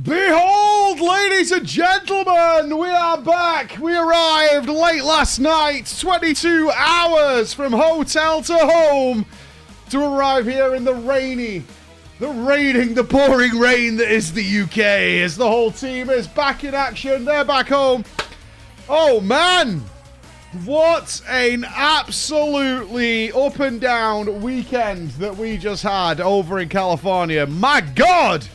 Behold, ladies and gentlemen, we are back. We arrived late last night, 22 hours from hotel to home, to arrive here in the raining, the pouring rain that is the UK, as the whole team is back in action. They're back home. Oh, man. What an absolutely up and down weekend that we just had over in California. My God.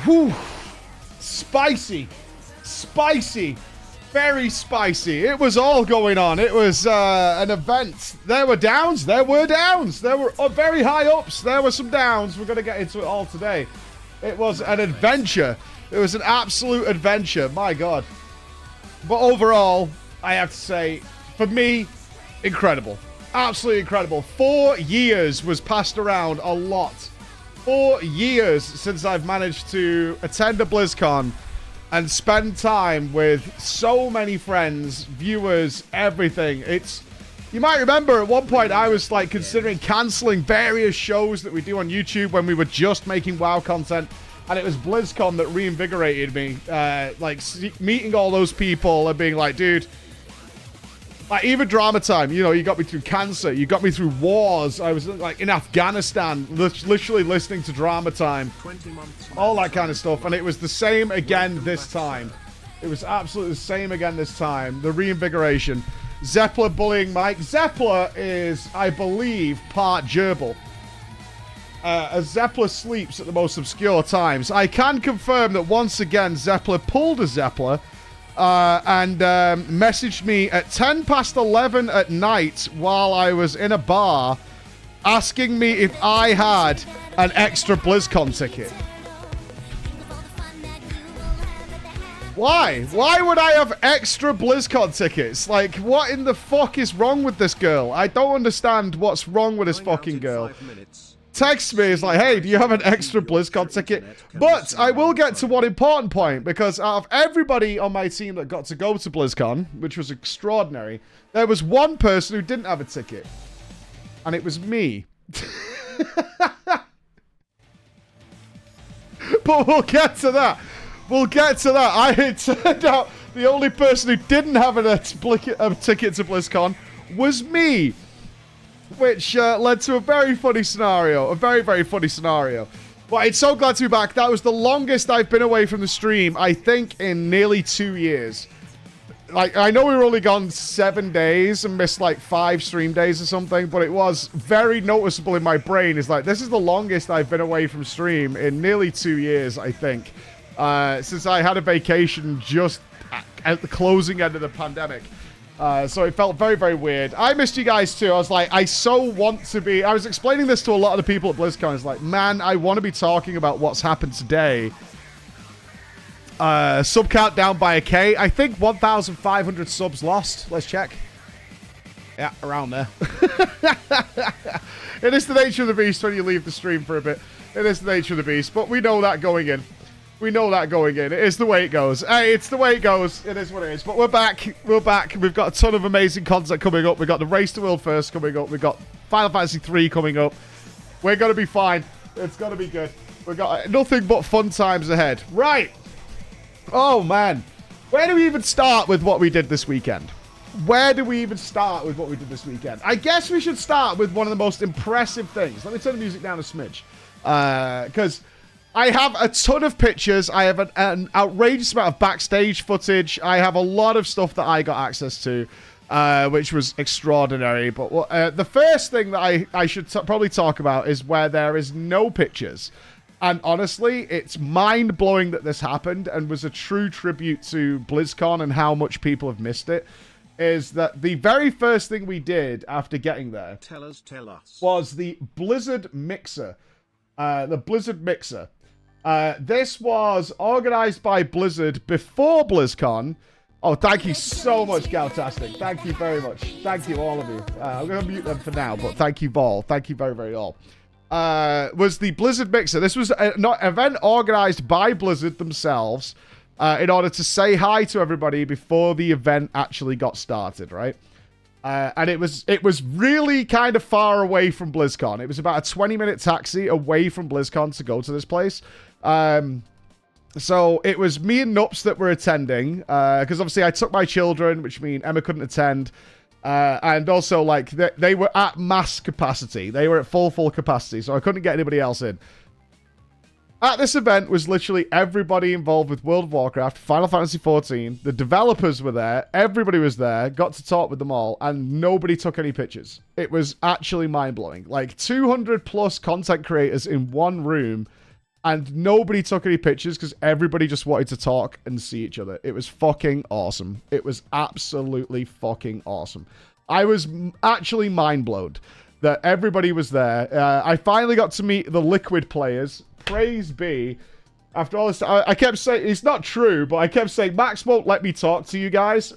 Whew. Spicy, very spicy. It was all going on. It was an event. There were downs. There were very high ups. There were some downs. We're going to get into it all today. It was an adventure. It was an absolute adventure. My God. But overall, I have to say, for me, incredible. Absolutely incredible. 4 years was passed around a lot. 4 years since I've managed to attend a BlizzCon and spend time with so many friends, viewers, everything. You might remember at one point I was like considering cancelling various shows that we do on YouTube when we were just making WoW content. And it was BlizzCon that reinvigorated me. Meeting all those people and being like, dude, like, even drama time, you know, you got me through cancer, you got me through wars. I was like in Afghanistan, literally listening to drama time, 20 months, all that kind of stuff. And it was the same again this time. It was absolutely the same again this time. The reinvigoration. Zeppler bullying Mike. Zeppler is, I believe, part gerbil. As Zeppler sleeps at the most obscure times. I can confirm that once again, Zeppler pulled a Zeppler. And messaged me at 10 past 11 at night while I was in a bar, asking me if I had an extra BlizzCon ticket. Why? Why would I have extra BlizzCon tickets? Like, what in the fuck is wrong with this girl? I don't understand what's wrong with this fucking girl. Text me, it's like, hey, do you have an extra BlizzCon ticket? But I will get to one important point, because out of everybody on my team that got to go to BlizzCon, which was extraordinary, there was one person who didn't have a ticket. And it was me. But we'll get to that. We'll get to that. It turned out the only person who didn't have a ticket to BlizzCon was me. Which led to a very funny scenario. A very, very funny scenario. But it's so glad to be back. That was the longest I've been away from the stream, I think, in nearly 2 years. Like, I know we were only gone 7 days and missed, like, 5 stream days or something, but it was very noticeable in my brain. It's like, this is the longest I've been away from stream in nearly 2 years, I think. Since I had a vacation just at the closing end of the pandemic. So it felt very, very weird. I missed you guys too. I was like, I so want to be... I was explaining this to a lot of the people at BlizzCon. It's like, man, I want to be talking about what's happened today. Sub count down by a K. I think 1,500 subs lost. Let's check. Yeah, around there. It is the nature of the beast when you leave the stream for a bit. It is the nature of the beast. But we know that going in. We know that going in. It is the way it goes. Hey, it's the way it goes. It is what it is. But we're back. We're back. We've got a ton of amazing content coming up. We've got the Race to World First coming up. We've got Final Fantasy 3 coming up. We're going to be fine. It's going to be good. We've got nothing but fun times ahead. Right. Oh, man. Where do we even start with what we did this weekend? Where do we even start with what we did this weekend? I guess we should start with one of the most impressive things. Let me turn the music down a smidge. Because... I have a ton of pictures. I have an outrageous amount of backstage footage. I have a lot of stuff that I got access to, which was extraordinary. But the first thing that I should probably talk about is where there is no pictures. And honestly, it's mind-blowing that this happened and was a true tribute to BlizzCon and how much people have missed it. Is that the very first thing we did after getting there Tell us. was the Blizzard Mixer. The Blizzard Mixer. This was organized by Blizzard before BlizzCon. Oh, thank you so much, Galtastic. Thank you very much. Thank you, all of you. I'm going to mute them for now, but thank you all. Thank you very, very all. Was the Blizzard Mixer. This was an event organized by Blizzard themselves in order to say hi to everybody before the event actually got started, right? And it was really kind of far away from BlizzCon. It was about a 20-minute taxi away from BlizzCon to go to this place. So it was me and Nupss that were attending, because obviously I took my children, which means Emma couldn't attend. And also, like, they were at mass capacity. They were at full capacity, so I couldn't get anybody else in. At this event was literally everybody involved with World of Warcraft, Final Fantasy XIV. The developers were there. Everybody was there. Got to talk with them all, and nobody took any pictures. It was actually mind-blowing. Like, 200-plus content creators in one room, and nobody took any pictures because everybody just wanted to talk and see each other. It was fucking awesome. It was absolutely fucking awesome. I was actually mind-blown that everybody was there. I finally got to meet the Liquid players. Praise be. After all this, I kept saying, it's not true, but I kept saying, Max won't let me talk to you guys.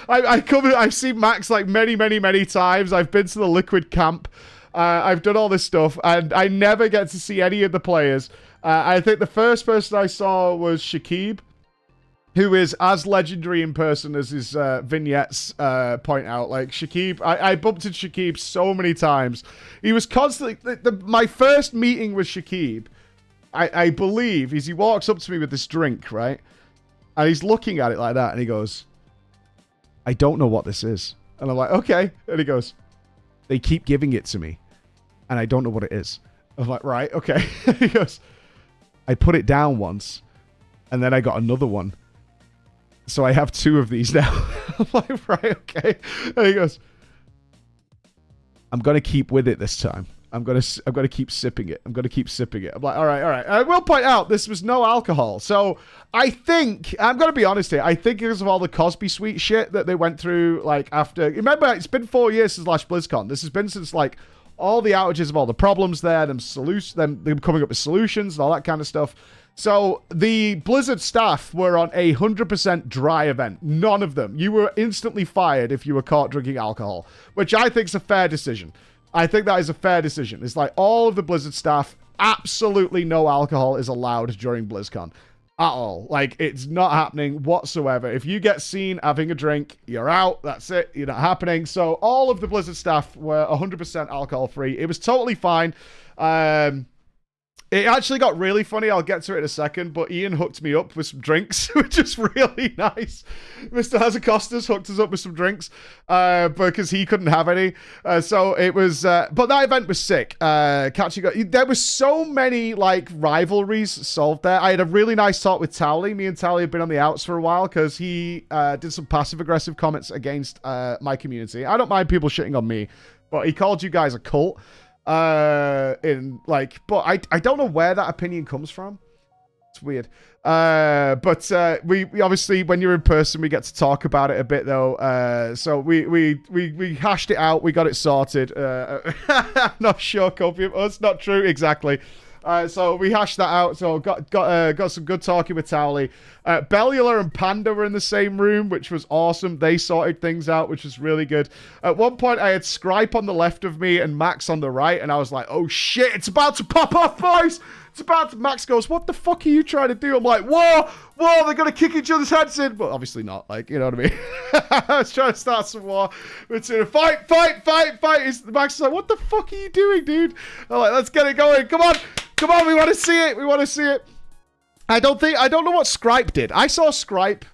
I've seen Max like many times. I've been to the Liquid camp. I've done all this stuff, and I never get to see any of the players. I think the first person I saw was Shakib, who is as legendary in person as his vignettes point out. Like, Shakib, I bumped into Shakib so many times. He was constantly... my first meeting with Shakib, I believe, is he walks up to me with this drink, right? And he's looking at it like that, and he goes, I don't know what this is. And I'm like, okay. And he goes, they keep giving it to me, and I don't know what it is. I'm like, right, okay. He goes, I put it down once, and then I got another one. So I have 2 of these now. I'm like, right, okay. And he goes, I'm going to keep with it this time. I'm going to keep sipping it. I'm going to keep sipping it. I'm like, all right. I will point out, this was no alcohol. So I think, I'm going to be honest here, I think because of all the Cosby Suite shit that they went through, like, after, remember, it's been 4 years since last BlizzCon. This has been since, like, all the outages of all the problems there, them coming up with solutions and all that kind of stuff. So the Blizzard staff were on a 100% dry event. None of them. You were instantly fired if you were caught drinking alcohol, which I think is a fair decision. I think that is a fair decision. It's like all of the Blizzard staff, absolutely no alcohol is allowed during BlizzCon. At all. Like, it's not happening whatsoever. If you get seen having a drink, you're out. That's it. You're not happening. So all of the Blizzard staff were 100% alcohol free. It was totally fine. It actually got really funny. I'll get to it in a second, but Ian hooked me up with some drinks, which is really nice. Mr. Hazakostas hooked us up with some drinks because he couldn't have any. So it was, but that event was sick. There was so many like rivalries solved there. I had a really nice talk with Towley. Me and Towley have been on the outs for a while because he did some passive-aggressive comments against my community. I don't mind people shitting on me, but he called you guys a cult. But I don't know where that opinion comes from. It's weird. But we obviously, when you're in person, we get to talk about it a bit though. So we hashed it out. We got it sorted. I'm not sure, Copium. Oh, it's not true exactly. So we hashed that out. So got some good talking with Towley. Bellula and Panda were in the same room, which was awesome. They sorted things out, which was really good. At one point, I had Scripe on the left of me and Max on the right, and I was like, oh shit, it's about to pop off, boys! It's about to... Max goes, what the fuck are you trying to do? I'm like, whoa, they're going to kick each other's heads in. But obviously not, like, you know what I mean? I was trying to start some war. It's in a fight. Max is like, what the fuck are you doing, dude? I'm like, let's get it going. Come on, we want to see it. I don't know what Scripe did. I saw Scripe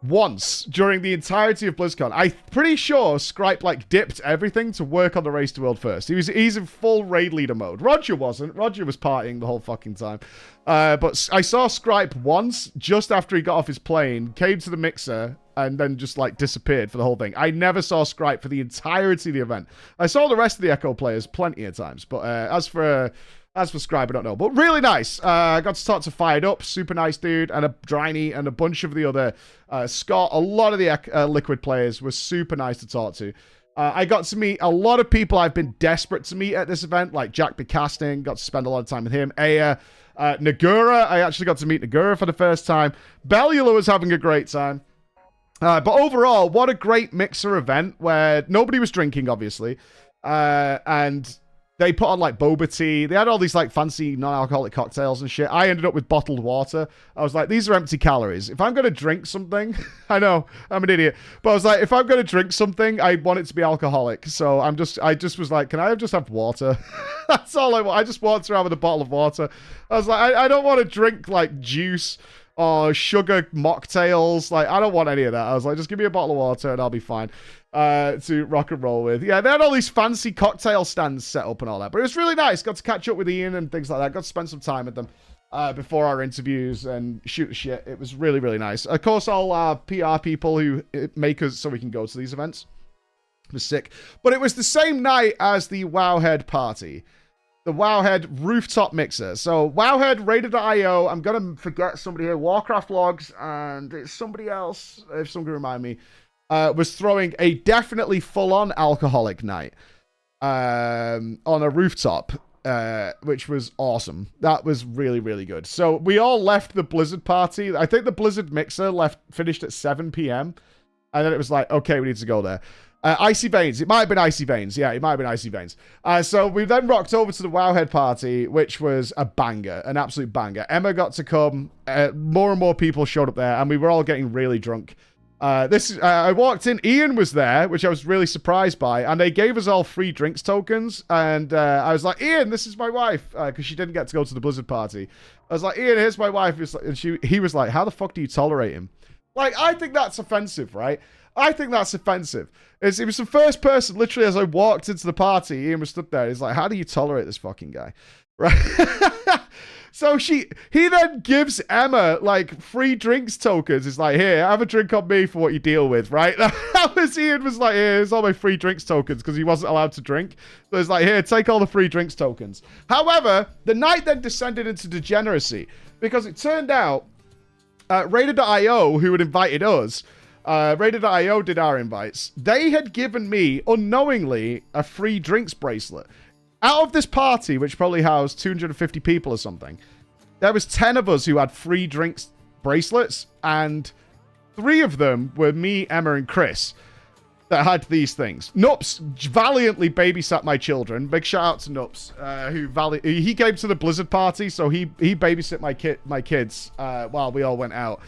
once during the entirety of BlizzCon. I'm pretty sure Scripe like dipped everything to work on the Race to World first. He's in full raid leader mode. Roger wasn't. Roger was partying the whole fucking time. But I saw Scripe once just after he got off his plane, came to the mixer, and then just like disappeared for the whole thing. I never saw Scripe for the entirety of the event. I saw the rest of the Echo players plenty of times, but as for Scribe, I don't know. But really nice. I got to talk to Fired Up, super nice dude, and a Dryny, and a bunch of the other Scott. A lot of the Liquid players were super nice to talk to. I got to meet a lot of people I've been desperate to meet at this event, like Jack Bicasting. Got to spend a lot of time with him. Aya, Nagura. I actually got to meet Nagura for the first time. Bellula was having a great time. But overall, what a great mixer event where nobody was drinking, obviously. And They put on like boba tea. They had all these like fancy non-alcoholic cocktails and shit. I ended up with bottled water. I was like, these are empty calories. If I'm going to drink something, I know I'm an idiot, but I was like, if I'm going to drink something, I want it to be alcoholic. So I just was like, can I just have water? That's all I want. I just walked around with a bottle of water. I was like, I don't want to drink like juice or sugar mocktails. Like, I don't want any of that. I was like, just give me a bottle of water and I'll be fine. To rock and roll with. Yeah, they had all these fancy cocktail stands set up and all that, but it was really nice. Got to catch up with Ian and things like that. Got to spend some time with them before our interviews and shoot shit. It was really, really nice. Of course, all PR people who make us so we can go to these events. It was sick. But it was the same night as the Wowhead party. The Wowhead rooftop mixer. So Wowhead, Raider.io, I'm going to forget somebody here, Warcraft logs, and it's somebody else, if someone can remind me. Was throwing a definitely full-on alcoholic night on a rooftop, which was awesome. That was really, really good. So we all left the Blizzard party. I think the Blizzard mixer finished at 7 p.m. And then it was like, okay, we need to go there. Icy Veins. It might have been Icy Veins. Yeah, it might have been Icy Veins. So we then rocked over to the Wowhead party, which was a banger, an absolute banger. Emma got to come. More and more people showed up there, and we were all getting really drunk. I walked in, Ian was there, which I was really surprised by, and they gave us all free drinks tokens, and I was like, Ian, this is my wife, because she didn't get to go to the Blizzard party. I was like, Ian, here's my wife, and he was like, how the fuck do you tolerate him? Like, I think that's offensive, right? I think that's offensive. It was the first person, literally, as I walked into the party, Ian was stood there, he's like, how do you tolerate this fucking guy? Right? So he then gives Emma like free drinks tokens. It's like, here, have a drink on me for what you deal with, right? That was Ian was like, here's all my free drinks tokens because he wasn't allowed to drink. So it's like, here, take all the free drinks tokens. However, the night then descended into degeneracy because it turned out Raider.io, who had invited us, Raider.io did our invites. They had given me, unknowingly, a free drinks bracelet. Out of this party, which probably housed 250 people or something, there was 10 of us who had free drinks bracelets, and 3 of them were me, Emma, and Chris that had these things. Nupss valiantly babysat my children. Big shout out to Nupss, he came to the Blizzard party, so he babysit my kids while we all went out.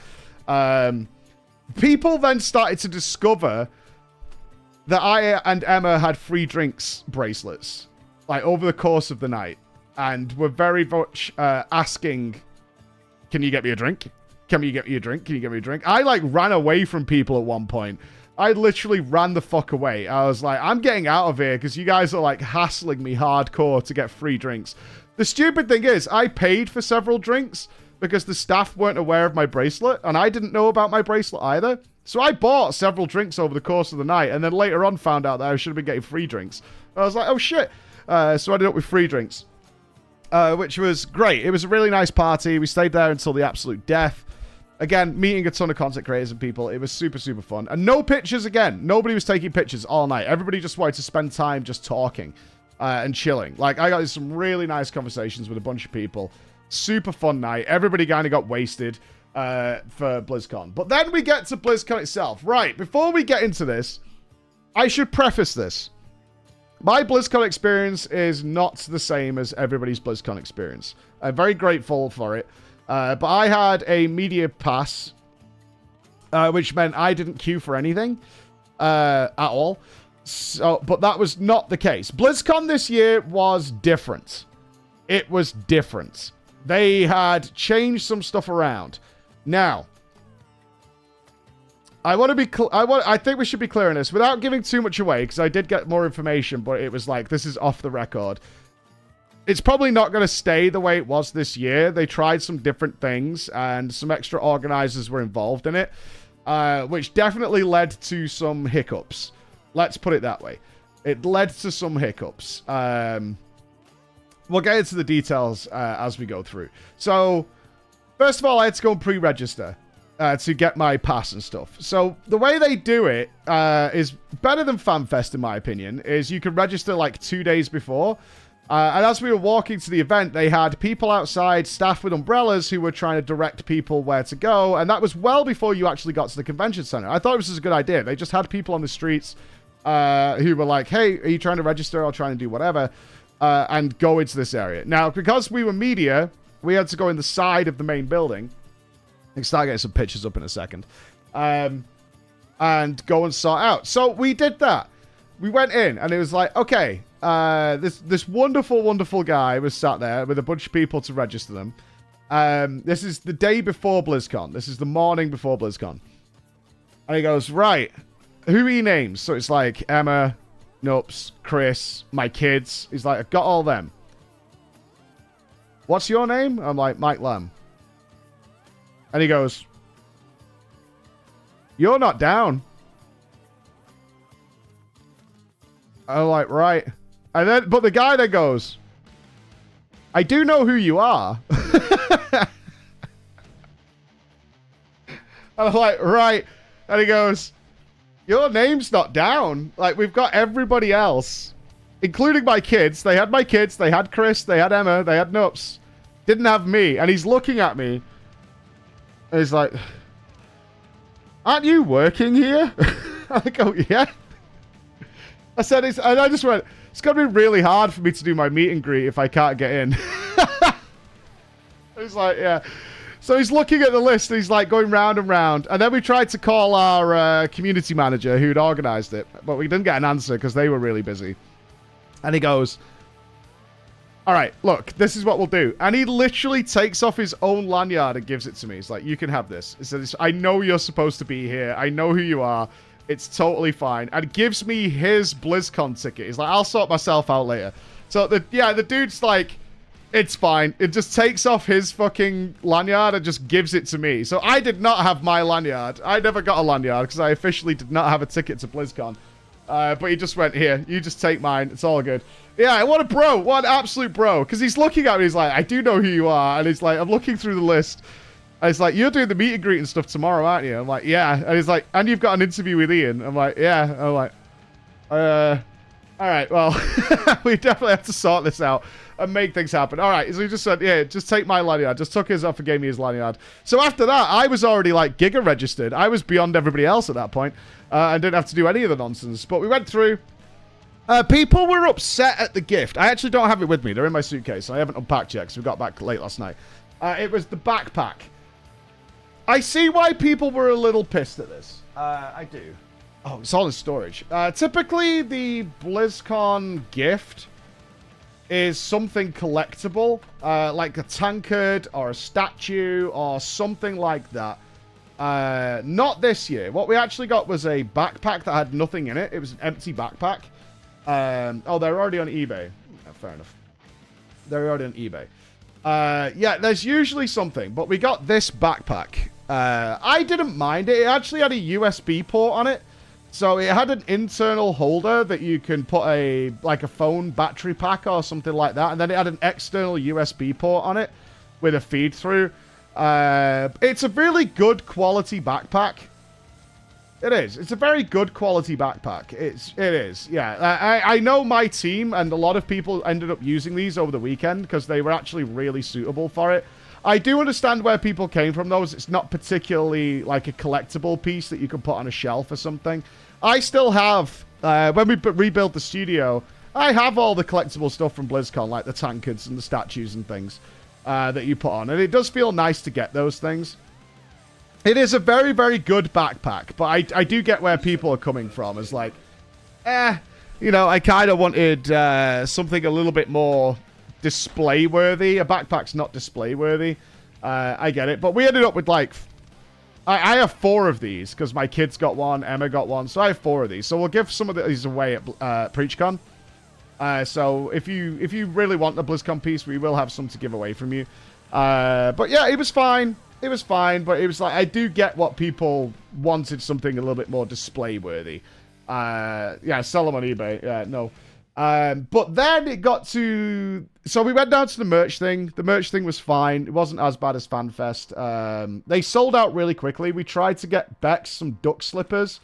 People then started to discover that I and Emma had free drinks bracelets. Like, over the course of the night. And we're very much asking, can you get me a drink? Can you get me a drink? Can you get me a drink? I, like, ran away from people at one point. I literally ran the fuck away. I was like, I'm getting out of here because you guys are, like, hassling me hardcore to get free drinks. The stupid thing is, I paid for several drinks because the staff weren't aware of my bracelet, and I didn't know about my bracelet either. So I bought several drinks over the course of the night, and then later on found out that I should have been getting free drinks. I was like, oh, shit. So I ended up with free drinks, which was great. It was a really nice party. We stayed there until the absolute death. Again, meeting a ton of content creators and people. It was super, super fun. And no pictures again. Nobody was taking pictures all night. Everybody just wanted to spend time just talking and chilling. Like, I got some really nice conversations with a bunch of people. Super fun night. Everybody kind of got wasted for BlizzCon. But then we get to BlizzCon itself. Right, before we get into this, I should preface this. My BlizzCon experience is not the same as everybody's BlizzCon experience. I'm very grateful for it. But I had a media pass, which meant I didn't queue for anything at all. So, but that was not the case. BlizzCon this year was different. It was different. They had changed some stuff around. Now, I think we should be clear on this without giving too much away, because I did get more information, but it was like, this is off the record. It's probably not going to stay the way it was this year. They tried some different things, and some extra organizers were involved in it, which definitely led to some hiccups. Let's put it that way. It led to some hiccups. We'll get into the details as we go through. So, first of all, I had to go and pre-register to get my pass and stuff. So the way they do it is better than FanFest, in my opinion, is you can register like 2 days before. And as we were walking to the event, they had people outside, staff with umbrellas, who were trying to direct people where to go. And that was well before you actually got to the convention center. I thought it was a good idea. They just had people on the streets who were like, hey, are you trying to register or trying to do whatever? and go into this area. Now, because we were media, we had to go in the side of the main building. I can start getting some pictures up in a second. And go and sort out. So we did that. We went in, and it was like, okay, this wonderful, wonderful guy was sat there with a bunch of people to register them. This is the day before BlizzCon. This is the morning before BlizzCon. And he goes, right, who he names? So it's like Emma, Nupss, Chris, my kids. He's like, I've got all them. What's your name? I'm like, Mike Lamb. And he goes, you're not down. I'm like, right. And then, but the guy then goes, I do know who you are. And I'm like, right. And he goes, your name's not down. Like, we've got everybody else, including my kids. They had my kids. They had Chris. They had Emma. They had Nupss. Didn't have me. And he's looking at me. And he's like, aren't you working here? I go, yeah. I said, and I just went, it's going to be really hard for me to do my meet and greet if I can't get in. He's like, yeah. So he's looking at the list, and he's like going round and round. And then we tried to call our community manager who'd organized it, but we didn't get an answer because they were really busy. And he goes, all right, look, this is what we'll do. And he literally takes off his own lanyard and gives it to me. He's like, you can have this. He says, I know you're supposed to be here. I know who you are. It's totally fine. And gives me his BlizzCon ticket. He's like, I'll sort myself out later. So, the dude's like, it's fine. It just takes off his fucking lanyard and just gives it to me. So I did not have my lanyard. I never got a lanyard because I officially did not have a ticket to BlizzCon. But he just went, here, you just take mine. It's all good. Yeah, what a bro. What an absolute bro. Because he's looking at me. He's like, I do know who you are. And he's like, I'm looking through the list. And he's like, you're doing the meet and greet and stuff tomorrow, aren't you? I'm like, yeah. And he's like, and you've got an interview with Ian. I'm like, yeah. I'm like, all right, well, we definitely have to sort this out and make things happen. All right, so he just said, yeah, just take my lanyard. Just took his off and gave me his lanyard. So after that, I was already, like, Giga registered. I was beyond everybody else at that point. And didn't have to do any of the nonsense. But we went through. People were upset at the gift. I actually don't have it with me. They're in my suitcase. I haven't unpacked yet because we got back late last night. It was the backpack. I see why people were a little pissed at this. I do. Oh, it's all in storage. Typically, the BlizzCon gift is something collectible, like a tankard or a statue or something like that. Not this year. What we actually got was a backpack that had nothing in it. It was an empty backpack. Oh, they're already on eBay. Yeah, fair enough. They're already on eBay. Yeah, there's usually something, but we got this backpack. I didn't mind it. It actually had a USB port on it. So it had an internal holder that you can put a phone battery pack or something like that. And then it had an external USB port on it with a feed through. It's a really good quality backpack. It is. It's a very good quality backpack. It is. Yeah. I know my team and a lot of people ended up using these over the weekend because they were actually really suitable for it. I do understand where people came from, though. It's not particularly like a collectible piece that you can put on a shelf or something. I still have, when we rebuild the studio, I have all the collectible stuff from BlizzCon, like the tankards and the statues and things that you put on. And it does feel nice to get those things. It is a very, very good backpack, but I do get where people are coming from. It's like, you know, I kind of wanted something a little bit more display worthy. A backpack's not display worthy. I get it, but we ended up with like I have 4 of these because my kids got one, Emma got one, so I have 4 of these. So we'll give some of these away at PreachCon. So if you really want the BlizzCon piece, we will have some to give away from you. But yeah, it was fine. It was fine, but it was like I do get what people wanted, something a little bit more display worthy. Yeah, sell them on eBay. Yeah, no. But then it got to... So we went down to the merch thing. The merch thing was fine. It wasn't as bad as FanFest. They sold out really quickly. We tried to get Bex some duck slippers,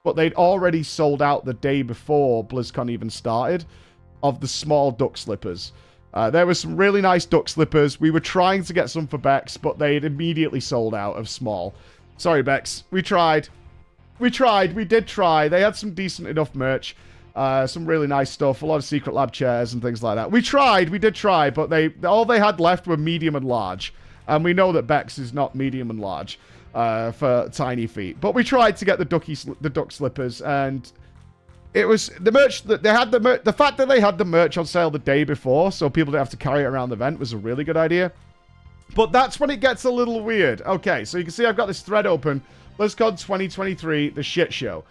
but they'd already sold out the day before BlizzCon even started of the small duck slippers. There were some really nice duck slippers. We were trying to get some for Bex, but they'd immediately sold out of small. Sorry, Bex. We tried. We did try. They had some decent enough merch. Some really nice stuff. A lot of secret lab chairs and things like that. We did try, but all they had left were medium and large. And we know that Bex is not medium and large for tiny feet. But we tried to get the duck slippers, and it was the merch that they had. The fact that they had the merch on sale the day before, so people didn't have to carry it around the event, was a really good idea. But that's when it gets a little weird. Okay, so you can see I've got this thread open. BlizzCon 2023, the shit show.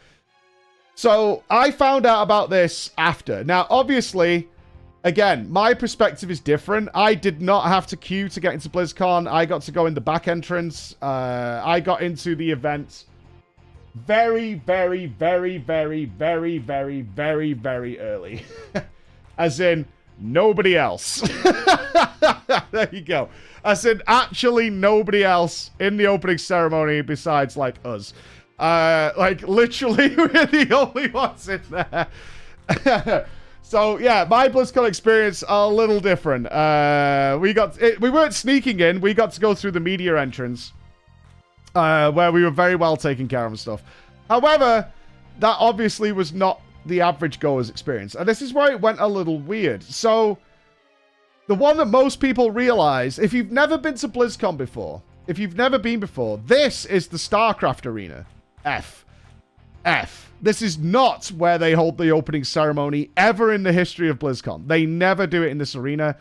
So I found out about this after. Now, obviously, again, my perspective is different. I did not have to queue to get into BlizzCon. I got to go in the back entrance. I got into the event very, very, very, very, very, very, very, very early. As in, nobody else. There you go. As in, actually nobody else in the opening ceremony besides, like, us. Like, literally, we're the only ones in there. So, yeah, my BlizzCon experience a little different. We weren't sneaking in. We got to go through the media entrance, where we were very well taken care of and stuff. However, that obviously was not the average goer's experience. And this is where it went a little weird. So, the one that most people realize, if you've never been to BlizzCon before, if you've never been before, this is the Starcraft Arena. F. This is not where they hold the opening ceremony ever in the history of BlizzCon. They never do it in this arena.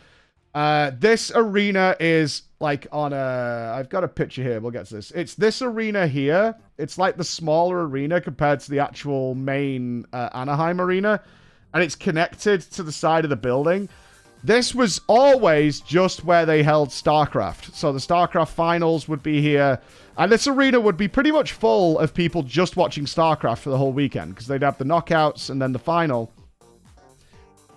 This arena is like on a... I've got a picture here. We'll get to this. It's this arena here. It's like the smaller arena compared to the actual main Anaheim arena. And it's connected to the side of the building. This was always just where they held StarCraft. So the StarCraft finals would be here. And this arena would be pretty much full of people just watching StarCraft for the whole weekend. Because they'd have the knockouts and then the final.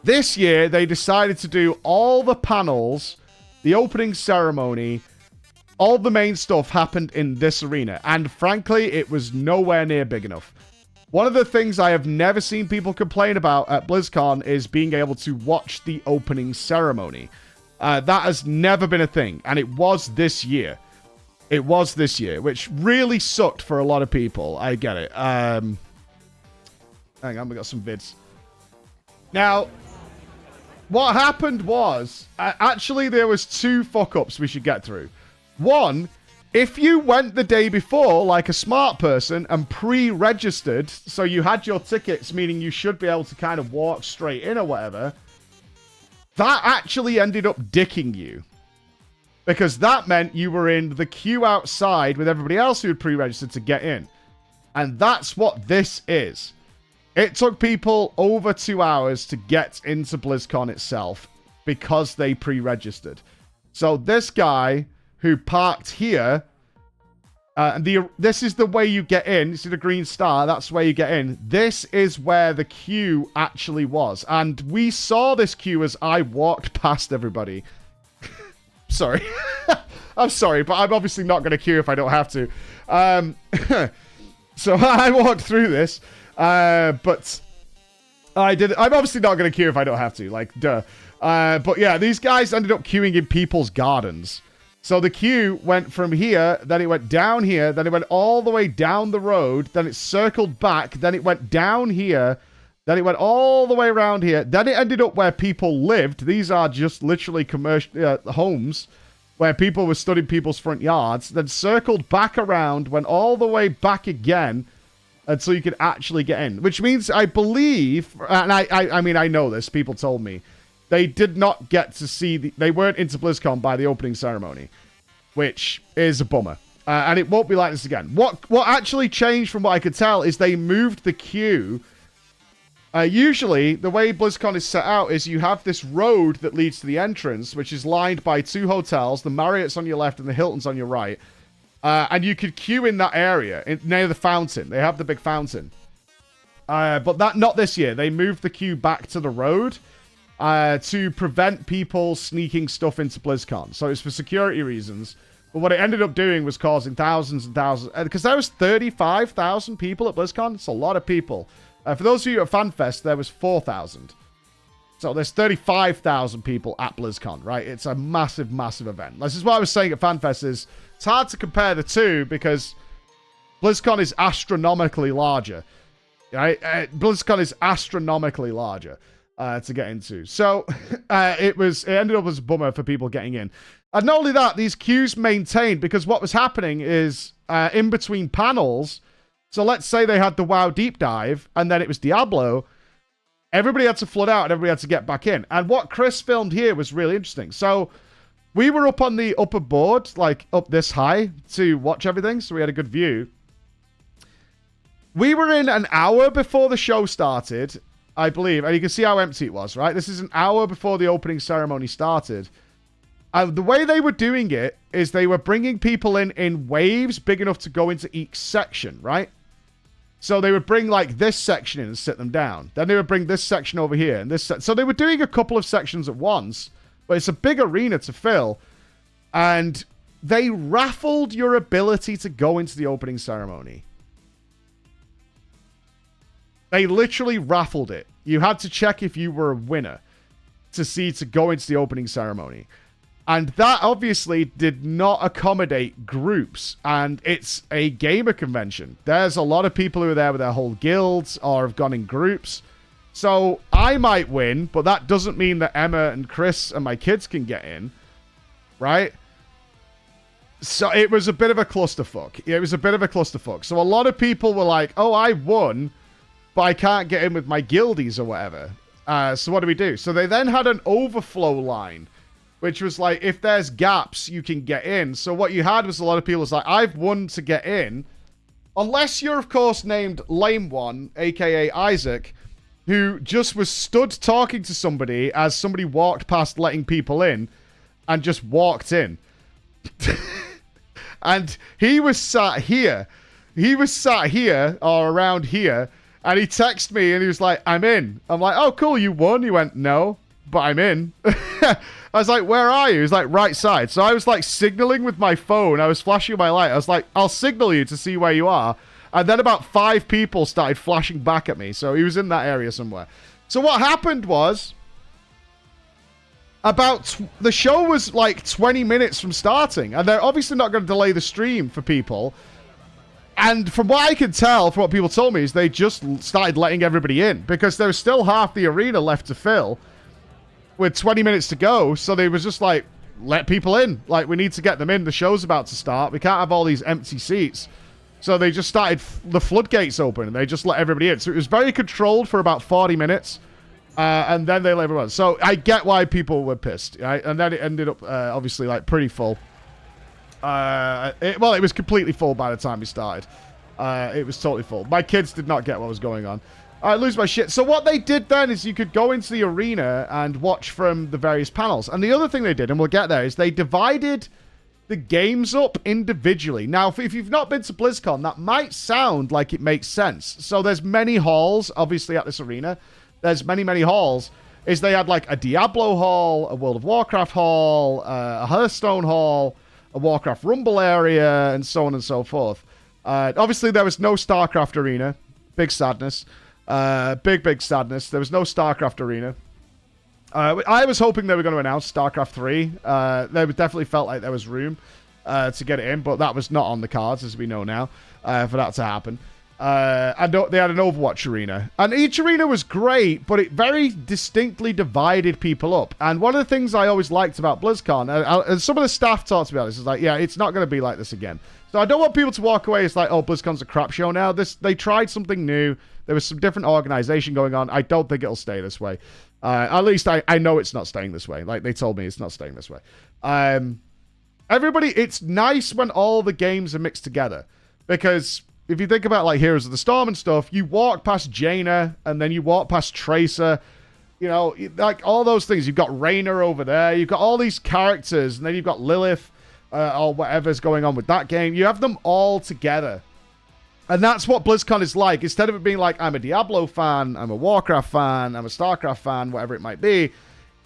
This year, they decided to do all the panels, the opening ceremony, all the main stuff happened in this arena. And frankly, it was nowhere near big enough. One of the things I have never seen people complain about at BlizzCon is being able to watch the opening ceremony. That has never been a thing, and it was this year. It was this year, which really sucked for a lot of people. I get it. Hang on, we got some vids. Now, what happened was, actually there was two fuck-ups we should get through. One, if you went the day before, like a smart person, and pre-registered, so you had your tickets, meaning you should be able to kind of walk straight in or whatever, that actually ended up dicking you. Because that meant you were in the queue outside with everybody else who had pre-registered to get in. And that's what this is. It took people over 2 hours to get into BlizzCon itself because they pre-registered. So this guy who parked here, this is the way you get in. You see the green star? That's where you get in. This is where the queue actually was. And we saw this queue as I walked past everybody. Sorry. I'm sorry, but I'm obviously not going to queue if I don't have to. So I walked through this, but I'm obviously not going to queue if I don't have to, like, duh. But yeah, these guys ended up queuing in people's gardens. So the queue went from here, then it went down here, then it went all the way down the road, then it circled back, then it went down here, then it went all the way around here. Then it ended up where people lived. These are just literally commercial homes where people were stood in people's front yards. Then circled back around, went all the way back again until you could actually get in. Which means I believe, and I mean, I know this, people told me, they did not get to see, they weren't into BlizzCon by the opening ceremony, which is a bummer. And it won't be like this again. What actually changed from what I could tell is they moved the queue. Usually, the way BlizzCon is set out is you have this road that leads to the entrance, which is lined by two hotels, the Marriott's on your left and the Hilton's on your right. And you could queue in that area, near the fountain. They have the big fountain. But not this year. They moved the queue back to the road to prevent people sneaking stuff into BlizzCon. So it's for security reasons. But what it ended up doing was causing thousands and thousands. Because there was 35,000 people at BlizzCon. It's a lot of people. For those of you at FanFest, there was 4,000. So there's 35,000 people at BlizzCon, right? It's a massive, massive event. This is what I was saying at FanFest is it's hard to compare the two because BlizzCon is astronomically larger. Right? BlizzCon is astronomically larger to get into. So it ended up as a bummer for people getting in. And not only that, these queues maintained, because what was happening is in between panels, so let's say they had the WoW deep dive and then it was Diablo, everybody had to flood out and everybody had to get back in. And what Chris filmed here was really interesting. So we were up on the upper board, like up this high to watch everything. So we had a good view. We were in an hour before the show started, I believe. And you can see how empty it was, right? This is an hour before the opening ceremony started. The way they were doing it is they were bringing people in waves big enough to go into each section, right? So they would bring like this section in and sit them down. Then they would bring this section over here and this. So they were doing a couple of sections at once, but it's a big arena to fill. And they raffled your ability to go into the opening ceremony. They literally raffled it. You had to check if you were a winner to go into the opening ceremony. And that obviously did not accommodate groups. And it's a gamer convention. There's a lot of people who are there with their whole guilds or have gone in groups. So I might win, but that doesn't mean that Emma and Chris and my kids can get in. Right? So it was a bit of a clusterfuck. So a lot of people were like, oh, I won, but I can't get in with my guildies or whatever. So what do we do? So they then had an overflow line, which was like, if there's gaps, you can get in. So what you had was a lot of people was like, I've won to get in. Unless you're, of course, named Lame One, a.k.a. Isaac, who just was stood talking to somebody as somebody walked past letting people in and just walked in. And he was sat here. Or around here. And he texted me and he was like, I'm in. I'm like, oh, cool, you won? He went, no, but I'm in. I was like, where are you? He was like, right side. So I was like signaling with my phone. I was flashing my light. I was like, I'll signal you to see where you are. And then about 5 people started flashing back at me. So he was in that area somewhere. So what happened was, the show was like 20 minutes from starting. And they're obviously not going to delay the stream for people. And from what I could tell, from what people told me, is they just started letting everybody in. Because there was still half the arena left to fill with 20 minutes to go. So they was just like, let people in. Like, we need to get them in. The show's about to start. We can't have all these empty seats. So they just started the floodgates open and they just let everybody in. So it was very controlled for about 40 minutes. And then they let everyone. So I get why people were pissed. Right? And then it ended up, obviously, like pretty full. It was completely full by the time we started. It was totally full. My kids did not get what was going on. I lose my shit. So what they did then is you could go into the arena and watch from the various panels. And the other thing they did, and we'll get there, is they divided the games up individually. Now, if you've not been to BlizzCon, that might sound like it makes sense. So there's many halls, obviously, at this arena. There's many, many halls. They had like a Diablo hall, a World of Warcraft hall, a Hearthstone hall, a Warcraft Rumble area, and so on and so forth. Obviously, there was no Starcraft Arena. Big sadness. Big sadness. There was no Starcraft Arena. I was hoping they were going to announce Starcraft 3. They definitely felt like there was room to get it in, but that was not on the cards, as we know now, for that to happen. And they had an Overwatch arena. And each arena was great, but it very distinctly divided people up. And one of the things I always liked about BlizzCon, and some of the staff talked about this, is like, yeah, it's not going to be like this again. So I don't want people to walk away. It's like, oh, BlizzCon's a crap show now. They tried something new. There was some different organization going on. I don't think it'll stay this way. At least I know it's not staying this way. Like, they told me it's not staying this way. Everybody, it's nice when all the games are mixed together. Because if you think about, like, Heroes of the Storm and stuff, you walk past Jaina, and then you walk past Tracer. You know, like, all those things. You've got Reyna over there. You've got all these characters, and then you've got Lilith, or whatever's going on with that game. You have them all together. And that's what BlizzCon is like. Instead of it being like, I'm a Diablo fan, I'm a Warcraft fan, I'm a Starcraft fan, whatever it might be,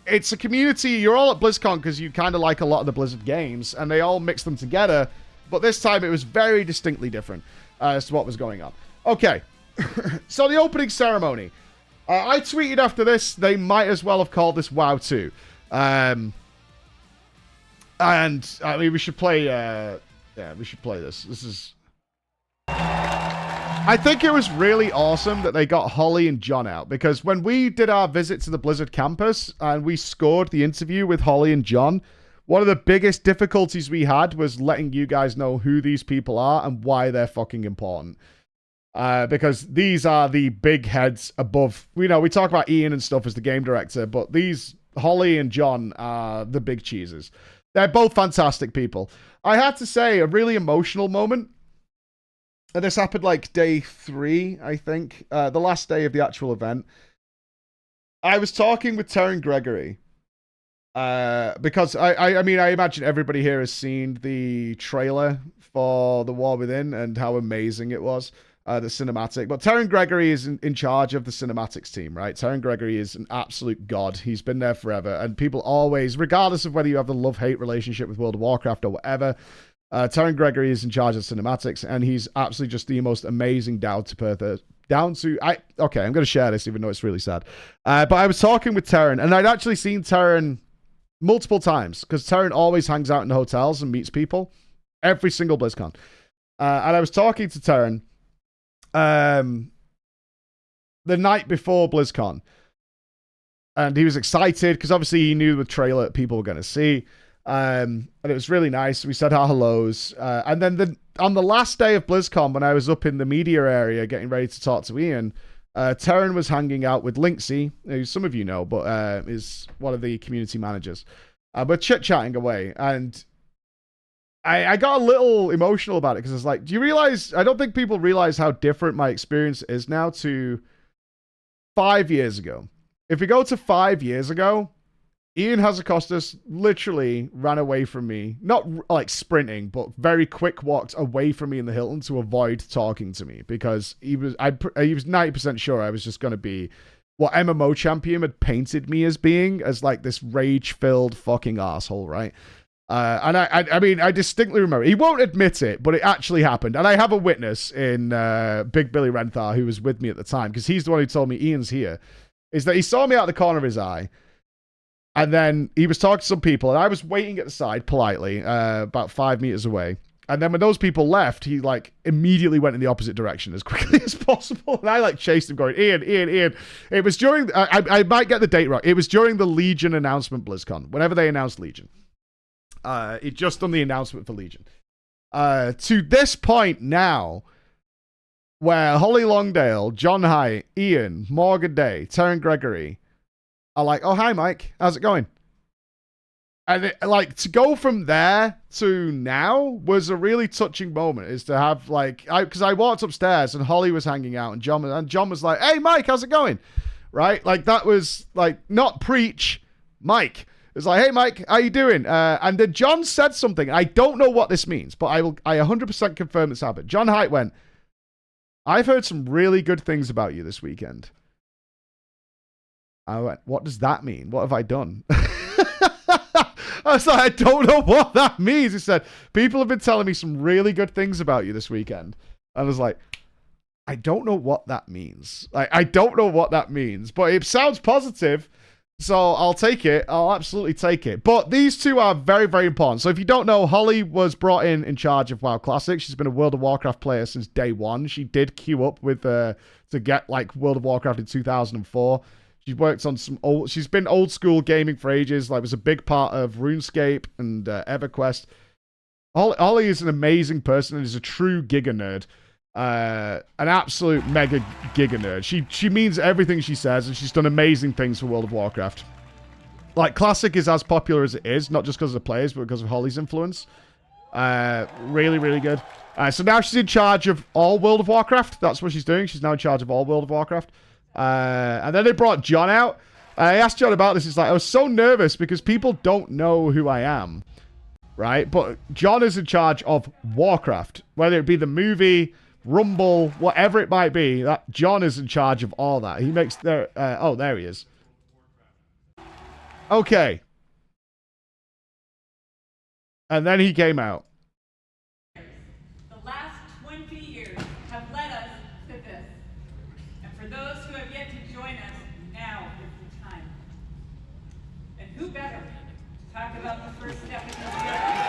it's a community. You're all at BlizzCon because you kind of like a lot of the Blizzard games, and they all mix them together. But this time it was very distinctly different as to what was going on. Okay, so the opening ceremony. I tweeted after this, they might as well have called this WoW 2. And, I mean, we should play, we should play this. This is... I think it was really awesome that they got Holly and John out, because when we did our visit to the Blizzard campus and we scored the interview with Holly and John, one of the biggest difficulties we had was letting you guys know who these people are and why they're fucking important. Because these are the big heads above. We talk about Ian and stuff as the game director, but these Holly and John are the big cheeses. They're both fantastic people. I had to say, a really emotional moment. And this happened like day 3, I think. The last day of the actual event. I was talking with Teran Gregory. Because I mean, I imagine everybody here has seen the trailer for The War Within and how amazing it was. The cinematic. But Teran Gregory is in charge of the cinematics team, right? Teran Gregory is an absolute god. He's been there forever. And people always, regardless of whether you have the love-hate relationship with World of Warcraft or whatever, Teran Gregory is in charge of cinematics, and he's absolutely just the most amazing okay, I'm going to share this even though it's really sad. But I was talking with Teran, and I'd actually seen Teran multiple times, because Teran always hangs out in the hotels and meets people. Every single BlizzCon. And I was talking to Teran the night before BlizzCon, and he was excited because obviously he knew the trailer people were going to see, and it was really nice. We said our hellos, and then on the last day of BlizzCon, when I was up in the media area getting ready to talk to Ian, Teran was hanging out with Linksy, who some of you know, but is one of the community managers. But chit-chatting away, and I got a little emotional about it, because it's like, do you realize, I don't think people realize how different my experience is now to 5 years ago. If we go to 5 years ago, Ian Hazacostas literally ran away from me, not like sprinting, but very quick walked away from me in the Hilton to avoid talking to me, because he was 90% sure I was just going to be what MMO Champion had painted me as being, as like this rage-filled fucking asshole, right? And I mean, I distinctly remember. He won't admit it, but it actually happened. And I have a witness in Big Billy Renthar, who was with me at the time, because he's the one who told me Ian's here, is that he saw me out the corner of his eye, and then he was talking to some people, and I was waiting at the side politely, about 5 meters away. And then when those people left, he like immediately went in the opposite direction as quickly as possible. And I like chased him going, Ian. It was during, I might get the date wrong. It was during the Legion announcement BlizzCon, whenever they announced Legion. It just done the announcement for Legion. To this point now, where Holly Longdale, John Hyatt, Ian, Morgan Day, Teran Gregory are like, oh, hi, Mike. How's it going? And like, to go from there to now was a really touching moment, is to have like, because I walked upstairs and Holly was hanging out, and John was like, hey, Mike, how's it going? Right? Like, that was like, not preach, Mike. It's like, hey, Mike, how you doing? And then John said something. I don't know what this means, but I 100% confirm this happened. John Haidt went, I've heard some really good things about you this weekend. I went, what does that mean? What have I done? I was like, I don't know what that means. He said, people have been telling me some really good things about you this weekend. And I was like, I don't know what that means. I don't know what that means, but it sounds positive. So I'll take it. I'll absolutely take it. But these two are very, very important. So if you don't know, Holly was brought in charge of WoW Classic. She's been a World of Warcraft player since day one. She did queue up with to get like World of Warcraft in 2004. She's worked on she's been old school gaming for ages. Like, was a big part of RuneScape and EverQuest. Holly is an amazing person and is a true Giga nerd. An absolute mega Giga nerd. She means everything she says, and she's done amazing things for World of Warcraft. Like, Classic is as popular as it is, not just because of the players, but because of Holly's influence. Really, really good. So now she's in charge of all World of Warcraft. That's what she's doing. She's now in charge of all World of Warcraft. And then they brought John out. I asked John about this. It's like, I was so nervous because people don't know who I am, right? But John is in charge of Warcraft, whether it be the movie, Rumble, whatever it might be. That John is in charge of all that. He makes their oh, there he is. Okay. And then he came out. The last 20 years have led us to this. And for those who have yet to join us, now is the time. And who better to talk about the first step in this journey?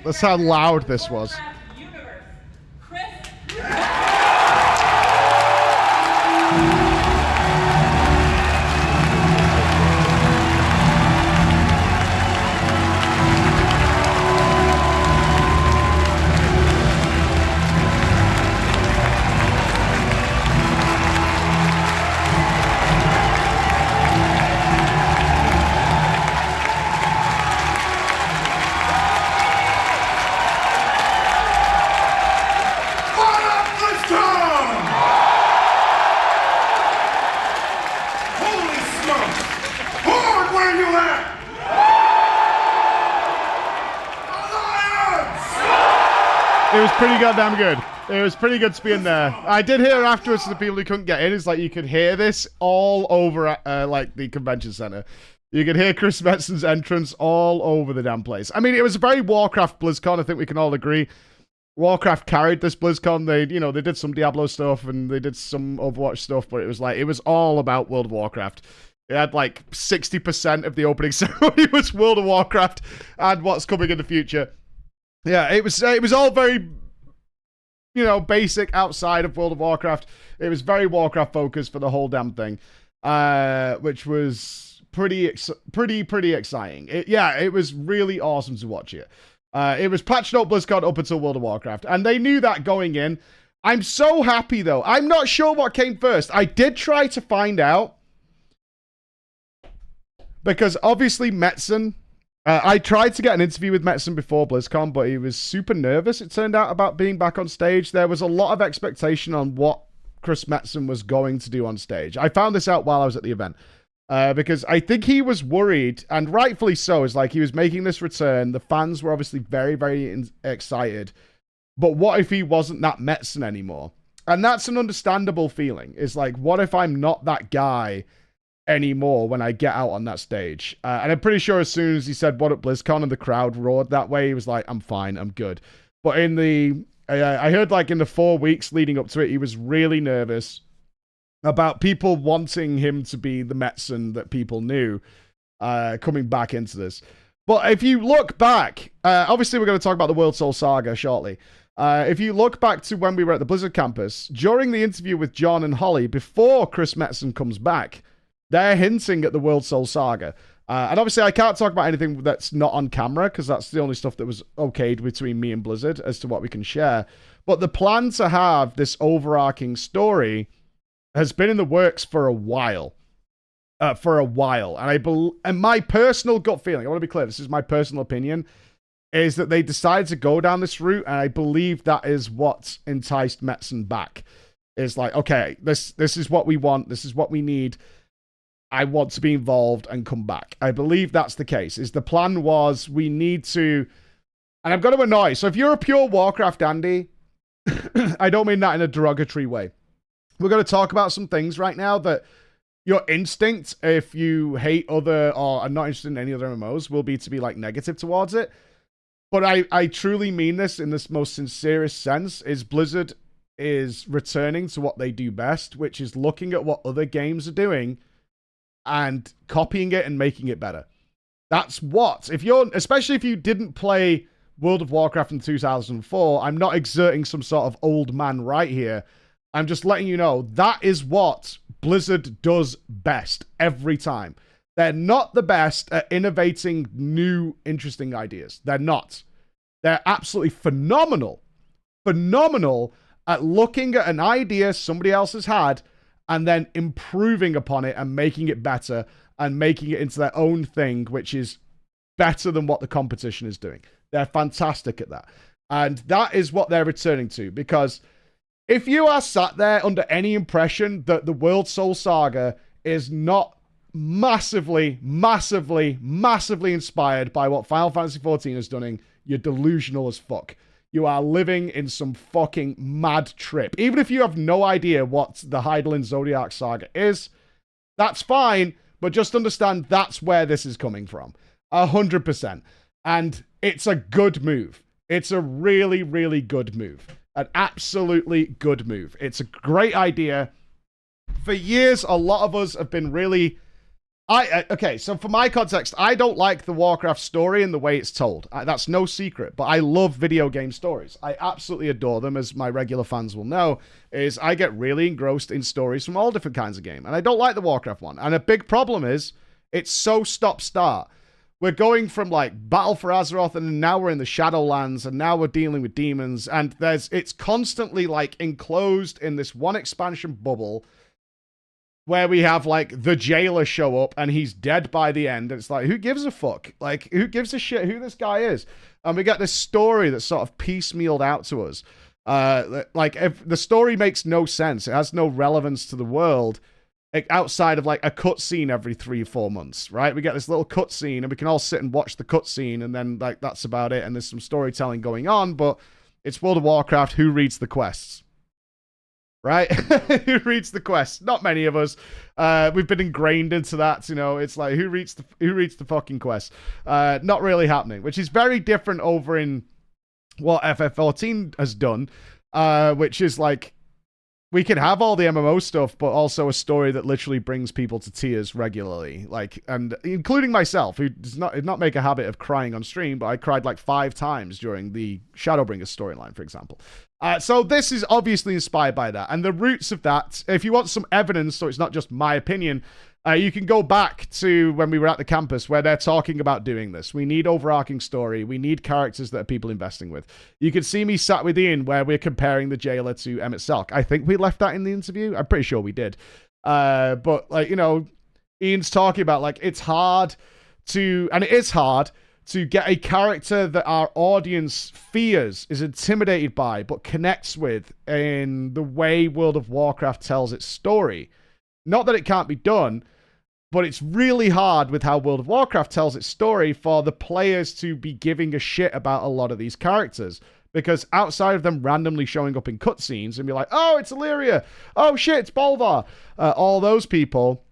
That's how loud this was. Warcraft universe, Chris. It was pretty goddamn good. It was pretty good to be in there. I did hear afterwards to the people who couldn't get in, it's like you could hear this all over like the convention center. You could hear Chris Metzen's entrance all over the damn place. I mean, it was a very Warcraft BlizzCon, I think we can all agree. Warcraft carried this BlizzCon. They did some Diablo stuff and they did some Overwatch stuff, but it was all about World of Warcraft. It had like 60% of the opening ceremony was World of Warcraft and what's coming in the future. Yeah, it was all very, basic outside of World of Warcraft. It was very Warcraft focused for the whole damn thing, which was pretty exciting. It was really awesome to watch it. It was patched up BlizzCon up until World of Warcraft, and they knew that going in. I'm so happy though. I'm not sure what came first. I did try to find out because obviously Metzen. I tried to get an interview with Metzen before BlizzCon, but he was super nervous, it turned out, about being back on stage. There was a lot of expectation on what Chris Metzen was going to do on stage. I found this out while I was at the event, because I think he was worried, and rightfully so. It's like he was making this return. The fans were obviously very, very excited. But what if he wasn't that Metzen anymore? And that's an understandable feeling. It's like, what if I'm not that guy anymore when I get out on that stage? And I'm pretty sure as soon as he said what at BlizzCon and the crowd roared that way, he was like, I'm fine, I'm good. But I heard like in the 4 weeks leading up to it, he was really nervous about people wanting him to be the Metzen that people knew coming back into this. But if you look back, obviously we're going to talk about the World Soul Saga shortly. If you look back to when we were at the Blizzard campus, during the interview with John and Holly, before Chris Metzen comes back, they're hinting at the World Soul Saga. And obviously, I can't talk about anything that's not on camera, because that's the only stuff that was okayed between me and Blizzard as to what we can share. But the plan to have this overarching story has been in the works for a while. And my personal gut feeling, I want to be clear, this is my personal opinion, is that they decided to go down this route, and I believe that is what enticed Metzen back. It's like, okay, this is what we want, this is what we need. I want to be involved and come back. I believe that's the case. The plan was we need to, and I'm going to annoy. So if you're a pure Warcraft Andy, I don't mean that in a derogatory way. We're going to talk about some things right now that your instinct, if you hate other or are not interested in any other MMOs, will be to be like negative towards it. But I truly mean this in this most sincerest sense, is Blizzard is returning to what they do best, which is looking at what other games are doing and copying it and making it better. That's what, especially if you didn't play World of Warcraft in 2004, I'm not exerting some sort of old man right here. I'm just letting you know that is what Blizzard does best every time. They're not the best at innovating new, interesting ideas. They're not. They're absolutely phenomenal at looking at an idea somebody else has had and then improving upon it and making it better and making it into their own thing, which is better than what the competition is doing. They're fantastic at that. And that is what they're returning to, because if you are sat there under any impression that the World Soul Saga is not massively inspired by what Final Fantasy XIV is doing, you're delusional as fuck. You are living in some fucking mad trip. Even if you have no idea what the Hydaelyn Zodiac Saga is, that's fine, but just understand that's where this is coming from. 100%. And it's a good move. It's a really, really good move. An absolutely good move. It's a great idea. For years, a lot of us have been really Okay, so for my context, I don't like the Warcraft story and the way it's told. That's no secret, but I love video game stories. I absolutely adore them, as my regular fans will know, is I get really engrossed in stories from all different kinds of game, and I don't like the Warcraft one. And a big problem is, it's so stop-start. We're going from, like, Battle for Azeroth, and now we're in the Shadowlands, and now we're dealing with demons, and it's constantly, like, enclosed in this one expansion bubble, where we have, like, the jailer show up, and he's dead by the end. And it's like, who gives a fuck? Like, who gives a shit who this guy is? And we get this story that's sort of piecemealed out to us. Like, if the story makes no sense, it has no relevance to the world, outside of, like, a cutscene every 3-4 months, right? We get this little cutscene, and we can all sit and watch the cutscene, and then, like, that's about it. And there's some storytelling going on, but it's World of Warcraft. Who reads the quests? Right? Who reads the quest? Not many of us. We've been ingrained into that, you know. It's like, who reads the fucking quest? Not really happening, which is very different over in what FF14 has done, which is like, we can have all the MMO stuff, but also a story that literally brings people to tears regularly, like, and including myself, who does not make a habit of crying on stream, but I cried like 5 times during the Shadowbringers storyline, for example. So this is obviously inspired by that, and the roots of that, if you want some evidence, so it's not just my opinion, you can go back to when we were at the campus where they're talking about doing this. We need overarching story. We need characters that are people investing with. You can see me sat with Ian where we're comparing the jailer to Emmett Selk. I think we left that in the interview. I'm pretty sure we did. But, like, you know, Ian's talking about, like, it's hard to, and it is hard to get a character that our audience fears, is intimidated by, but connects with in the way World of Warcraft tells its story. Not that it can't be done, but it's really hard with how World of Warcraft tells its story for the players to be giving a shit about a lot of these characters. Because outside of them randomly showing up in cutscenes and be like, oh, it's Illyria. Oh, shit, it's Bolvar. All those people,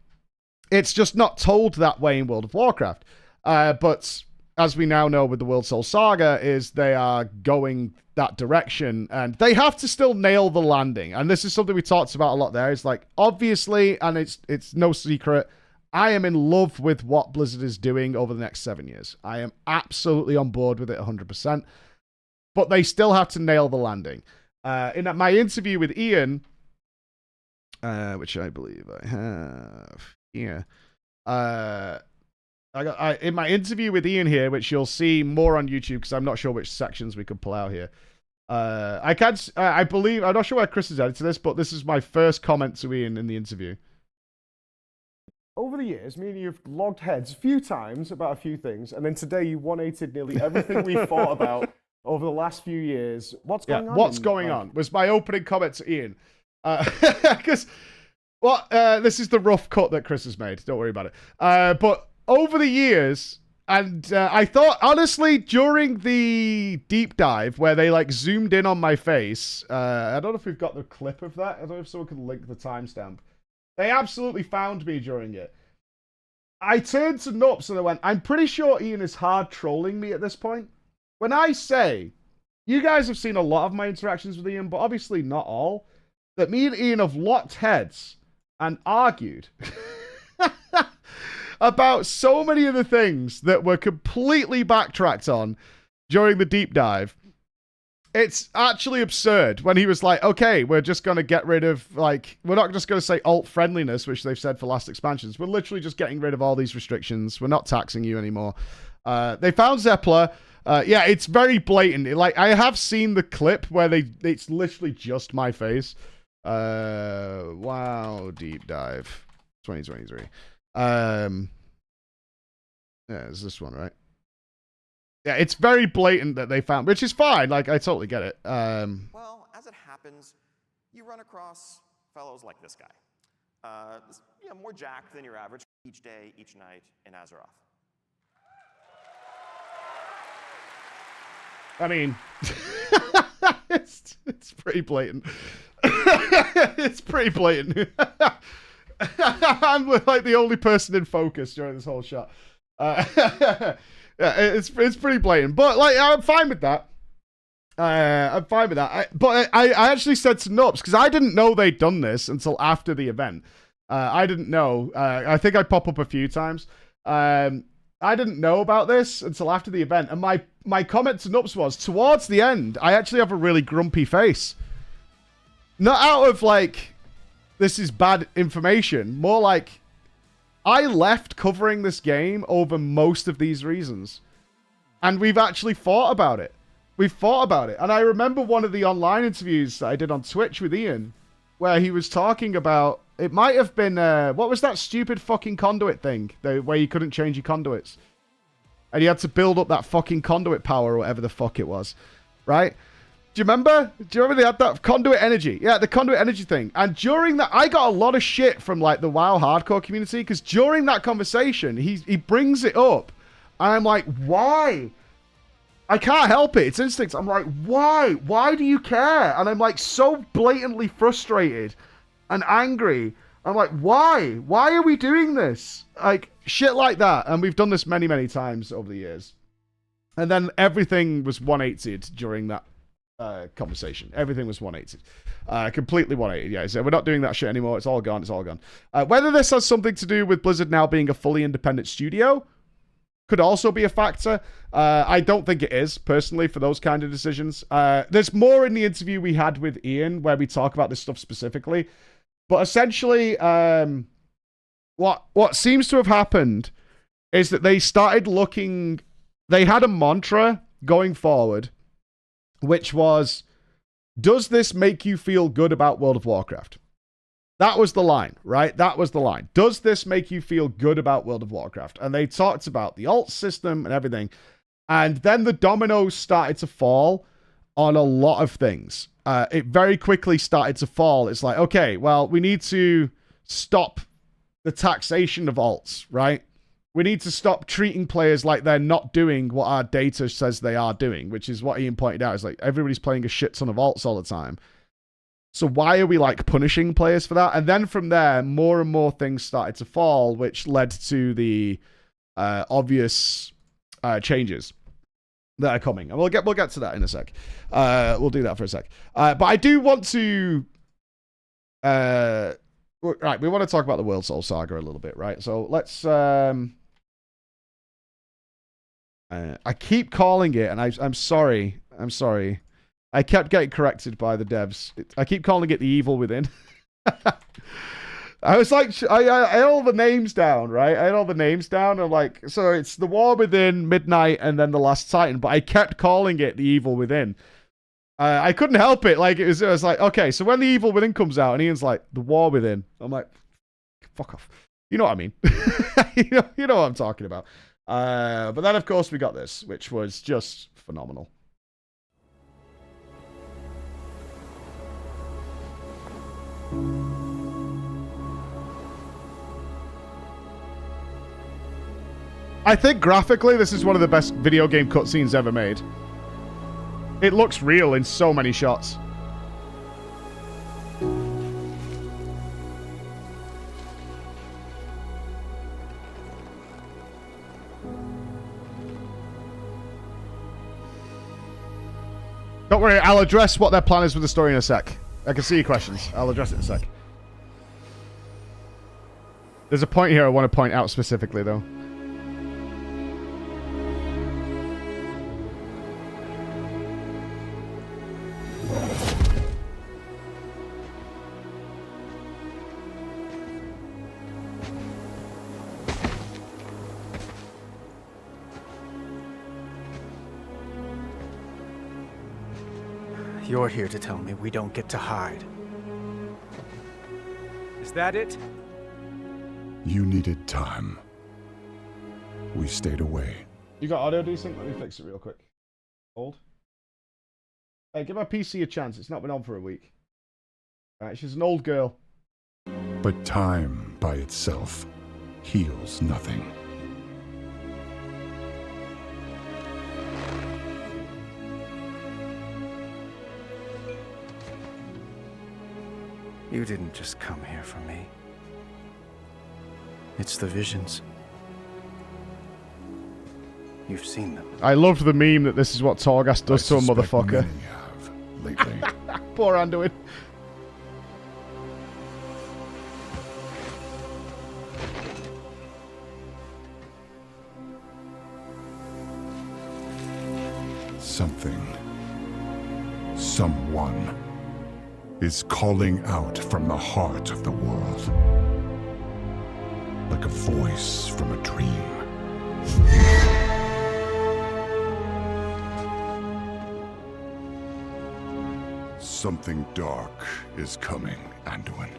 it's just not told that way in World of Warcraft. But as we now know with the World Soul Saga, is they are going that direction, and they have to still nail the landing. And this is something we talked about a lot there. It's like, obviously, and it's no secret, I am in love with what Blizzard is doing over the next 7 years. I am absolutely on board with it 100%. But they still have to nail the landing. In my interview with Ian, which I believe I have here, in my interview with Ian here, which you'll see more on YouTube because I'm not sure which sections we could pull out here. I believe, I'm not sure where Chris is added to this, but this is my first comment to Ian in the interview. Over the years, me and you have logged heads a few times about a few things, and then today you 180'd nearly everything we've thought about over the last few years. What's going on? What's going on was my opening comment to Ian. Because, this is the rough cut that Chris has made. Don't worry about it. But over the years, and I thought, honestly, during the deep dive where they, like, zoomed in on my face, I don't know if we've got the clip of that. I don't know if someone can link the timestamp. They absolutely found me during it. I turned to Nupss and I went, I'm pretty sure Ian is hard trolling me at this point. When I say, you guys have seen a lot of my interactions with Ian, but obviously not all, that me and Ian have locked heads and argued about so many of the things that were completely backtracked on during the deep dive. It's actually absurd when he was like, okay, we're just going to get rid of, like, we're not just going to say alt friendliness, which they've said for last expansions. We're literally just getting rid of all these restrictions. We're not taxing you anymore. They found Zeppler. Yeah, it's very blatant. Like, I have seen the clip where it's literally just my face. Wow, deep dive 2023. Yeah, it's this one, right? Yeah, it's very blatant that they found, which is fine. Like, I totally get it. Well, as it happens, you run across fellows like this guy. More jacked than your average each day, each night in Azeroth. I mean, it's pretty blatant. It's pretty blatant. I'm like the only person in focus during this whole shot. Yeah, it's pretty blatant, but like I'm fine with that. I'm fine with that. But I actually said to Nupss, because I didn't know they'd done this until after the event. I didn't know. I think I pop up a few times. I didn't know about this until after the event. And my comment to Nupps was, towards the end, I actually have a really grumpy face. Not out of, like, this is bad information. More like, I left covering this game over most of these reasons. And we've actually thought about it. We've thought about it. And I remember one of the online interviews that I did on Twitch with Ian, where he was talking about, it might have been, what was that stupid fucking conduit thing, where you couldn't change your conduits? And you had to build up that fucking conduit power or whatever the fuck it was, right? Do you remember? Do you remember they had that conduit energy? Yeah, the conduit energy thing. And during that, I got a lot of shit from, like, the WoW hardcore community, because during that conversation, he brings it up, and I'm like, why? I can't help it. It's instinct. I'm like, why? Why do you care? And I'm, like, so blatantly frustrated and angry. I'm like, why? Why are we doing this? Like, shit like that. And we've done this many, many times over the years. And then everything was 180'd during that conversation. Everything was 180'd. Completely 180'd, yeah. So we're not doing that shit anymore. It's all gone. It's all gone. Whether this has something to do with Blizzard now being a fully independent studio could also be a factor. I don't think it is, personally, for those kind of decisions. There's more in the interview we had with Ian where we talk about this stuff specifically. But essentially, what seems to have happened is that they started looking... They had a mantra going forward, which was, does this make you feel good about World of Warcraft? That was the line, right? That was the line. Does this make you feel good about World of Warcraft? And they talked about the alt system and everything. And then the dominoes started to fall on a lot of things. It very quickly started to fall. It's like, okay, well, we need to stop the taxation of alts, right? We need to stop treating players like they're not doing what our data says they are doing, which is what Ian pointed out. Is like, everybody's playing a shit ton of alts all the time. So why are we, like, punishing players for that? And then from there, more and more things started to fall, which led to the obvious changes that are coming. And we'll get to that in a sec. We'll do that for a sec. But I do want to... right, we want to talk about the World Soul Saga a little bit, right? So let's... I keep calling it, and I'm sorry. I'm sorry. I kept getting corrected by the devs. I keep calling it the Evil Within. I was like, I had all the names down, right? I had all the names down. I'm like, so it's the War Within, Midnight, and then the Last Titan. But I kept calling it the Evil Within. I couldn't help it. Like, it was like, okay, so when the Evil Within comes out, and Ian's like, the War Within. I'm like, fuck off. You know what I mean? you know what I'm talking about. But then, of course, we got this, which was just phenomenal. I think graphically, this is one of the best video game cutscenes ever made. It looks real in so many shots. Don't worry, I'll address what their plan is with the story in a sec. I can see your questions. I'll address it in a sec. There's a point here I want to point out specifically, though. You're here to tell me we don't get to hide. Is that it? You needed time. We stayed away. You got audio decent? Let me fix it real quick. Hold. Hey, give my PC a chance. It's not been on for a week. Alright, she's an old girl. But time by itself heals nothing. You didn't just come here for me. It's the visions. You've seen them. I loved the meme that this is what Torghast does to a suspect motherfucker. many have lately. Poor Anduin. something, someone, is calling out from the heart of the world. Like a voice from a dream. Something dark is coming, Anduin.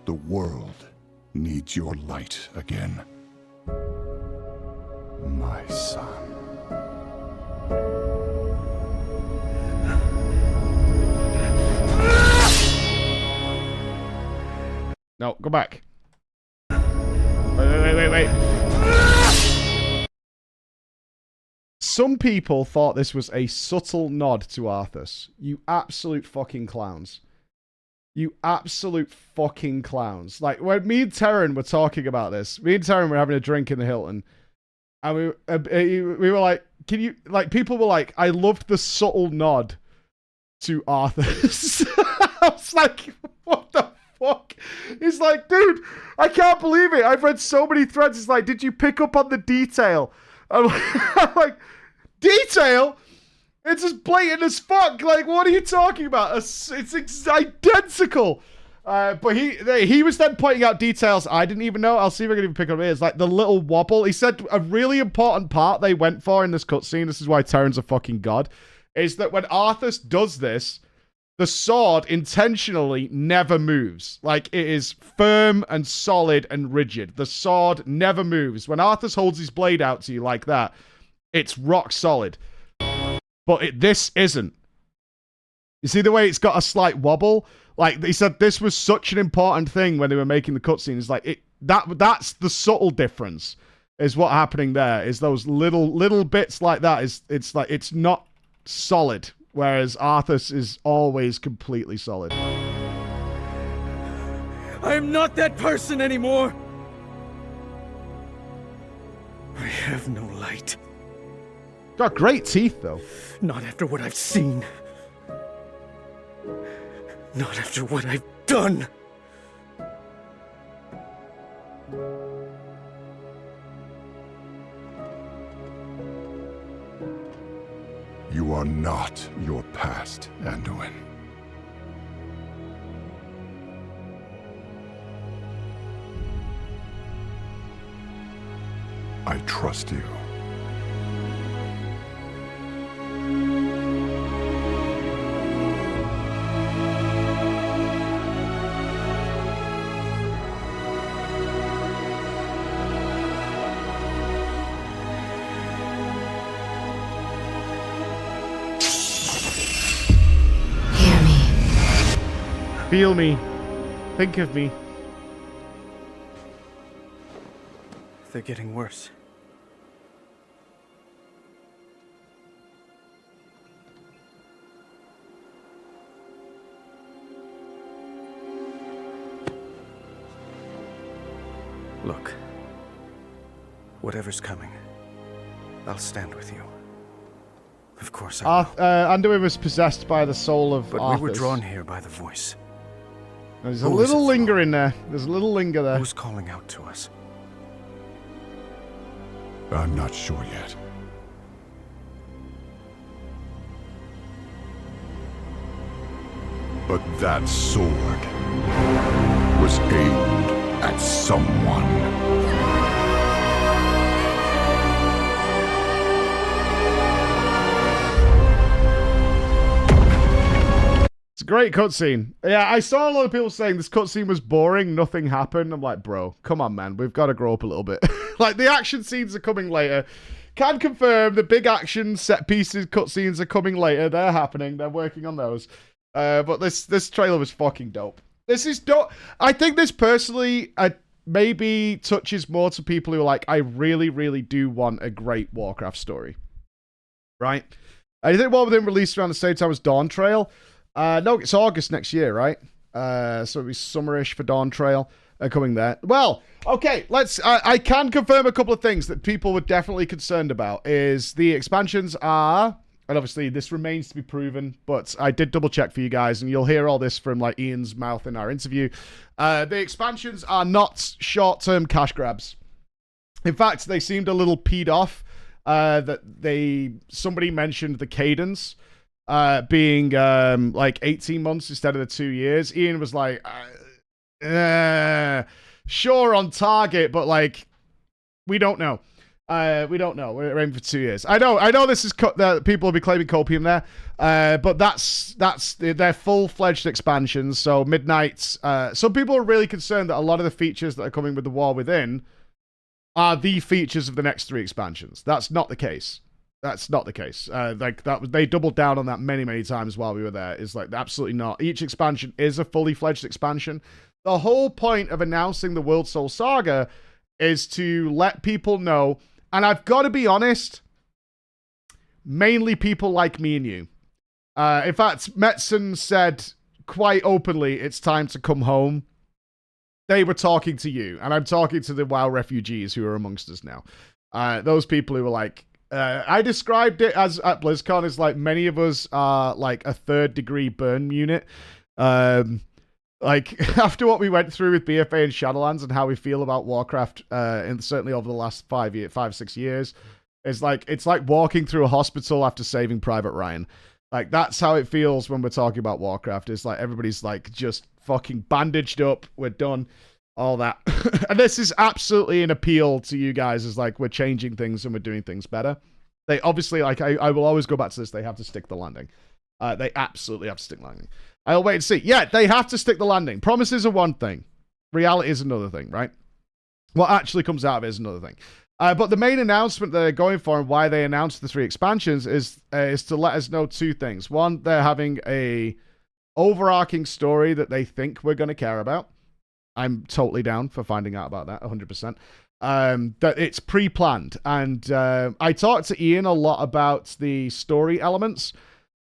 The world needs your light again. My son. No, go back. Wait. Some people thought this was a subtle nod to Arthus. You absolute fucking clowns. You absolute fucking clowns. Like, when me and Teran were talking about this, me and Teran were having a drink in the Hilton, and we were like, can you, like, people were like, I loved the subtle nod to Arthus. I was like, what the fuck? He's like, dude, I can't believe it. I've read so many threads. It's like, did you pick up on the detail? I'm like, detail? It's as blatant as fuck. Like, what are you talking about? It's identical. But he was then pointing out details I didn't even know. I'll see if I can even pick up it. It's like the little wobble. He said a really important part they went for in this cutscene, this is why Teran's a fucking god, is that when Arthus does this, the sword intentionally never moves. Like, it is firm and solid and rigid. The sword never moves. When Arthus holds his blade out to you like that, it's rock solid. But this isn't. You see the way it's got a slight wobble? Like, he said this was such an important thing when they were making the cutscene. It's like, that's the subtle difference, is what happening there, is those little bits like that. It's like, it's not solid. Whereas Arthus is always completely solid. I am not that person anymore. I have no light. Got great teeth, though. Not after what I've seen. Not after what I've done. You are not your past, Anduin. I trust you. Feel me. Think of me. They're getting worse. Look. Whatever's coming, I'll stand with you. Of course I will. Anduin was possessed by the soul of But Arthus. we were drawn here by the voice. There's a little linger in there. There's a little linger there. Who's calling out to us? I'm not sure yet. But that sword was aimed at someone. It's a great cutscene. Yeah, I saw a lot of people saying this cutscene was boring, nothing happened. I'm like, bro, come on, man. We've got to grow up a little bit. Like, the action scenes are coming later. Can confirm the big action set pieces, cutscenes are coming later. They're happening. They're working on those. But this trailer was fucking dope. This is dope. I think this personally maybe touches more to people who are like, I really, really do want a great Warcraft story. Right? I think one of them released around the same time as Dawn Trail. No, it's August next year, right? So it'll be summerish for Dawn Trail coming there. Well, okay, I can confirm a couple of things that people were definitely concerned about. Is the expansions are, and obviously this remains to be proven, but I did double check for you guys, and you'll hear all this from like Ian's mouth in our interview. The expansions are not short-term cash grabs. In fact, they seemed a little peed off that somebody mentioned the cadence being like 18 months instead of the 2 years. Ian was like, sure on target, but like, we don't know. We don't know. We're aiming for 2 years. I know this is people will be claiming copium there, but that's their full-fledged expansions. So Midnight's. Some people are really concerned that a lot of the features that are coming with the War Within are the features of the next 3 expansions. That's not the case. That's not the case. They doubled down on that many times while we were there. It's like absolutely not. Each expansion is a fully fledged expansion. The whole point of announcing the World Soul Saga is to let people know. And I've got to be honest, mainly people like me and you. In fact, Metzen said quite openly, it's time to come home. They were talking to you, and I'm talking to the WoW refugees who are amongst us now. Those people who were like, I described it as at BlizzCon as like many of us are like a 3rd degree burn unit. Like, after what we went through with BFA and Shadowlands and how we feel about Warcraft, and certainly over the last 5-6 years, it's like walking through a hospital after saving Private Ryan. Like, that's how it feels when we're talking about Warcraft. It's like everybody's like just fucking bandaged up. We're done. All that. And this is absolutely an appeal to you guys, is like we're changing things and we're doing things better. They obviously, like, I will always go back to this. They have to stick the landing. They absolutely have to stick the landing. I'll wait and see. Yeah, they have to stick the landing. Promises are one thing. Reality is another thing, right? What actually comes out of it is another thing. But the main announcement they're going for and why they announced the 3 expansions is to let us know 2 things. One, they're having a overarching story that they think we're going to care about. I'm totally down for finding out about that, 100%. That it's pre-planned. And I talked to Ian a lot about the story elements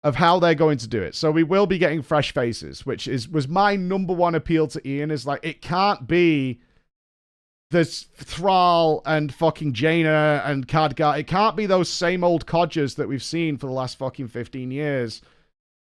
of how they're going to do it. So we will be getting fresh faces, which was my number one appeal to Ian, is like, it can't be this Thrall and fucking Jaina and Khadgar. It can't be those same old codgers that we've seen for the last fucking 15 years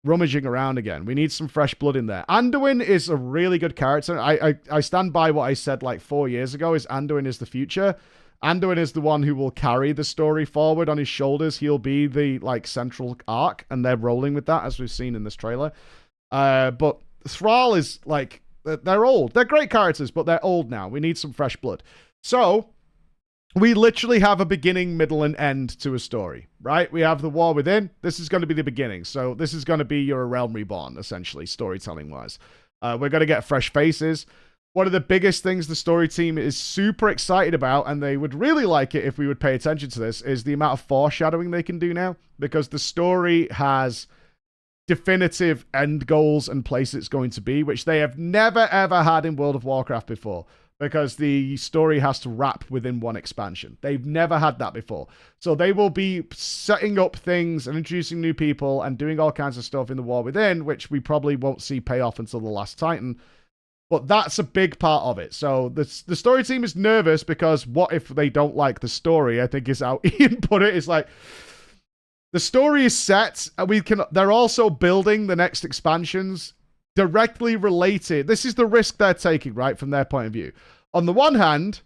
rummaging around again. We need some fresh blood in there. Anduin is a really good character. I stand by what I said like 4 years ago, is Anduin is the future. Anduin is the one who will carry the story forward on his shoulders. He'll be the like central arc, and they're rolling with that, as we've seen in this trailer. But Thrall is like, they're old. They're great characters, but they're old now. We need some fresh blood. So we literally have a beginning, middle, and end to a story, right? We have the War Within. This is going to be the beginning. So this is going to be your Realm Reborn, essentially, storytelling-wise. We're going to get fresh faces. One of the biggest things the story team is super excited about, and they would really like it if we would pay attention to this, is the amount of foreshadowing they can do now, because the story has definitive end goals and place it's going to be, which they have never, ever had in World of Warcraft before, because the story has to wrap within one expansion. They've never had that before. So they will be setting up things and introducing new people and doing all kinds of stuff in the War Within, which we probably won't see pay off until the Last Titan. But that's a big part of it. So the story team is nervous because what if they don't like the story? I think is how Ian put it. It's like, the story is set. They're also building the next expansions directly related. This is the risk they're taking, right, from their point of view. On the one hand,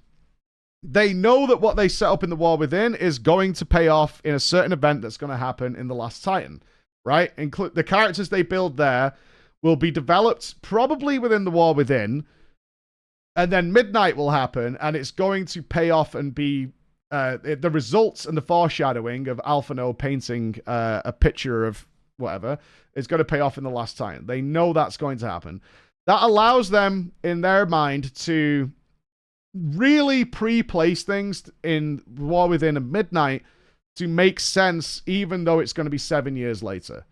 they know that what they set up in the War Within is going to pay off in a certain event that's going to happen in the Last Titan, right? The characters they build there will be developed probably within the War Within, and then Midnight will happen, and it's going to pay off and be the results and the foreshadowing of Alphino painting a picture of whatever is going to pay off in the Last Titan. They know that's going to happen. That allows them, in their mind, to really pre-place things in War Within and Midnight to make sense, even though it's going to be 7 years later.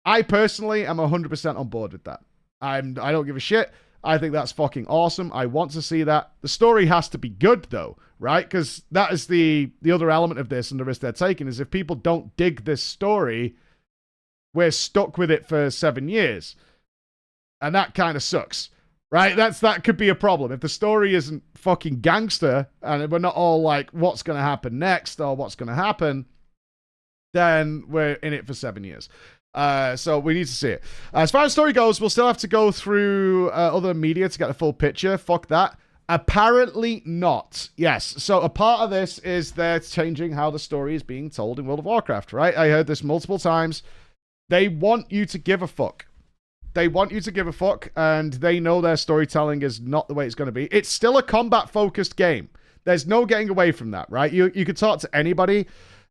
I personally am 100% on board with that. I don't give a shit. I think that's fucking awesome. I want to see that. The story has to be good, though, right? Because that is the other element of this, and the risk they're taking is if people don't dig this story, we're stuck with it for 7 years. And that kind of sucks, right? That could be a problem. If the story isn't fucking gangster, and we're not all like, what's going to happen next, or what's going to happen, then we're in it for 7 years. So we need to see it. As far as story goes, we'll still have to go through other media to get the full picture. Fuck that. Apparently not. Yes. So a part of this is they're changing how the story is being told in World of Warcraft, right? I heard this multiple times. They want you to give a fuck. They want you to give a fuck, and they know their storytelling is not the way it's going to be. It's still a combat-focused game. There's no getting away from that, right? You could talk to anybody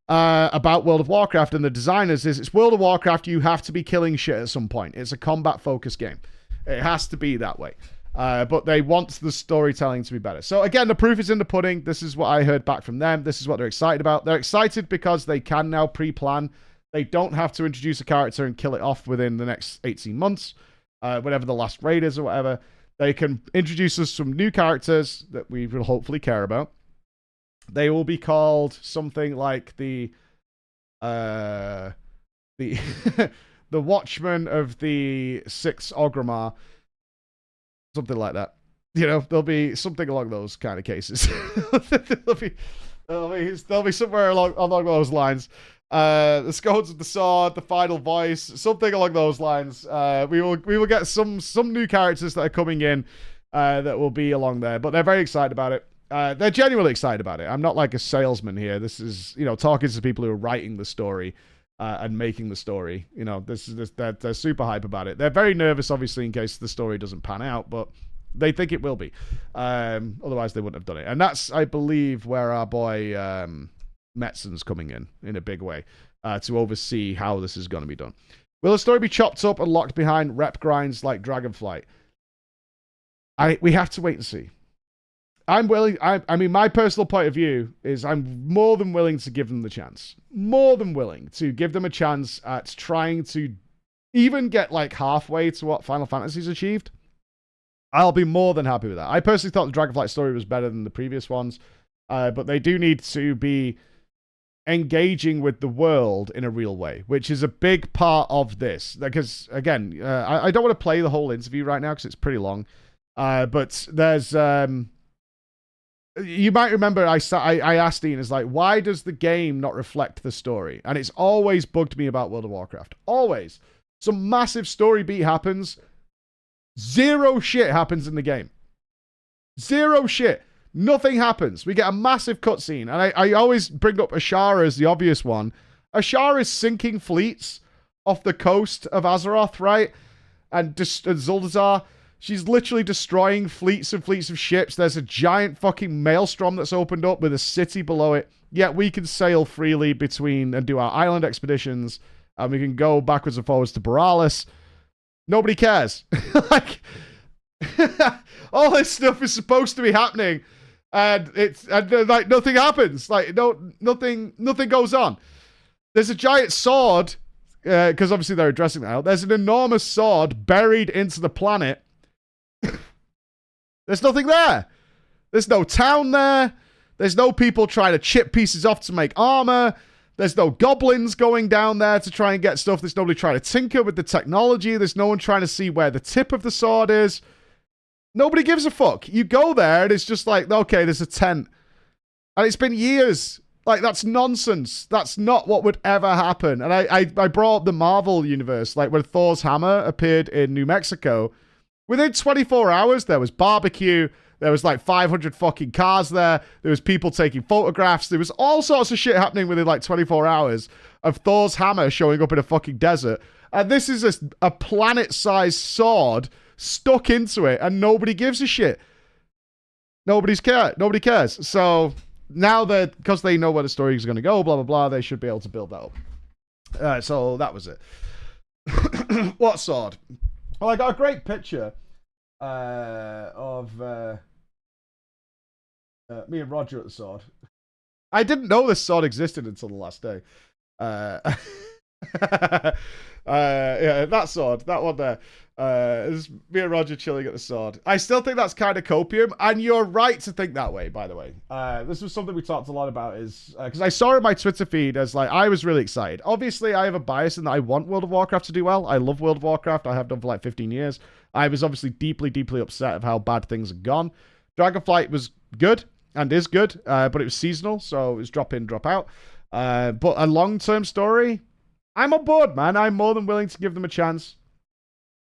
about World of Warcraft, and the designers is, it's World of Warcraft, you have to be killing shit at some point. It's a combat-focused game. It has to be that way. But they want the storytelling to be better. So again, the proof is in the pudding. This is what I heard back from them. This is what they're excited about. They're excited because they can now pre-plan. They don't have to introduce a character and kill it off within the next 18 months, whatever the last raid is or whatever. They can introduce us some new characters that we will hopefully care about. They will be called something like the the Watchman of the Sixth Orgrimmar. Something like that. You know, there'll be something along those kind of cases. there'll be somewhere along those lines. The Scourge of the Sword, the final voice, something along those lines. We will get some new characters that are coming in that will be along there, but they're very excited about it. They're genuinely excited about it. I'm not like a salesman here. This is, you know, talking to people who are writing the story and making the story. You know, they're super hype about it. They're very nervous, obviously, in case the story doesn't pan out, but they think it will be. Otherwise, they wouldn't have done it. And that's, I believe, where our boy Metson's coming in a big way to oversee how this is going to be done. Will the story be chopped up and locked behind rep grinds like Dragonflight? We have to wait and see. I'm willing. I mean, my personal point of view is I'm more than willing to give them the chance. More than willing to give them a chance at trying to even get like halfway to what Final Fantasy's achieved. I'll be more than happy with that. I personally thought the Dragonflight story was better than the previous ones, but they do need to be engaging with the world in a real way, which is a big part of this. Because again, I don't want to play the whole interview right now because it's pretty long. But there's you might remember I asked Ian, is like, why does the game not reflect the story? And it's always bugged me about World of Warcraft. Always. Some massive story beat happens. Zero shit happens in the game. Zero shit. Nothing happens. We get a massive cutscene. And I always bring up Ashara as the obvious one. Ashara is sinking fleets off the coast of Azeroth, right? And Zuldazar. She's literally destroying fleets and fleets of ships. There's a giant fucking maelstrom that's opened up with a city below it. Yet we can sail freely between and do our island expeditions. And we can go backwards and forwards to Borealis. Nobody cares. Like, all this stuff is supposed to be happening. And like nothing happens. Like nothing goes on. There's a giant sword, because obviously they're addressing that now. There's an enormous sword buried into the planet. There's nothing there. There's no town there. There's no people trying to chip pieces off to make armor. There's no goblins going down there to try and get stuff. There's nobody trying to tinker with the technology. There's no one trying to see where the tip of the sword is. Nobody gives a fuck. You go there and it's just like, okay, there's a tent. And it's been years. Like, that's nonsense. That's not what would ever happen. And I brought up the Marvel universe, like when Thor's hammer appeared in New Mexico. Within 24 hours, there was barbecue. There was like 500 fucking cars there. There was people taking photographs. There was all sorts of shit happening within like 24 hours of Thor's hammer showing up in a fucking desert. And this is a planet-sized sword stuck into it, and nobody gives a shit. Nobody cares. So now that, because they know where the story is going to go, blah, blah, blah, they should be able to build that up. So that was it. What sword? Well, I got a great picture of me and Roger at the sword. I didn't know this sword existed until the last day. Yeah, that sword, that one there. It's me and Roger chilling at the sword. I still think that's kind of copium, and you're right to think that way, by the way. This was something we talked a lot about, is because I saw in my Twitter feed as like, I was really excited. Obviously, I have a bias in that I want World of Warcraft to do well. I love World of Warcraft. I have done for like 15 years. I was obviously deeply, deeply upset of how bad things had gone. Dragonflight was good and is good, but it was seasonal, so it was drop in, drop out. But a long-term story, I'm on board, man. I'm more than willing to give them a chance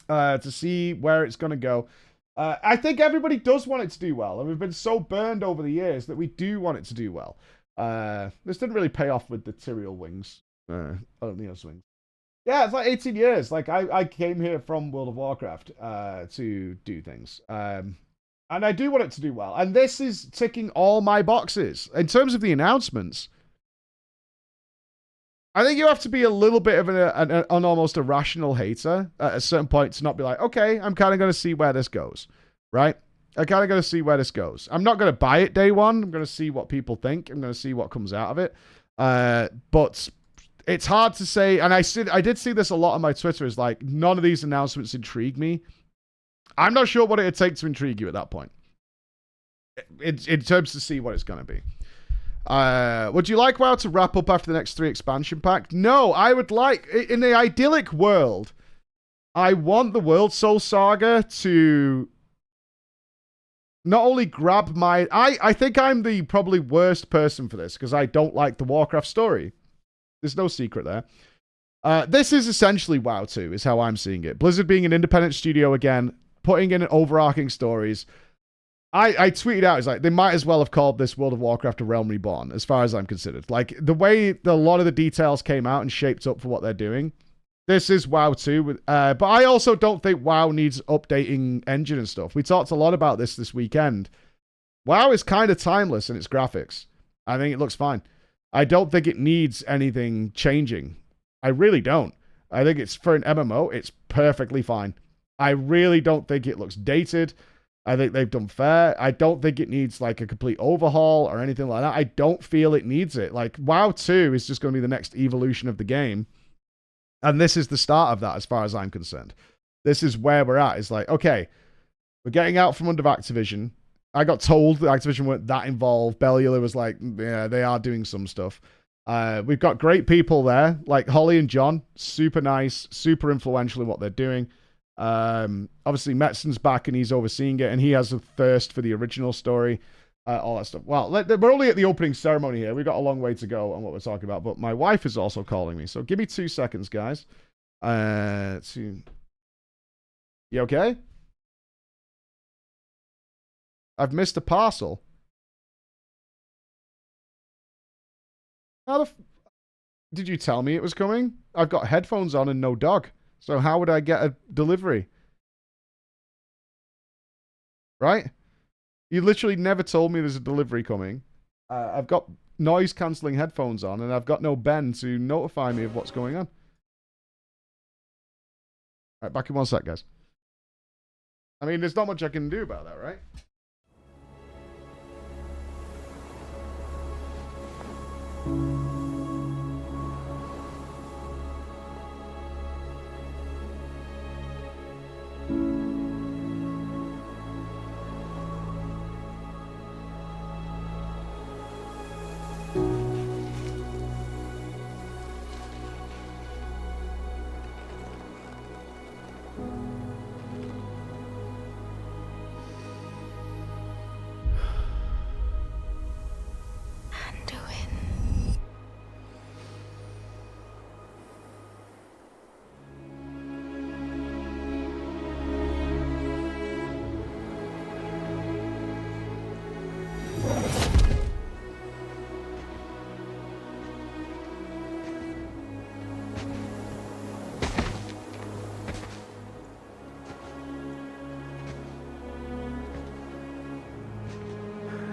to see where it's going to go. I think everybody does want it to do well, and we've been so burned over the years that we do want it to do well. This didn't really pay off with the Tyrael wings. Neos wings. Yeah, it's like 18 years. Like, I came here from World of Warcraft to do things. And I do want it to do well. And this is ticking all my boxes. In terms of the announcements, I think you have to be a little bit of an almost irrational hater at a certain point to not be like, okay, I'm kind of going to see where this goes, right? I'm kind of going to see where this goes. I'm not going to buy it day one. I'm going to see what people think. I'm going to see what comes out of it. But it's hard to say, and I did see this a lot on my Twitter, is like, none of these announcements intrigue me. I'm not sure what it'd take to intrigue you at that point. In terms to see what it's going to be. Would you like WoW to wrap up after the next 3 expansion pack? No, I would like, in the idyllic world, I want the World Soul Saga to not only grab my... I think I'm the probably worst person for this, because I don't like the Warcraft story. There's no secret there. This is essentially WoW 2, is how I'm seeing it. Blizzard being an independent studio again, putting in overarching stories. I tweeted out, it's like, they might as well have called this World of Warcraft A Realm Reborn, as far as I'm considered. Like, the way a lot of the details came out and shaped up for what they're doing, this is WoW 2. But I also don't think WoW needs updating engine and stuff. We talked a lot about this weekend. WoW is kind of timeless in its graphics. I think it looks fine. I don't think it needs anything changing. I really don't. I think it's, for an MMO, it's perfectly fine. I really don't think it looks dated. I think they've done fair. I don't think it needs like a complete overhaul or anything like that. I don't feel it needs it. Like, WoW 2 is just going to be the next evolution of the game. And this is the start of that as far as I'm concerned. This is where we're at. It's like, okay, we're getting out from under Activision. I got told that Activision weren't that involved. Bellular was like, yeah, they are doing some stuff. We've got great people there, like Holly and John. Super nice, super influential in what they're doing. Obviously Metzon's back and he's overseeing it, and he has a thirst for the original story, all that stuff. Well, we're only at the opening ceremony here. We've got a long way to go on what we're talking about, but my wife is also calling me, so give me 2 seconds, guys. You okay? I've missed a parcel. How the did you tell me it was coming? I've got headphones on and no dog. So how would I get a delivery? Right? You literally never told me there's a delivery coming. I've got noise-cancelling headphones on, and I've got no Ben to notify me of what's going on. All right, back in 1 sec, guys. I mean, there's not much I can do about that, right?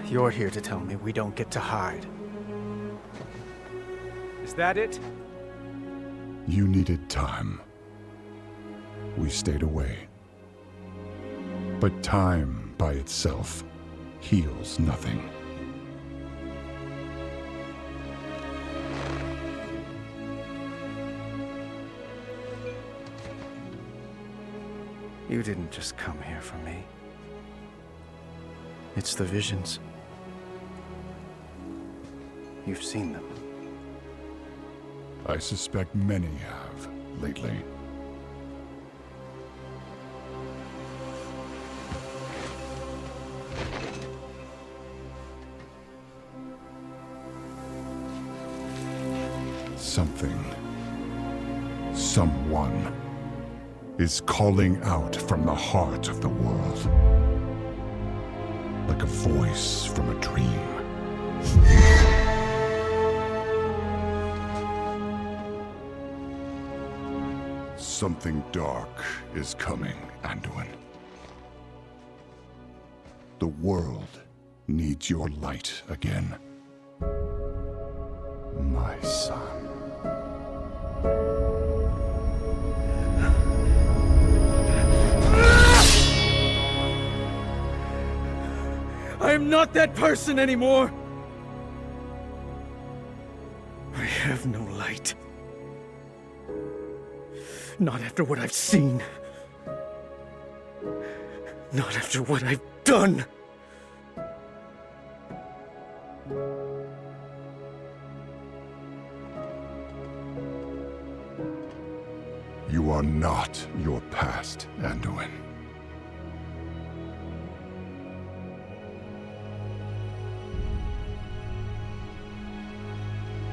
You're here to tell me we don't get to hide. Is that it? You needed time. We stayed away. But time by itself heals nothing. You didn't just come here for me. It's the visions. You've seen them. I suspect many have lately. Something, someone is calling out from the heart of the world. Like a voice from a dream. Something dark is coming, Anduin. The world needs your light again. My son. I am not that person anymore. I have no light. Not after what I've seen. Not after what I've done. You are not your past, Anduin.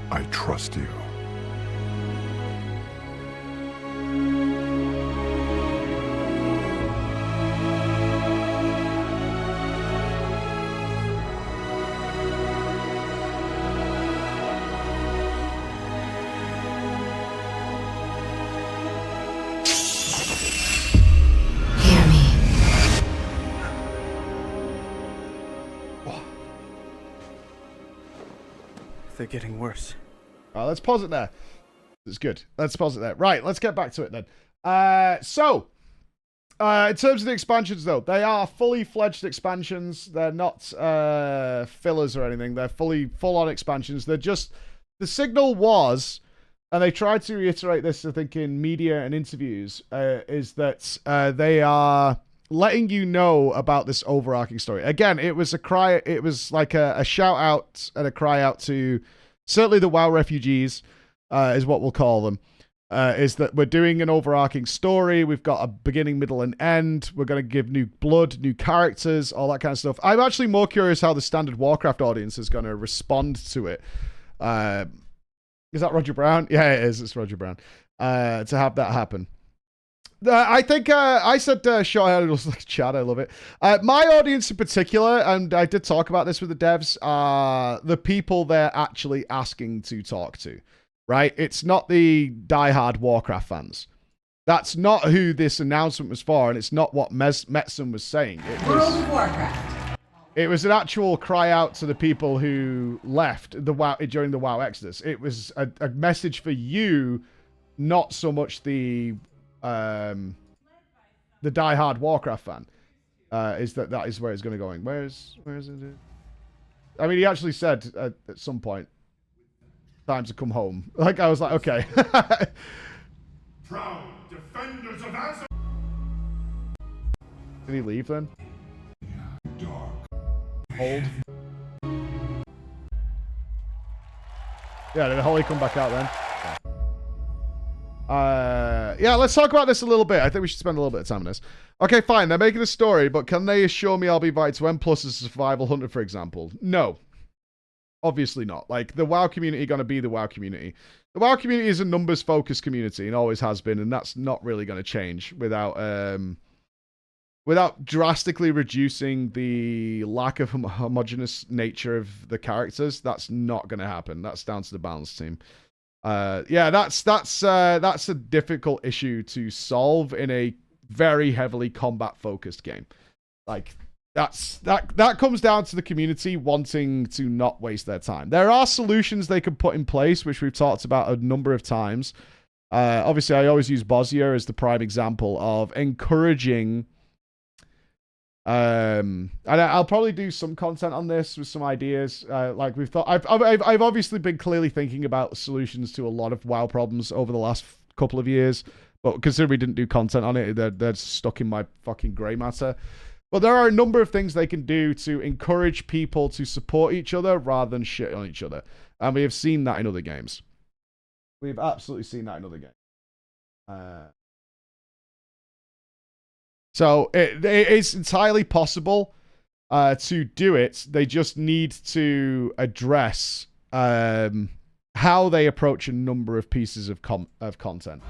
I trust you. They're getting worse. Let's pause it there. It's good. Let's pause it there. Right, let's get back to it then. So, in terms of the expansions, though, they are fully fledged expansions. They're not fillers or anything. They're full-on expansions. They're just... The signal was, and they tried to reiterate this, I think, in media and interviews, is that they are letting you know about this overarching story. Again, it was like a shout out and a cry out to certainly the WoW refugees, is what we'll call them. Is that we're doing an overarching story. We've got a beginning, middle, and end. We're going to give new blood, new characters, all that kind of stuff. I'm actually more curious how the standard Warcraft audience is going to respond to it. Is that Roger Brown? Yeah, it is. It's Roger Brown. To have that happen. I think I said short hair looks like Chad. I love it. My audience in particular, and I did talk about this with the devs, are the people they're actually asking to talk to. Right? It's not the diehard Warcraft fans. That's not who this announcement was for, and it's not what Metzon was saying. World of Warcraft. It was an actual cry out to the people who left the WoW during the WoW Exodus. It was a message for you, not so much the diehard Warcraft fan. Is that is where it's going to go? Where is it? I mean, he actually said at some point, "Time to come home." Like I was like, okay. Proud defenders of Azeroth. Did he leave then? Dark. Hold. Yeah, did Holly come back out then? Yeah, let's talk about this a little bit. I think we should spend a little bit of time on this. Okay, fine. They're making a story, but can they assure me I'll be invited to M+ as a survival hunter, for example? No. Obviously not. Like, the WoW community going to be the WoW community. The WoW community is a numbers-focused community and always has been, and that's not really going to change without drastically reducing the lack of homogenous nature of the characters. That's not going to happen. That's down to the balance team. Yeah, that's a difficult issue to solve in a very heavily combat-focused game. Like, that comes down to the community wanting to not waste their time. There are solutions they can put in place, which we've talked about a number of times. Obviously, I always use Bosnia as the prime example of encouraging. And I'll probably do some content on this with some ideas. Like we've thought, I've obviously been clearly thinking about solutions to a lot of WoW problems over the last couple of years. But considering we didn't do content on it, they're stuck in my fucking grey matter. But there are a number of things they can do to encourage people to support each other rather than shit on each other. And we have seen that in other games. We've absolutely seen that in other games. So it's entirely possible to do it. They just need to address how they approach a number of pieces of content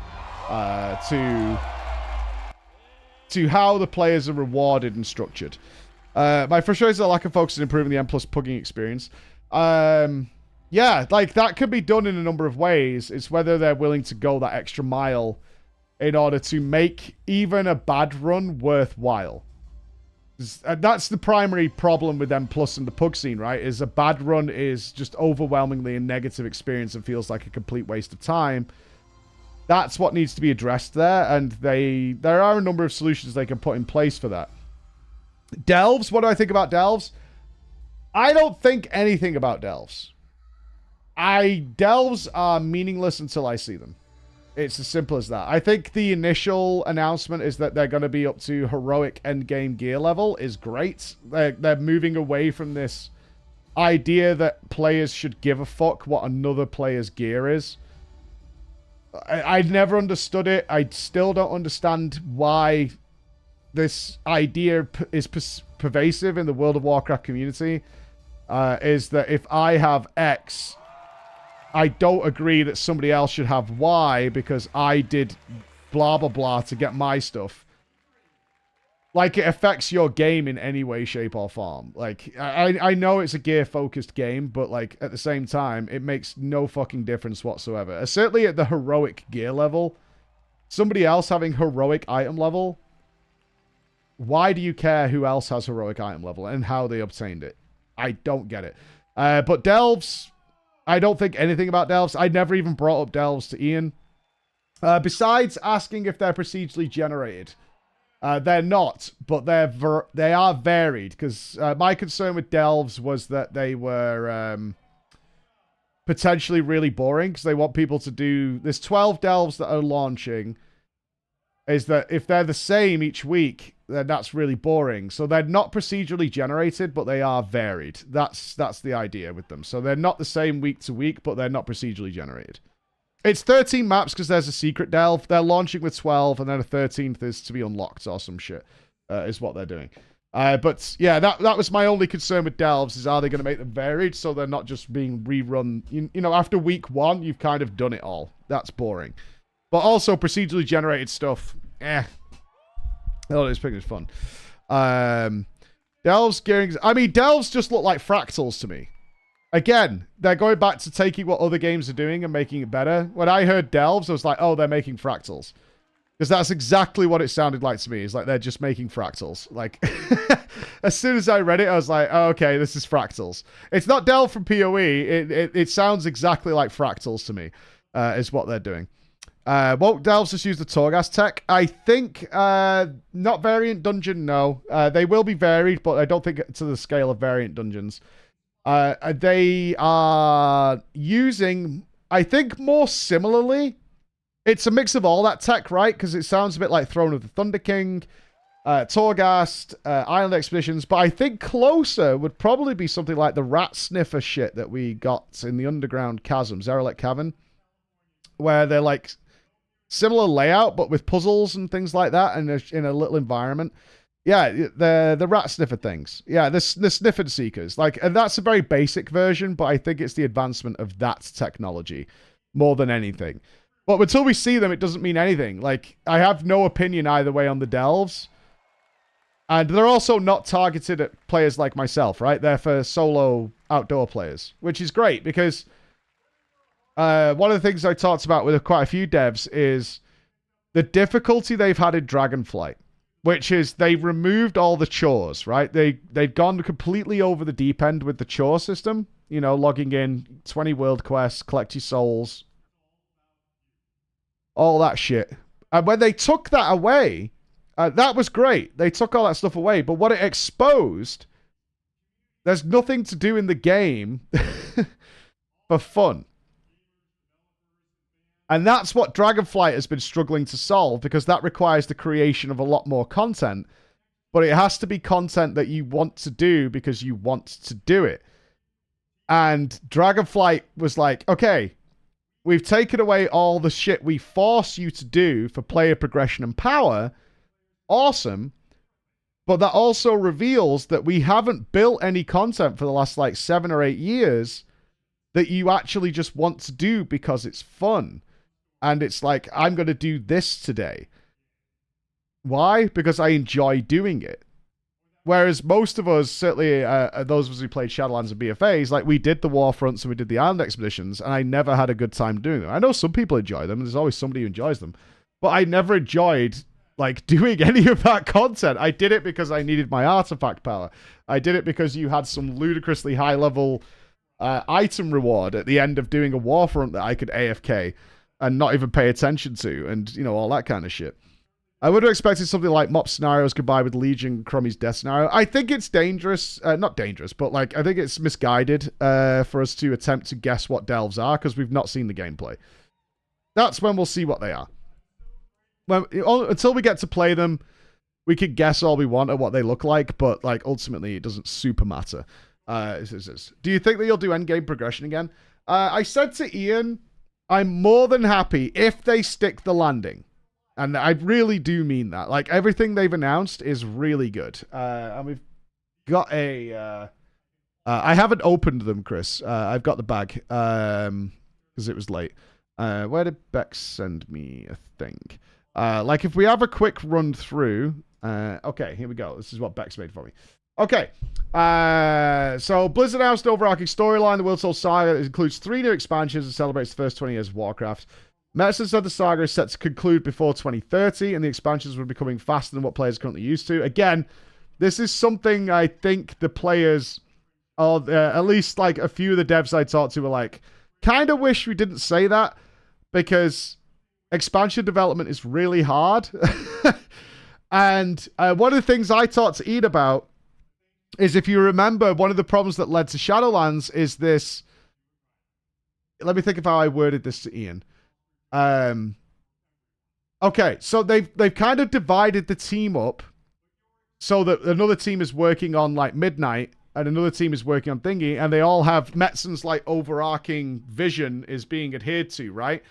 to to how the players are rewarded and structured. My frustration is the lack of focus on improving the M+ pugging experience. Yeah, like, that could be done in a number of ways. It's whether they're willing to go that extra mile in order to make even a bad run worthwhile. That's the primary problem with M+ and the pug scene, right? Is a bad run is just overwhelmingly a negative experience and feels like a complete waste of time. That's what needs to be addressed there, and there are a number of solutions they can put in place for that. Delves, what do I think about delves? I don't think anything about delves. Delves are meaningless until I see them. It's as simple as that. I think the initial announcement is that they're going to be up to heroic endgame gear level is great. They're moving away from this idea that players should give a fuck what another player's gear is. I never understood it. I still don't understand why this idea is pervasive in the World of Warcraft community. Is that if I have X, I don't agree that somebody else should have Y because I did blah, blah, blah to get my stuff. Like, it affects your game in any way, shape, or form. Like, I know it's a gear-focused game, but, like, at the same time, it makes no fucking difference whatsoever. Certainly at the heroic gear level, somebody else having heroic item level, why do you care who else has heroic item level and how they obtained it? I don't get it. But delves... I don't think anything about delves. I never even brought up delves to Ian. Besides asking if they're procedurally generated. They're not, but they are varied. Because my concern with delves was that they were potentially really boring. Because they want people to do... There's 12 delves that are launching. Is that if they're the same each week, then that's really boring. So they're not procedurally generated, but they are varied. That's the idea with them. So they're not the same week to week, but they're not procedurally generated. It's 13 maps because there's a secret delve. They're launching with 12, and then a 13th is to be unlocked or some shit, is what they're doing. But yeah, that was my only concern with delves, is are they going to make them varied so they're not just being rerun? You know, after week 1, you've kind of done it all. That's boring. But also procedurally generated stuff, Oh, it's pretty fun. Delves gearing... I mean, delves just look like fractals to me. Again, they're going back to taking what other games are doing and making it better. When I heard delves, I was like, oh, they're making fractals. Because that's exactly what it sounded like to me. It's like they're just making fractals. Like, as soon as I read it, I was like, oh, okay, this is fractals. It's not delve from PoE. It sounds exactly like fractals to me, is what they're doing. Won't delves just use the Torghast tech? I think not variant dungeon, no. They will be varied, but I don't think to the scale of variant dungeons. They are using, I think more similarly, it's a mix of all that tech, right? Because it sounds a bit like Throne of the Thunder King, Torghast, Island Expeditions, but I think closer would probably be something like the rat sniffer shit that we got in the Underground Chasm, Zerelek Cavern, where they're like... Similar layout, but with puzzles and things like that, and in a little environment. Yeah, the rat sniffer things. Yeah, the sniffer seekers. Like, and that's a very basic version, but I think it's the advancement of that technology more than anything. But until we see them, it doesn't mean anything. Like, I have no opinion either way on the delves. And they're also not targeted at players like myself, right? They're for solo outdoor players, which is great because... one of the things I talked about with quite a few devs is the difficulty they've had in Dragonflight, which is they've removed all the chores, right? They've gone completely over the deep end with the chore system, you know, logging in 20 world quests, collect your souls, all that shit. And when they took that away, that was great. They took all that stuff away, but what it exposed, there's nothing to do in the game for fun. And that's what Dragonflight has been struggling to solve, because that requires the creation of a lot more content. But it has to be content that you want to do because you want to do it. And Dragonflight was like, okay, we've taken away all the shit we force you to do for player progression and power. Awesome. But that also reveals that we haven't built any content for the last like 7 or 8 years that you actually just want to do because it's fun. And it's like, I'm going to do this today. Why? Because I enjoy doing it. Whereas most of us, certainly those of us who played Shadowlands and BFAs, like we did the Warfronts and we did the Island Expeditions, and I never had a good time doing them. I know some people enjoy them, and there's always somebody who enjoys them, but I never enjoyed like doing any of that content. I did it because I needed my artifact power. I did it because you had some ludicrously high level item reward at the end of doing a Warfront that I could AFK and not even pay attention to, and you know, all that kind of shit. I would have expected something like Mop scenarios combined with Legion Crummy's death scenario. I think it's dangerous. Not dangerous, but like I think it's misguided for us to attempt to guess what delves are because we've not seen the gameplay. That's when we'll see what they are. Until we get to play them, we can guess all we want at what they look like, but like ultimately it doesn't super matter. Do you think that you'll do endgame progression again? I said to Ian, I'm more than happy if they stick the landing. And I really do mean that. Like, everything they've announced is really good. And we've got a... I haven't opened them, Chris. I've got the bag. Because it was late. Where did Bex send me a thing? Like, if we have a quick run through... okay, here we go. This is what Bex made for me. Okay. So, Blizzard announced an overarching storyline. The World Soul Saga includes 3 new expansions and celebrates the first 20 years of Warcraft. Menon said the saga is set to conclude before 2030, and the expansions will be coming faster than what players are currently used to. Again, this is something I think the players, or at least like a few of the devs I talked to were like, kind of wish we didn't say that, because expansion development is really hard. And one of the things I talked to Ian about is, if you remember, one of the problems that led to Shadowlands is this... Let me think of how I worded this to Ian. Okay, so they've kind of divided the team up so that another team is working on like Midnight and another team is working on Thingy, and they all have Metzen's like overarching vision is being adhered to, right?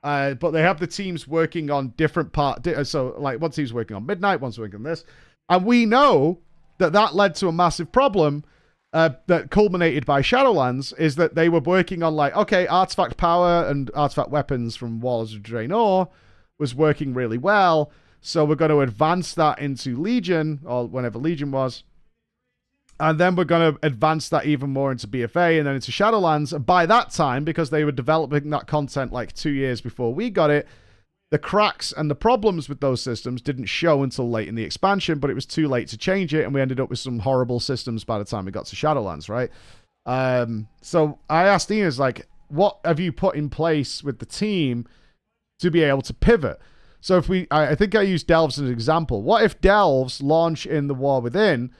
But they have the teams working on different so like one team's working on Midnight, one's working on this, and we know that led to a massive problem that culminated by Shadowlands, is that they were working on like, okay, artifact power and artifact weapons from Walls of Draenor was working really well, so we're going to advance that into Legion, or whenever Legion was, and then we're going to advance that even more into BFA and then into Shadowlands. And by that time, because they were developing that content like 2 years before we got it, the cracks and the problems with those systems didn't show until late in the expansion, but it was too late to change it, and we ended up with some horrible systems by the time we got to Shadowlands, right? So I asked Ian, like, what have you put in place with the team to be able to pivot? So if I think I used Delves as an example. What if Delves launch in the War Within,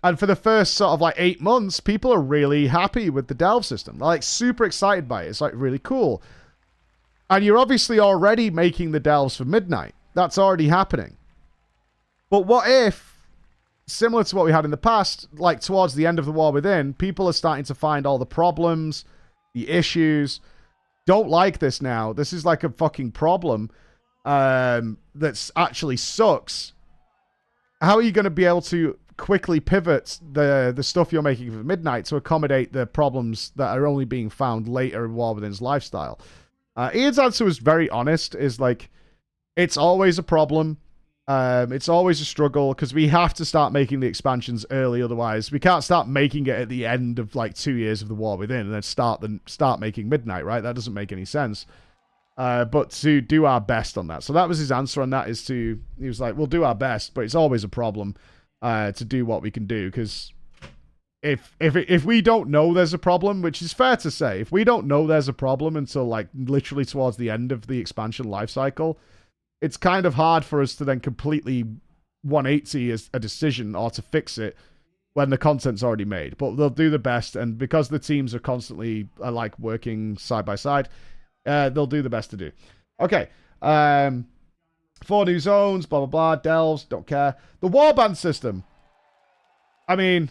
and for the first sort of like 8 months, people are really happy with the Delve system. They're like super excited by it. It's like really cool. And you're obviously already making the delves for Midnight. That's already happening. But what if, similar to what we had in the past, like towards the end of the War Within, people are starting to find all the problems, the issues, don't like this now. This is like a fucking problem that's actually sucks. How are you going to be able to quickly pivot the stuff you're making for Midnight to accommodate the problems that are only being found later in War Within's lifestyle? Ian's answer was very honest, is like, it's always a problem. It's always a struggle, because we have to start making the expansions early, otherwise we can't start making it at the end of like 2 years of the War Within and then start making Midnight, right? That doesn't make any sense. But to do our best on that. So that was his answer on that, he was like, we'll do our best, but it's always a problem to do what we can do, because if we don't know there's a problem, which is fair to say, if we don't know there's a problem until like literally towards the end of the expansion life cycle, it's kind of hard for us to then completely 180 as a decision or to fix it when the content's already made. But they'll do the best, and because the teams are constantly like working side by side, they'll do the best to do. Okay. 4 new zones, blah, blah, blah. Delves, don't care. The warband system. I mean,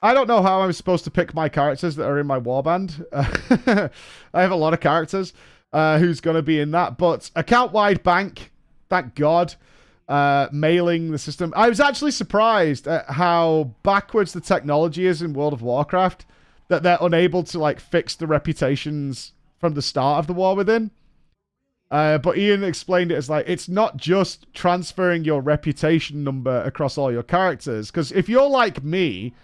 I don't know how I'm supposed to pick my characters that are in my warband. I have a lot of characters who's going to be in that. But account-wide bank, thank God, mailing the system. I was actually surprised at how backwards the technology is in World of Warcraft, that they're unable to like fix the reputations from the start of the War Within. But Ian explained it as like, it's not just transferring your reputation number across all your characters. Because if you're like me,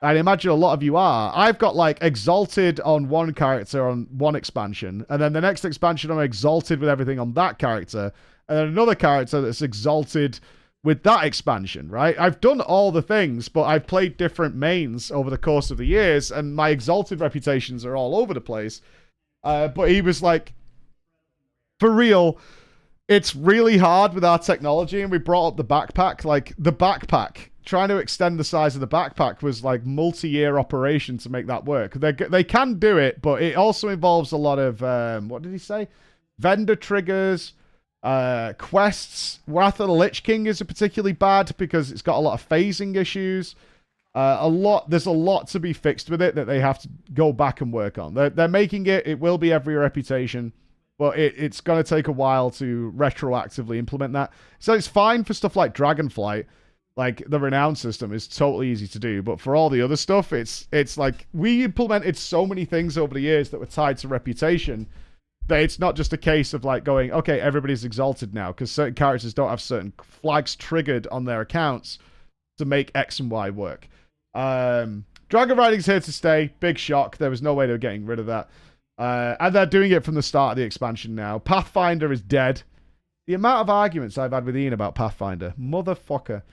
I imagine a lot of you are, I've got like Exalted on one character on one expansion. And then the next expansion I'm Exalted with everything on that character. And then another character that's Exalted with that expansion, right? I've done all the things, but I've played different mains over the course of the years. And my Exalted reputations are all over the place. But he was like, for real, it's really hard with our technology, and we brought up the backpack. Like, the backpack, trying to extend the size of the backpack was like multi-year operation to make that work. They can do it, but it also involves a lot of, what did he say? Vendor triggers, quests. Wrath of the Lich King is particularly bad because it's got a lot of phasing issues. There's a lot to be fixed with it that they have to go back and work on. They're making it. It will be every reputation. But it's going to take a while to retroactively implement that. So it's fine for stuff like Dragonflight. Like, the Renown system is totally easy to do. But for all the other stuff, it's like, we implemented so many things over the years that were tied to reputation that it's not just a case of, like, going, okay, everybody's Exalted now. Because certain characters don't have certain flags triggered on their accounts to make X and Y work. Dragon Riding's here to stay. Big shock. There was no way they were getting rid of that. And they're doing it from the start of the expansion now. Pathfinder is dead. The amount of arguments I've had with Ian about Pathfinder. Motherfucker.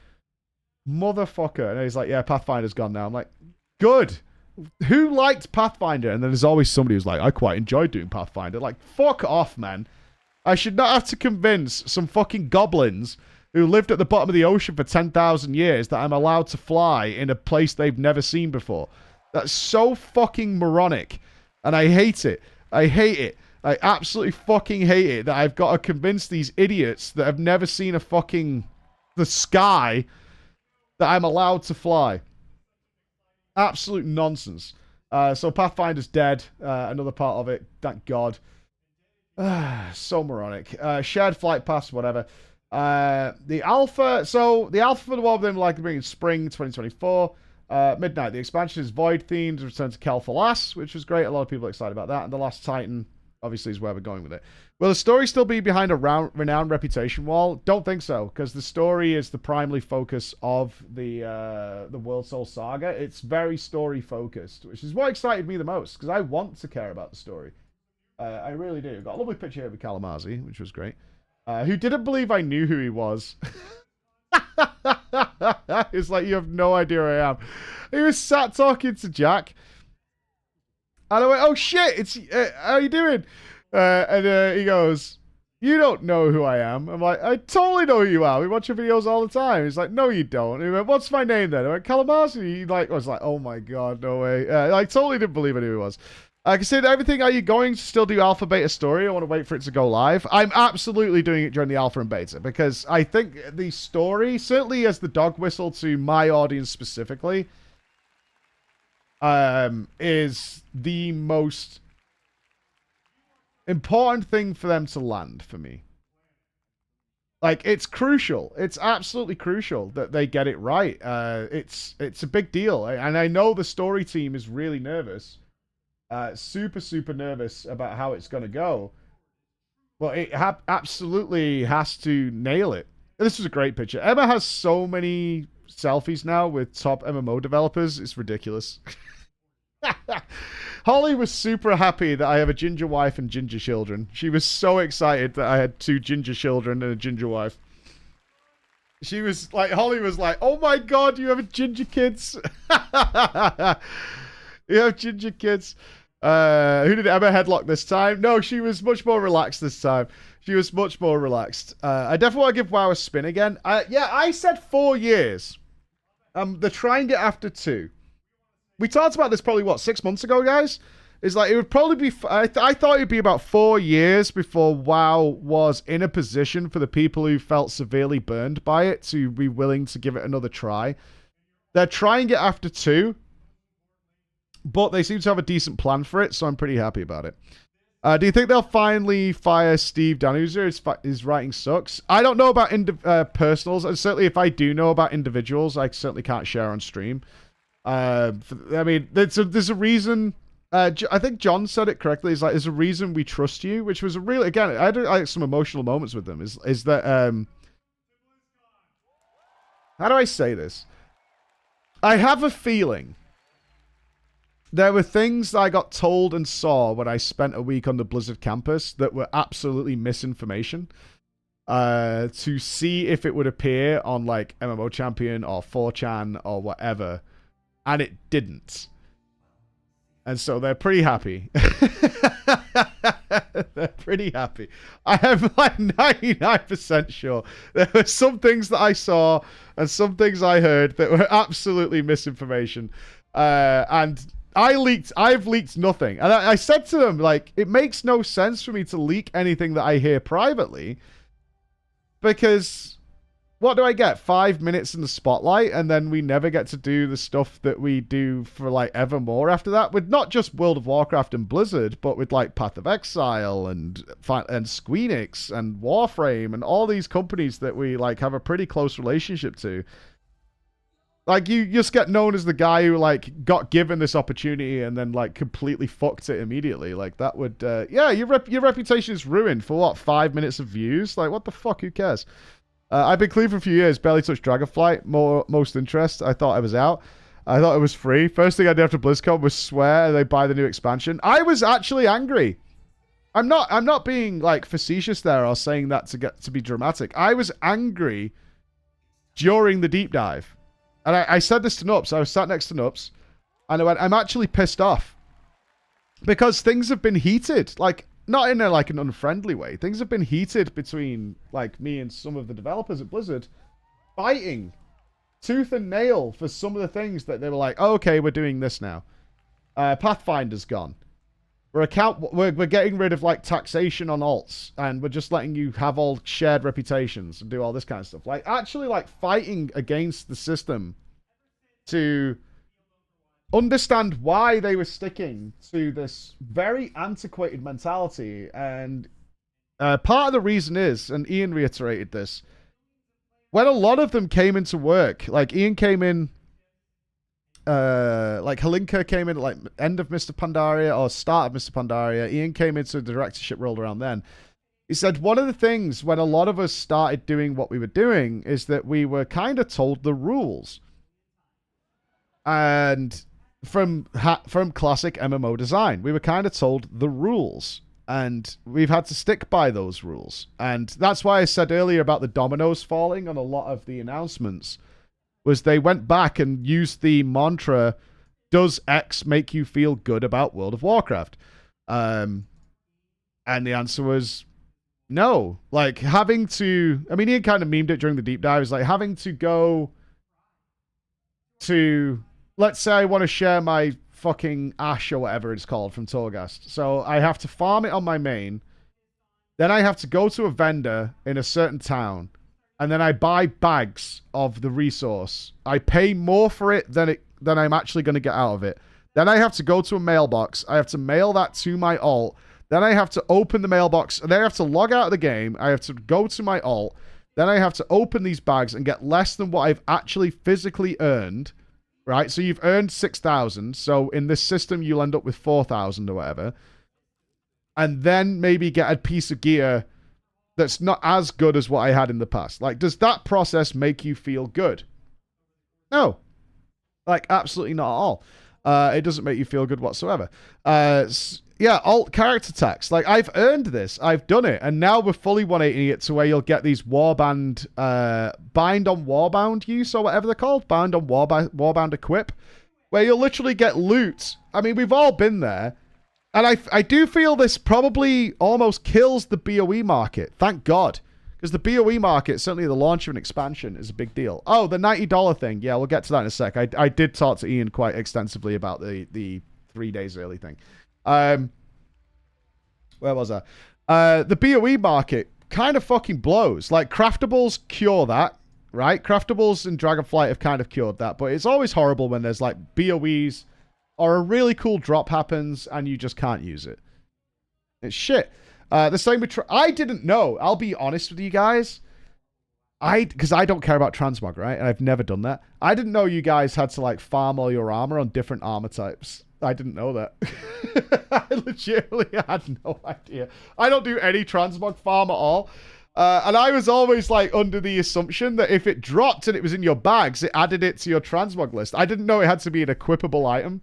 And he's like, yeah, Pathfinder's gone now. I'm like, good. Who liked Pathfinder? And then there's always somebody who's like, I quite enjoyed doing Pathfinder. Like, fuck off, man. I should not have to convince some fucking goblins who lived at the bottom of the ocean for 10,000 years that I'm allowed to fly in a place they've never seen before. That's so fucking moronic. And I hate it. I hate it. I absolutely fucking hate it that I've got to convince these idiots that have never seen the sky that I'm allowed to fly. Absolute nonsense. So Pathfinder's dead. Another part of it. Thank God. So moronic. Shared flight pass, whatever. The alpha. So the alpha for the world, like to bring in spring 2024. Midnight. The expansion is void themed. Return to Kel'Thalas, which was great. A lot of people are excited about that. And the Last Titan, obviously, is where we're going with it. Will the story still be behind a renowned reputation wall? Don't think so, because the story is the primary focus of the World Soul Saga. It's very story focused, which is what excited me the most, because I want to care about the story. I really do. Got a lovely picture here with Kalamazzi, which was great. Who didn't believe I knew who he was. It's like, you have no idea who I am. He was sat talking to Jack, and I went, oh shit, it's how you doing? And he goes, you don't know who I am. I'm like, I totally know who you are. We watch your videos all the time. He's like, no, you don't. And he went, what's my name then? I went, Kalamazzi. He was like, oh my god, no way. I totally didn't believe I knew who he was. I consider everything. Are you going to still do alpha beta story? I want to wait for it to go live. I'm absolutely doing it during the alpha and beta, because I think the story, certainly as the dog whistle to my audience specifically, is the most important thing for them to land for me. Like, it's crucial. It's absolutely crucial that they get it right. It's a big deal. And I know the story team is really nervous. Super nervous about how it's going to go. But it absolutely has to nail it. This is a great picture. Emma has so many selfies now with top MMO developers. It's ridiculous. Holly was super happy that I have a ginger wife and ginger children. She was so excited that I had 2 ginger children and a ginger wife. She was like, Holly was like, oh my god, you have ginger kids. You have ginger kids. Who did Emma headlock this time? No, she was much more relaxed this time. She was much more relaxed. I definitely want to give WoW a spin again. Yeah, I said 4 years. They're trying it after 2. We talked about this probably, 6 months ago, guys? It's like, it would probably be... I thought it would be about 4 years before WoW was in a position for the people who felt severely burned by it to be willing to give it another try. They're trying it after 2. But they seem to have a decent plan for it, so I'm pretty happy about it. Do you think they'll finally fire Steve Danuser? His writing sucks. I don't know about personals, and certainly if I do know about individuals, I certainly can't share on stream. I mean, there's a reason I think John said it correctly. He's like, there's a reason we trust you, which was a real, again, I had some emotional moments with them. Is that, how do I say this? I have a feeling there were things I got told and saw when I spent a week on the Blizzard campus that were absolutely misinformation. To see if it would appear on like MMO Champion or 4chan or whatever, and it didn't. And so they're pretty happy. They're pretty happy. I am like 99% sure there were some things that I saw and some things I heard that were absolutely misinformation. And I've leaked nothing. And I said to them, like, it makes no sense for me to leak anything that I hear privately. Because what do I get? 5 minutes in the spotlight, and then we never get to do the stuff that we do for like evermore after that. With not just World of Warcraft and Blizzard, but with like Path of Exile and Squeenix and Warframe and all these companies that we like have a pretty close relationship to. Like, you just get known as the guy who like got given this opportunity and then like completely fucked it immediately. Like that would, yeah, your reputation is ruined for what, 5 minutes of views? Like, what the fuck? Who cares? I've been clean for a few years. Barely touched Dragonflight. Most interest. I thought I was out. I thought it was free. First thing I did after BlizzCon was swear they buy the new expansion. I was actually angry. I'm not being like facetious there or saying that to be dramatic. I was angry during the deep dive. And I said this to Nupps. I was sat next to Nupps. And I went, I'm actually pissed off. Because things have been heated. Like, not in like an unfriendly way. Things have been heated between like me and some of the developers at Blizzard. Fighting tooth and nail for some of the things that they were like, oh, okay, we're doing this now. Pathfinder's gone. We're getting rid of like taxation on alts. And we're just letting you have all shared reputations and do all this kind of stuff. Like, actually like fighting against the system to understand why they were sticking to this very antiquated mentality. And part of the reason is, and Ian reiterated this, when a lot of them came into work, like Ian came in, like Halinka came in at like end of Mr. Pandaria or start of Mr. Pandaria. Ian came into the directorship role around then. He said one of the things when a lot of us started doing what we were doing is that we were kind of told the rules. And from classic MMO design, we were kind of told the rules, and we've had to stick by those rules. And that's why I said earlier about the dominoes falling on a lot of the announcements, was they went back and used the mantra, does X make you feel good about World of Warcraft? And the answer was no. Like, having to, I mean, Ian kind of memed it during the deep dive, is like having to go to, let's say I want to share my fucking Ash or whatever it's called from Torghast. So I have to farm it on my main. Then I have to go to a vendor in a certain town. And then I buy bags of the resource. I pay more for it than I'm actually going to get out of it. Then I have to go to a mailbox. I have to mail that to my alt. Then I have to open the mailbox. Then I have to log out of the game. I have to go to my alt. Then I have to open these bags and get less than what I've actually physically earned. Right? So you've earned 6,000. So in this system, you'll end up with 4,000 or whatever. And then maybe get a piece of gear that's not as good as what I had in the past. Like, does that process make you feel good? No. Like, absolutely not at all. It doesn't make you feel good whatsoever. Yeah, alt character tax. Like, I've earned this. I've done it. And now we're fully 180ing it to where you'll get these warband, bind on warbound use or whatever they're called. Bind on warbound equip. Where you'll literally get loot. I mean, we've all been there. And I do feel this probably almost kills the BOE market. Thank God. Because the BOE market, certainly the launch of an expansion, is a big deal. Oh, the $90 thing. Yeah, we'll get to that in a sec. I did talk to Ian quite extensively about the 3 days early thing. Where was I? The BOE market kind of fucking blows. Like, craftables cure that, right? Craftables and Dragonflight have kind of cured that. But it's always horrible when there's, like, BOEs or a really cool drop happens and you just can't use it. It's shit. The same with... I didn't know. I'll be honest with you guys. Because I don't care about transmog, right? And I've never done that. I didn't know you guys had to, like, farm all your armor on different armor types. I didn't know that. I legitimately had no idea. I don't do any transmog farm at all. And I was always like under the assumption that if it dropped and it was in your bags, it added it to your transmog list. I didn't know it had to be an equipable item.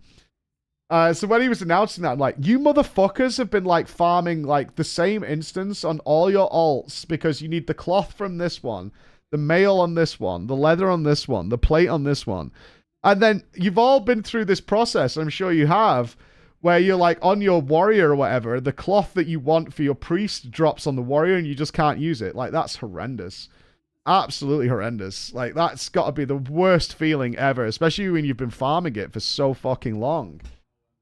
So when he was announcing that, I'm like, you motherfuckers have been like farming like the same instance on all your alts because you need the cloth from this one, the mail on this one, the leather on this one, the plate on this one. And then you've all been through this process, I'm sure you have, where you're like on your warrior or whatever, the cloth that you want for your priest drops on the warrior and you just can't use it. Like, that's horrendous. Absolutely horrendous. Like, that's got to be the worst feeling ever, especially when you've been farming it for so fucking long.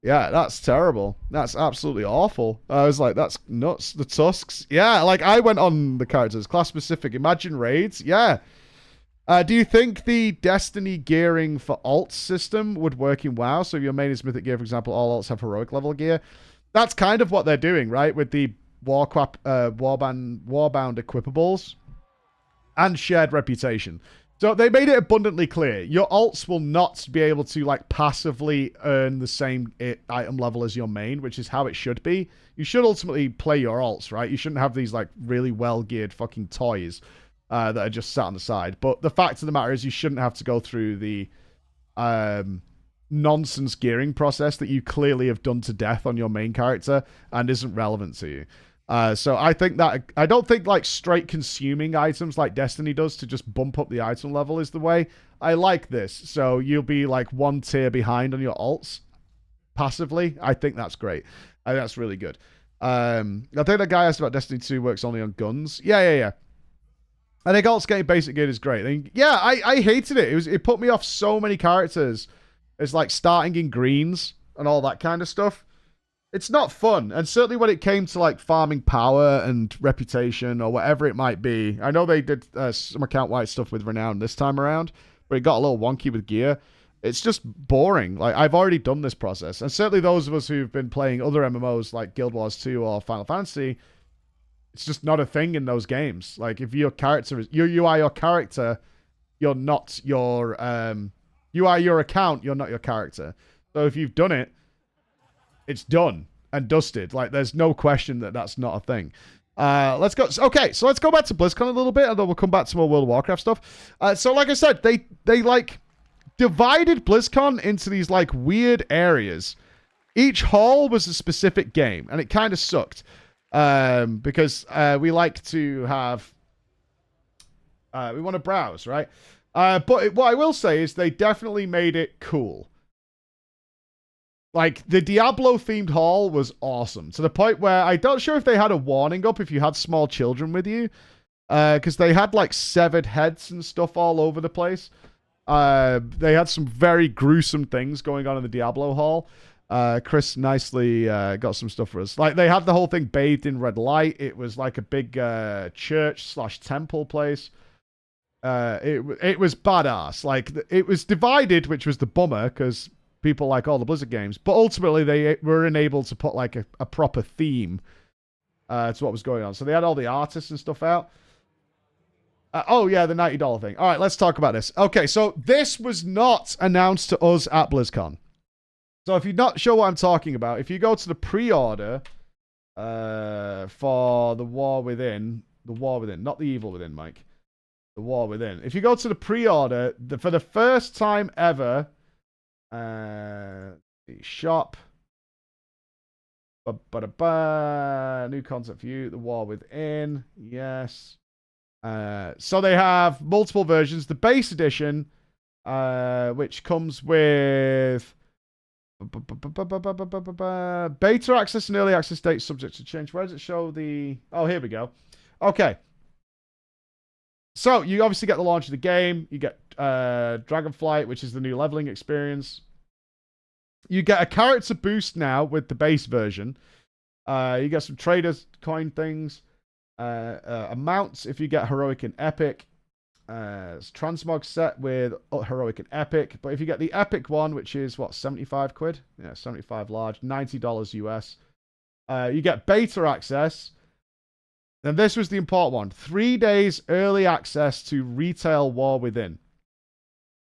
Yeah, that's terrible. That's absolutely awful. I was like, that's nuts. The tusks. Yeah, like, I went on the characters, class-specific. Imagine raids. Yeah. Do you think the Destiny gearing for alts system would work in WoW? So if your main is Mythic gear, for example, all alts have heroic level gear. That's kind of what they're doing, right? With the Warbound equipables and shared reputation. So they made it abundantly clear. Your alts will not be able to like passively earn the same item level as your main, which is how it should be. You should ultimately play your alts, right? You shouldn't have these like really well-geared fucking toys that are just sat on the side. But the fact of the matter is you shouldn't have to go through the nonsense gearing process that you clearly have done to death on your main character and isn't relevant to you. So I don't think like straight consuming items like Destiny does to just bump up the item level is the way. I like this. So you'll be like one tier behind on your alts passively. I think that's great. I think that's really good. I think that guy asked about Destiny 2 works only on guns. Yeah. I think alts getting basic gear is great. Yeah, I hated it. It put me off so many characters. It's like starting in greens and all that kind of stuff. It's not fun. And certainly when it came to like farming power and reputation or whatever it might be. I know they did some account-wide stuff with Renown this time around, but it got a little wonky with gear. It's just boring. Like, I've already done this process. And certainly those of us who've been playing other MMOs like Guild Wars 2 or Final Fantasy, it's just not a thing in those games. Like, if your character is... You are your character, you're not your... you are your account, you're not your character. So if you've done it, it's done and dusted. Like, there's no question that that's not a thing. Let's go. Okay, so let's go back to BlizzCon a little bit, and then we'll come back to more World of Warcraft stuff. So like I said, they like divided BlizzCon into these like weird areas. Each hall was a specific game, and it kind of sucked. Because we like to have... we want to browse, right? But what I will say is they definitely made it cool. Like, the Diablo-themed hall was awesome. To the point where I'm not sure if they had a warning up if you had small children with you. Because they had, like, severed heads and stuff all over the place. They had some very gruesome things going on in the Diablo hall. Chris nicely got some stuff for us. Like, they had the whole thing bathed in red light. It was like a big church/temple place. It was badass. Like, it was divided, which was the bummer, because people like all the Blizzard games. But ultimately, they were enabled to put, like, a proper theme to what was going on. So they had all the artists and stuff out. Oh, yeah, the $90 thing. All right, let's talk about this. Okay, so this was not announced to us at BlizzCon. So if you're not sure what I'm talking about, if you go to the pre-order for the War Within, not the Evil Within, Mike, the War Within. If you go to the pre-order, for the first time ever, the shop, new concept for you, the War Within, yes. So they have multiple versions. The base edition, which comes with beta access and early access dates subject to change. Where does it show the... Oh, here we go. Okay. So, you obviously get the launch of the game. You get Dragonflight, which is the new leveling experience. You get a character boost now with the base version. You get some traders coin things. Amounts if you get Heroic and Epic. It's transmog set with Heroic and Epic. But if you get the Epic one, which is, what, 75 quid? Yeah, 75 large. $90 US. You get beta access. And this was the important one. 3 days early access to retail War Within.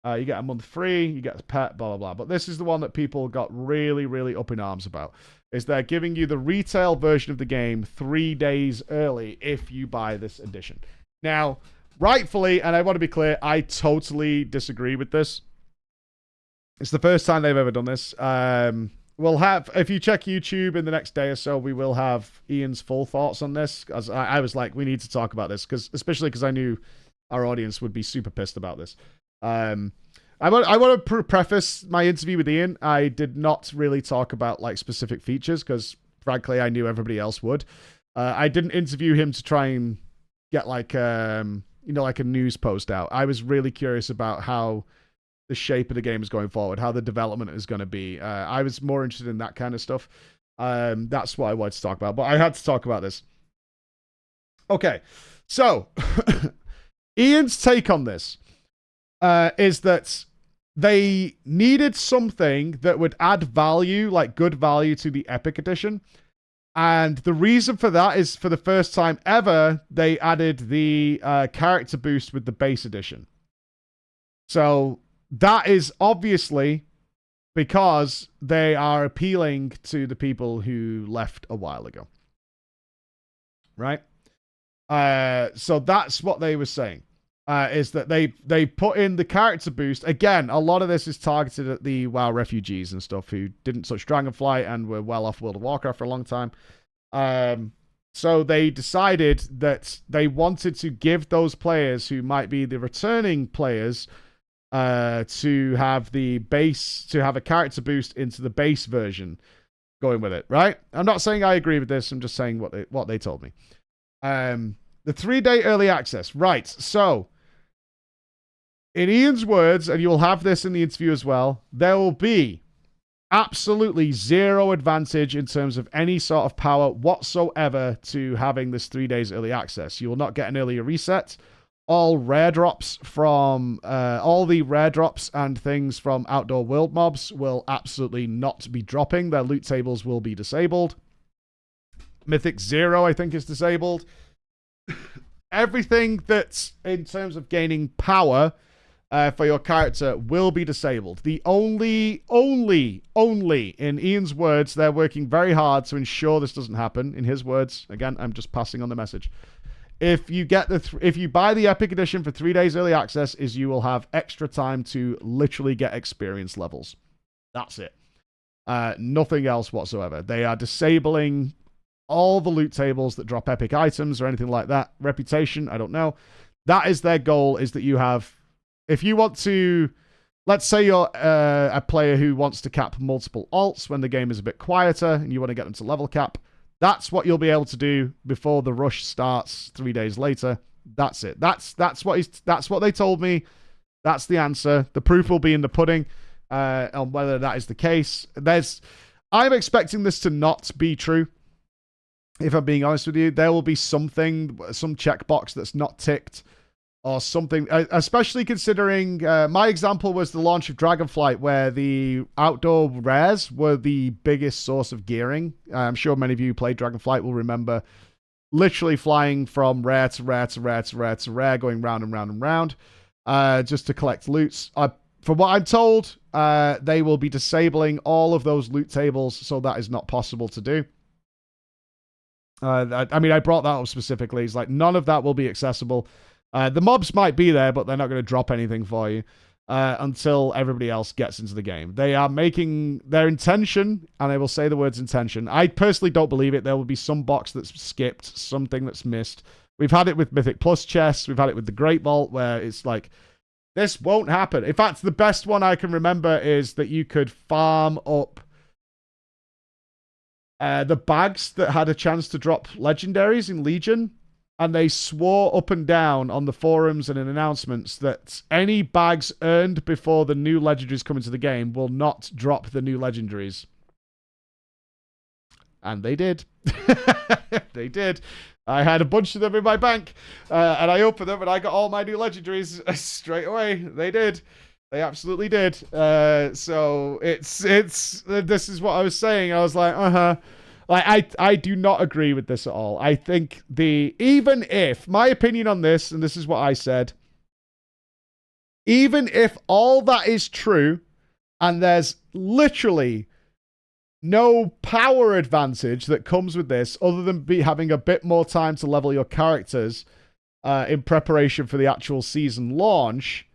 You get a month free, you get a pet, blah, blah, blah. But this is the one that people got really, really up in arms about, is they're giving you the retail version of the game 3 days early if you buy this edition. Now, rightfully, and I want to be clear, I totally disagree with this. It's the first time they've ever done this. We'll have, if you check YouTube in the next day or so, we will have Ian's full thoughts on this. As I was like, we need to talk about this, especially because I knew our audience would be super pissed about this. I want to preface my interview with Ian. I did not really talk about like specific features because, frankly, I knew everybody else would. I didn't interview him to try and get like like a news post out. I was really curious about how the shape of the game is going forward, how the development is going to be. I was more interested in that kind of stuff. That's what I wanted to talk about, but I had to talk about this. Okay, so Ian's take on this is that they needed something that would add value, like good value, to the Epic Edition. And the reason for that is, for the first time ever, they added the character boost with the base edition. So that is obviously because they are appealing to the people who left a while ago. Right? So that's what they were saying. Is that they put in the character boost. Again, a lot of this is targeted at the WoW refugees and stuff who didn't touch Dragonflight and were well off World of Warcraft for a long time. So they decided that they wanted to give those players who might be the returning players to have the base, to have a character boost into the base version going with it, right? I'm not saying I agree with this. I'm just saying what they told me. The 3-day early access. Right. So in Ian's words, and you'll have this in the interview as well, there will be absolutely zero advantage in terms of any sort of power whatsoever to having this 3 days early access. You will not get an earlier reset. All rare drops from all the rare drops and things from Outdoor World mobs will absolutely not be dropping. Their loot tables will be disabled. Mythic 0, I think, is disabled. Everything that's in terms of gaining power for your character will be disabled. The only, in Ian's words, they're working very hard to ensure this doesn't happen. In his words, again, I'm just passing on the message. If you get if you buy the Epic Edition for 3 days early access, is you will have extra time to literally get experience levels. That's it. Nothing else whatsoever. They are disabling all the loot tables that drop epic items or anything like that. Reputation, I don't know. That is their goal, is that you have, if you want to, let's say you're a player who wants to cap multiple alts when the game is a bit quieter and you want to get them to level cap, that's what you'll be able to do before the rush starts 3 days later. That's it. That's what they told me. That's the answer. The proof will be in the pudding on whether that is the case. I'm expecting this to not be true. If I'm being honest with you, there will be some checkbox that's not ticked or something, especially considering my example was the launch of Dragonflight, where the outdoor rares were the biggest source of gearing. I'm sure many of you who played Dragonflight will remember literally flying from rare to rare to rare to rare to rare, going round and round and round just to collect loots. From what I'm told, they will be disabling all of those loot tables, so that is not possible to do. I mean, I brought that up specifically. It's like none of that will be accessible. The mobs might be there, but they're not going to drop anything for you until everybody else gets into the game. They are making their intention, and I will say the words intention. I personally don't believe it. There will be some box that's skipped, something that's missed. We've had it with Mythic Plus chests. We've had it with the Great Vault, where it's like, this won't happen. In fact, the best one I can remember is that you could farm up the bags that had a chance to drop legendaries in Legion, and they swore up and down on the forums and in announcements that any bags earned before the new legendaries come into the game will not drop the new legendaries. And they did. They did. I had a bunch of them in my bank, and I opened them, and I got all my new legendaries straight away. They did. They absolutely did. So this is what I was saying. I was like, Like, I do not agree with this at all. I think even if, my opinion on this, and this is what I said, Even if all that is true, and there's literally no power advantage that comes with this other than having a bit more time to level your characters in preparation for the actual season launch,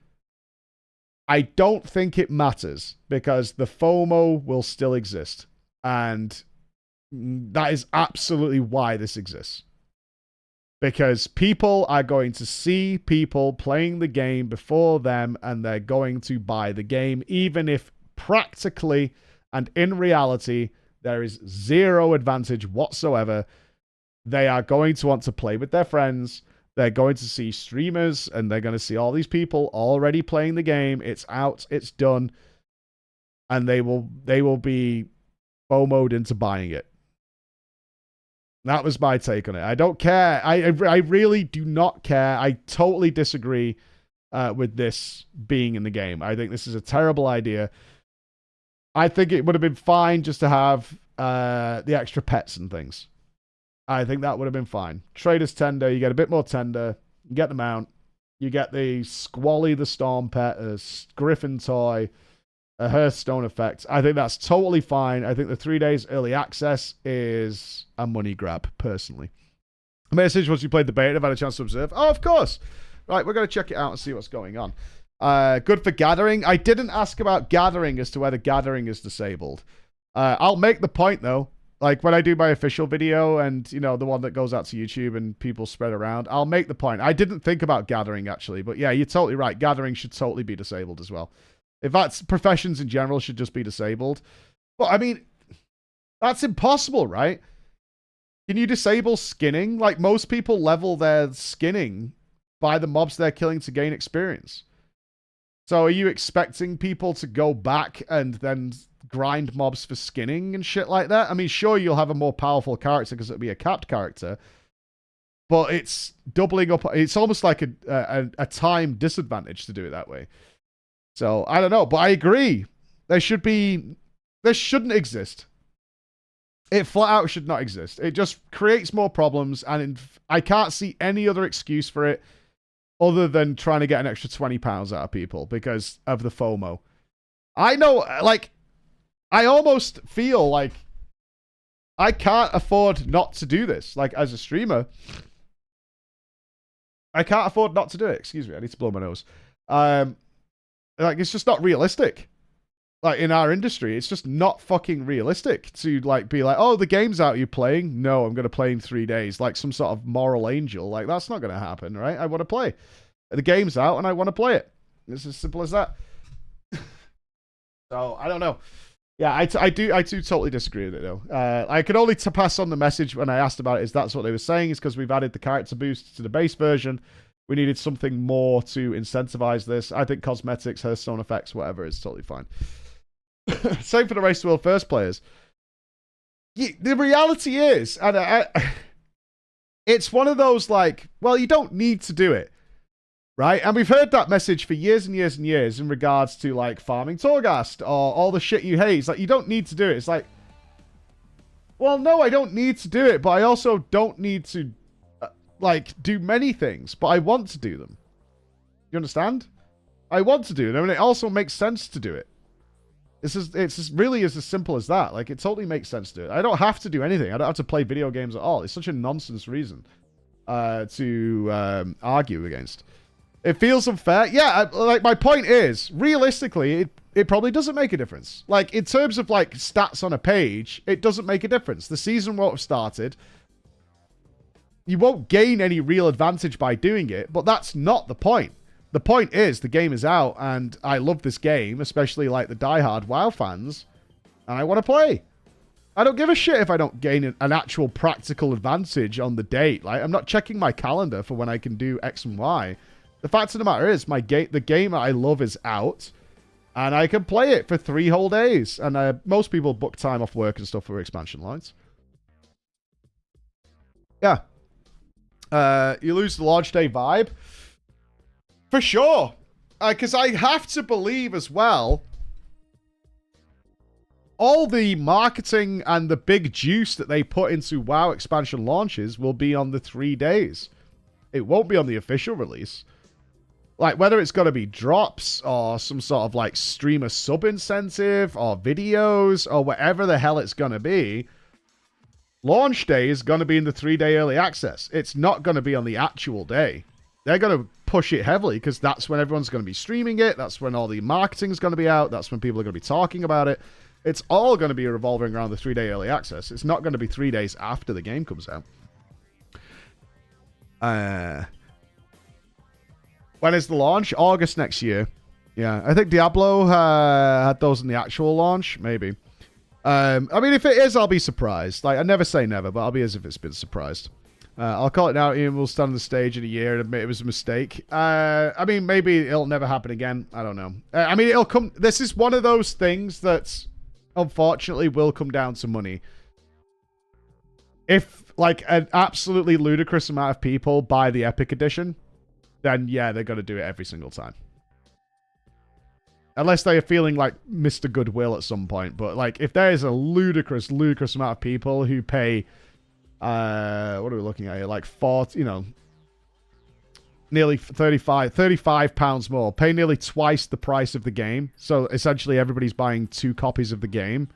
I don't think it matters because the FOMO will still exist. And that is absolutely why this exists. Because people are going to see people playing the game before them and they're going to buy the game, even if practically and in reality there is zero advantage whatsoever. They are going to want to play with their friends. They're going to see streamers and they're going to see all these people already playing the game. It's out, it's done. And they will be FOMO'd into buying it. That was my take on it. I don't care. I really do not care. I totally disagree with this being in the game. I think this is a terrible idea. I think it would have been fine just to have the extra pets and things. I think that would have been fine. Trader's Tender, you get a bit more tender. You get the mount. You get the Squally the Storm pet, a Griffin toy, a Hearthstone effect. I think that's totally fine. I think the 3 days early access is a money grab, personally. Message once you played the beta, I've had a chance to observe. Oh, of course. Right, we're going to check it out and see what's going on. Good for gathering. I didn't ask about gathering as to whether gathering is disabled. I'll make the point, though. Like, when I do my official video and, you know, the one that goes out to YouTube and people spread around, I'll make the point. I didn't think about gathering, actually. But, yeah, you're totally right. Gathering should totally be disabled as well. In fact, professions in general should just be disabled. But, I mean, that's impossible, right? Can you disable skinning? Like, most people level their skinning by the mobs they're killing to gain experience. So are you expecting people to go back and then grind mobs for skinning and shit like that? I mean, sure, you'll have a more powerful character because it'll be a capped character. But it's doubling up. It's almost like a time disadvantage to do it that way. So, I don't know. But I agree. This shouldn't exist. It flat out should not exist. It just creates more problems. And I can't see any other excuse for it other than trying to get an extra £20 out of people because of the FOMO. I know, like, I almost feel like I can't afford not to do this. Like, as a streamer, I can't afford not to do it. Excuse me, I need to blow my nose. Like, it's just not realistic. Like, in our industry, it's just not fucking realistic to, like, be like, oh, the game's out, you're playing? No, I'm going to play in 3 days. Like some sort of moral angel. Like, that's not going to happen, right? I want to play. The game's out, and I want to play it. It's as simple as that. So, I don't know. Yeah, I do totally disagree with it, though. I could only pass on the message when I asked about it, is that's what they were saying, is because we've added the character boost to the base version. We needed something more to incentivize this. I think cosmetics, Hearthstone effects, whatever, is totally fine. Same for the Race to World First players. The reality is, and it's one of those like, well, you don't need to do it, right? And we've heard that message for years and years and years in regards to like farming Torghast or all the shit you hate. It's like, you don't need to do it. It's like, well, no, I don't need to do it, but I also don't need to like do many things, but I want to do them. You understand? I want to do them, and it also makes sense to do it. It's really as simple as that. Like, it totally makes sense to do it. I don't have to do anything. I don't have to play video games at all. It's such a nonsense reason to argue against. It feels unfair. Yeah, like, my point is, realistically, it probably doesn't make a difference. Like, in terms of, like, stats on a page, it doesn't make a difference. The season won't have started. You won't gain any real advantage by doing it, but that's not the point. The point is, the game is out, and I love this game, especially like the diehard WoW fans, and I want to play. I don't give a shit if I don't gain an actual practical advantage on the date. Like, I'm not checking my calendar for when I can do X and Y. The fact of the matter is, the game I love is out, and I can play it for 3 whole days. And most people book time off work and stuff for expansion lines. Yeah. You lose the launch day vibe. For sure. Because I have to believe as well, all the marketing and the big juice that they put into WoW expansion launches will be on the 3 days. It won't be on the official release. like whether it's going to be drops or some sort of like streamer sub incentive or videos or whatever the hell it's going to be, launch day is going to be in the 3-day early access. It's not going to be on the actual day. They're going to push it heavily because that's when everyone's going to be streaming it. That's when all the marketing is going to be out. That's when people are going to be talking about it. It's all going to be revolving around the 3-day early access. It's not going to be 3 days after the game comes out. When is the launch? August next year. Yeah, I think Diablo had those in the actual launch. Maybe. I mean, if it is, I'll be surprised. Like, I never say never, but I'll be as if it's been surprised. I'll call it now. Ian will stand on the stage in a year and admit it was a mistake. I mean, maybe it'll never happen again. I don't know. I mean, it'll come. This is one of those things that, unfortunately, will come down to money. If, like, an absolutely ludicrous amount of people buy the Epic Edition, then, yeah, they're going to do it every single time. Unless they are feeling like Mr. Goodwill at some point. But, like, if there is a ludicrous amount of people who pay... what are we looking at here? Like 40, you know, nearly 35 pounds more. Pay nearly twice the price of the game. So essentially everybody's buying 2 copies of the game.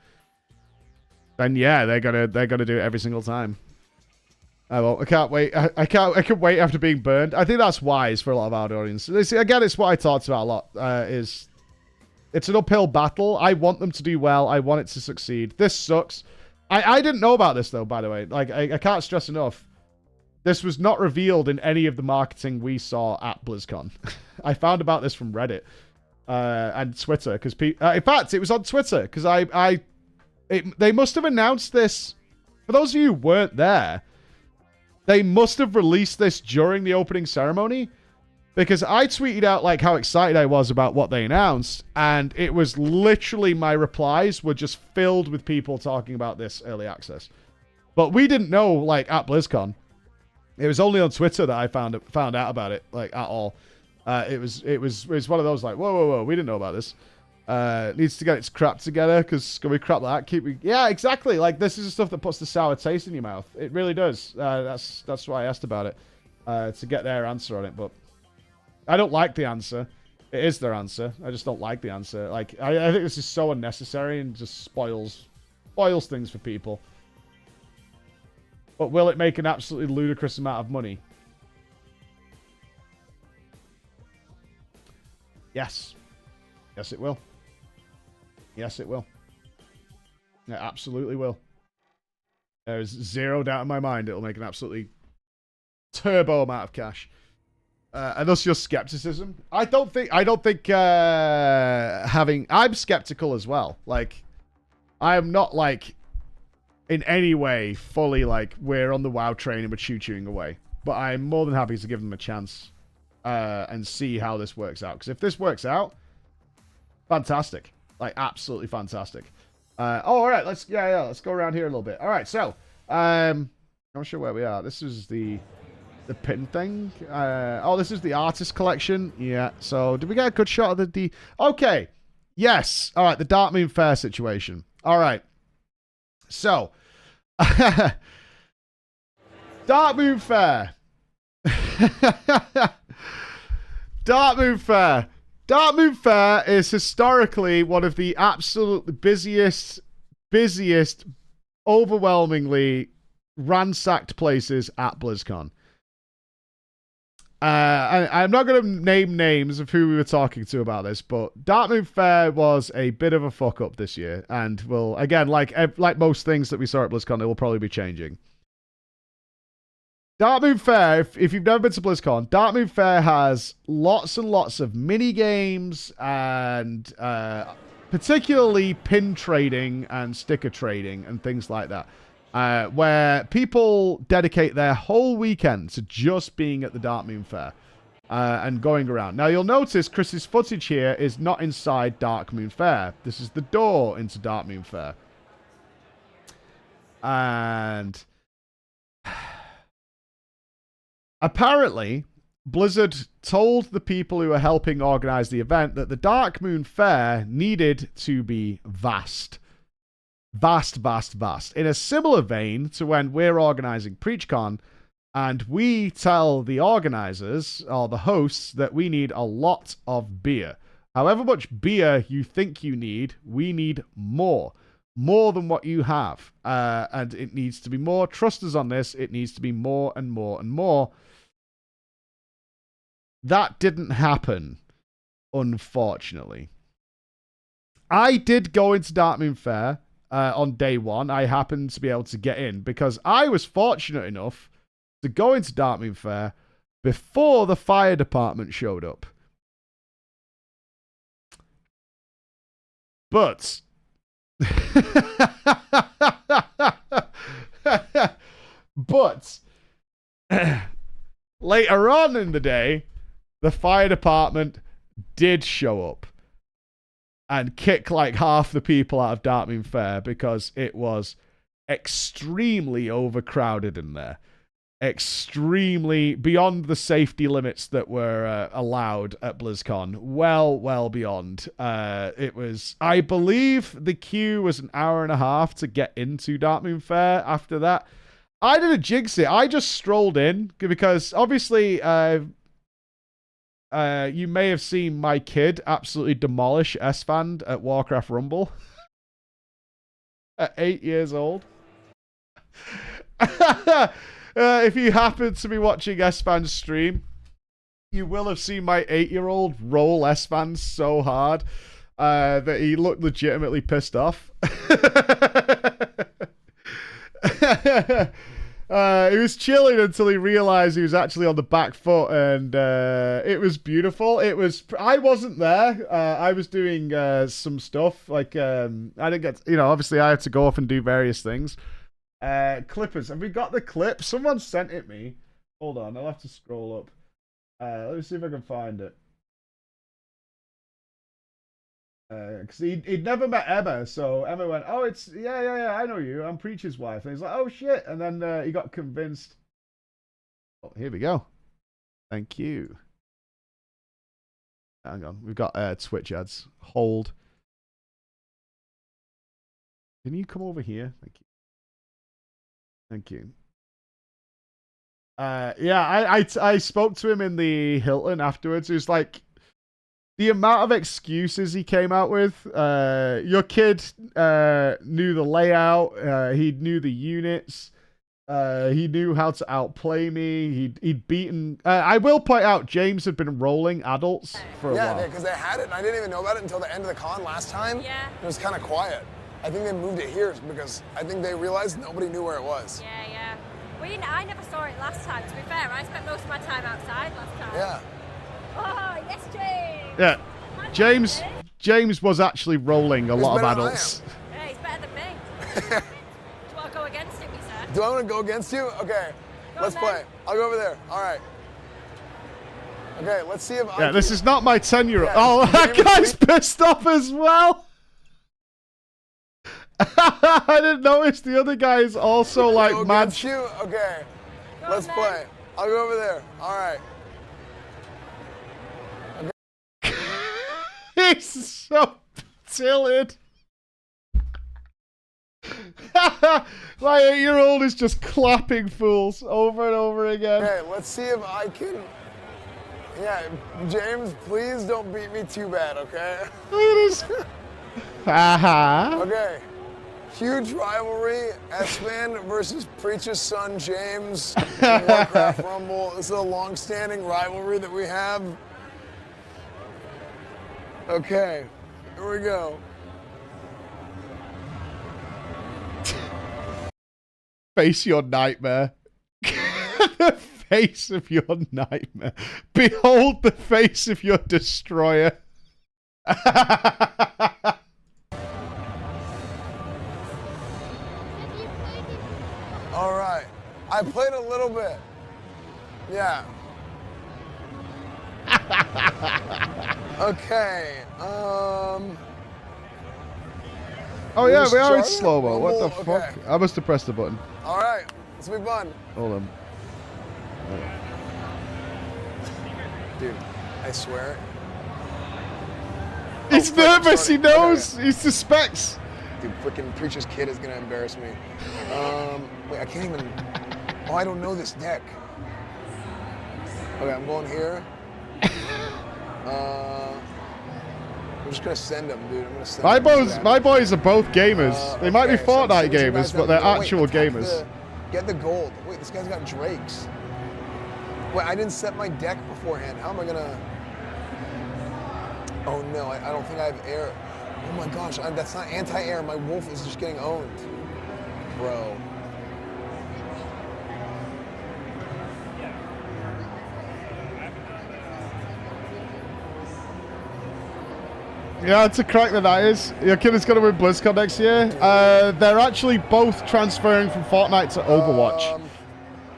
Then yeah, they're gonna do it every single time. Oh, well, I can't wait. I can wait after being burned. I think that's wise for a lot of our audience. Again, it's what I talked about a lot. Is it's an uphill battle. I want them to do well. I want it to succeed. This sucks. I didn't know about this, though, by the way. Like, I can't stress enough. This was not revealed in any of the marketing we saw at BlizzCon. I found about this from Reddit and Twitter. Because in fact, it was on Twitter. Because they must have announced this. For those of you who weren't there, they must have released this during the opening ceremony. Because I tweeted out, like, how excited I was about what they announced. And it was literally my replies were just filled with people talking about this early access. But we didn't know, like, at BlizzCon. It was only on Twitter that I found out about it, like, at all. It was one of those, like, whoa, we didn't know about this. Needs to get its crap together, because can we crap like that? Yeah, exactly. Like, this is the stuff that puts the sour taste in your mouth. It really does. That's why I asked about it. To get their answer on it, but... I don't like the answer. It is their answer. I just don't like the answer. Like, I think this is so unnecessary and just spoils things for people. But will it make an absolutely ludicrous amount of money? Yes. Yes, it will. Yes, it will. It absolutely will. There's zero doubt in my mind it'll make an absolutely turbo amount of cash. And thus your skepticism. I don't think I'm skeptical as well. Like, I am not, like, in any way fully, like, we're on the WoW train and we're choo-chooing away. But I'm more than happy to give them a chance and see how this works out. Because if this works out, fantastic. Like, absolutely fantastic. All right, let's go around here a little bit. All right, so, I'm not sure where we are. This is the pin thing. This is the artist collection. Yeah. So, did we get a good shot of the... Okay. Yes. All right. The Dark Moon Fair situation. All right. So, Dark Moon Fair. Dark Moon Fair. Dark Moon Fair is historically one of the absolute busiest, overwhelmingly ransacked places at BlizzCon. I'm not going to name names of who we were talking to about this, but Dark Moon Fair was a bit of a fuck up this year, and will, again, like most things that we saw at BlizzCon, it will probably be changing. Dark Moon Fair, if you've never been to BlizzCon, Dark Moon Fair has lots and lots of mini games and particularly pin trading and sticker trading and things like that. Where people dedicate their whole weekend to just being at the Dark Moon Fair and going around. Now, you'll notice Chris's footage here is not inside Dark Moon Fair. This is the door into Dark Moon Fair. And apparently, Blizzard told the people who were helping organize the event that the Dark Moon Fair needed to be vast. Vast. In a similar vein to when we're organizing PreachCon And we tell the organizers, or the hosts, that we need a lot of beer. However much beer you think you need, we need more. More than what you have. And it needs to be more. Trust us on this. It needs to be more and more and more. That didn't happen, unfortunately. I did go into Darkmoon Fair on day one. I happened to be able to get in because I was fortunate enough to go into Darkmoon Fair before the fire department showed up. But but later on in the day, the fire department did show up and kick like half the people out of Darkmoon Fair because it was extremely overcrowded in there. Extremely beyond the safety limits that were allowed at BlizzCon. Well beyond. It was, I believe the queue was an hour and a half to get into Darkmoon Fair after that. I didn't jinx it. I just strolled in because obviously you may have seen my kid absolutely demolish S-Fan at Warcraft Rumble at 8 years old. If you happen to be watching S-Fan's stream, you will have seen my 8-year-old roll S-Fan so hard that he looked legitimately pissed off. He was chilling until he realized he was actually on the back foot, and it was beautiful. I wasn't there. I was doing some stuff. Like, I didn't get, obviously I had to go off and do various things. Clippers. Have we got the clip? Someone sent it me. Hold on, I'll have to scroll up. Let me see if I can find it. Because he'd never met Emma, so Emma went, "Oh, it's yeah, I know you. I'm Preacher's wife." And he's like, "Oh shit!" And then he got convinced. Oh, here we go. Thank you. Hang on, we've got Twitch ads. Hold. Can you come over here? Thank you. Thank you. Yeah, I spoke to him in the Hilton afterwards. He was like, the amount of excuses he came out with. Your kid knew the layout. He knew the units. He knew how to outplay me. He'd beaten. I will point out, James had been rolling adults for a while. Yeah, because they had it, and I didn't even know about it until the end of the con last time. Yeah. It was kind of quiet. I think they moved it here because I think they realized nobody knew where it was. Yeah. Well, I never saw it last time, to be fair. I spent most of my time outside last time. Yeah. Oh, yes, James! Yeah. James was actually rolling a lot of adults. Yeah, he's better than me. Do you want to go against him, he said? Do I want to go against you? Okay. Let's play. I'll go over there. All right. Okay, let's see if I can... This is not my 10-year-old. Yeah, oh, that guy's pissed off as well. I didn't notice the other guy is also like mad. You? Okay. Let's play. I'll go over there. All right. Okay. He's so tilted. My 8-year-old is just clapping fools over and over again. Okay, let's see if I can... Yeah, James, please don't beat me too bad, okay? Look at this. Haha. Okay. Huge rivalry, S-Man versus Preacher's son, James, in Warcraft Rumble. This is a long-standing rivalry that we have. Okay, here we go. Face your nightmare. The face of your nightmare. Behold the face of your destroyer. All right. I played a little bit. Yeah. Okay. Oh yeah, we are in slow-mo. What the fuck? I must have pressed the button. All right. This will be fun. Hold on. Dude, I swear. He's nervous. He knows. He suspects. Dude, freaking Preacher's kid is gonna embarrass me. Wait, I can't even. Oh, I don't know this deck. Okay, I'm going here. I'm just gonna send them, dude. I'm gonna send them. My boys are both gamers. They might be Okay, so I'm Fortnite sending some gamers, guys but down they're there. Wait, actual attack gamers. Get the gold. Wait, this guy's got drakes. Wait, I didn't set my deck beforehand. How am I gonna? Oh no, I don't think I have air. Oh my gosh, that's not anti-air. My wolf is just getting owned, bro. Yeah, it's a crack that is. Your kid is going to win BlizzCon next year. They're actually both transferring from Fortnite to Overwatch.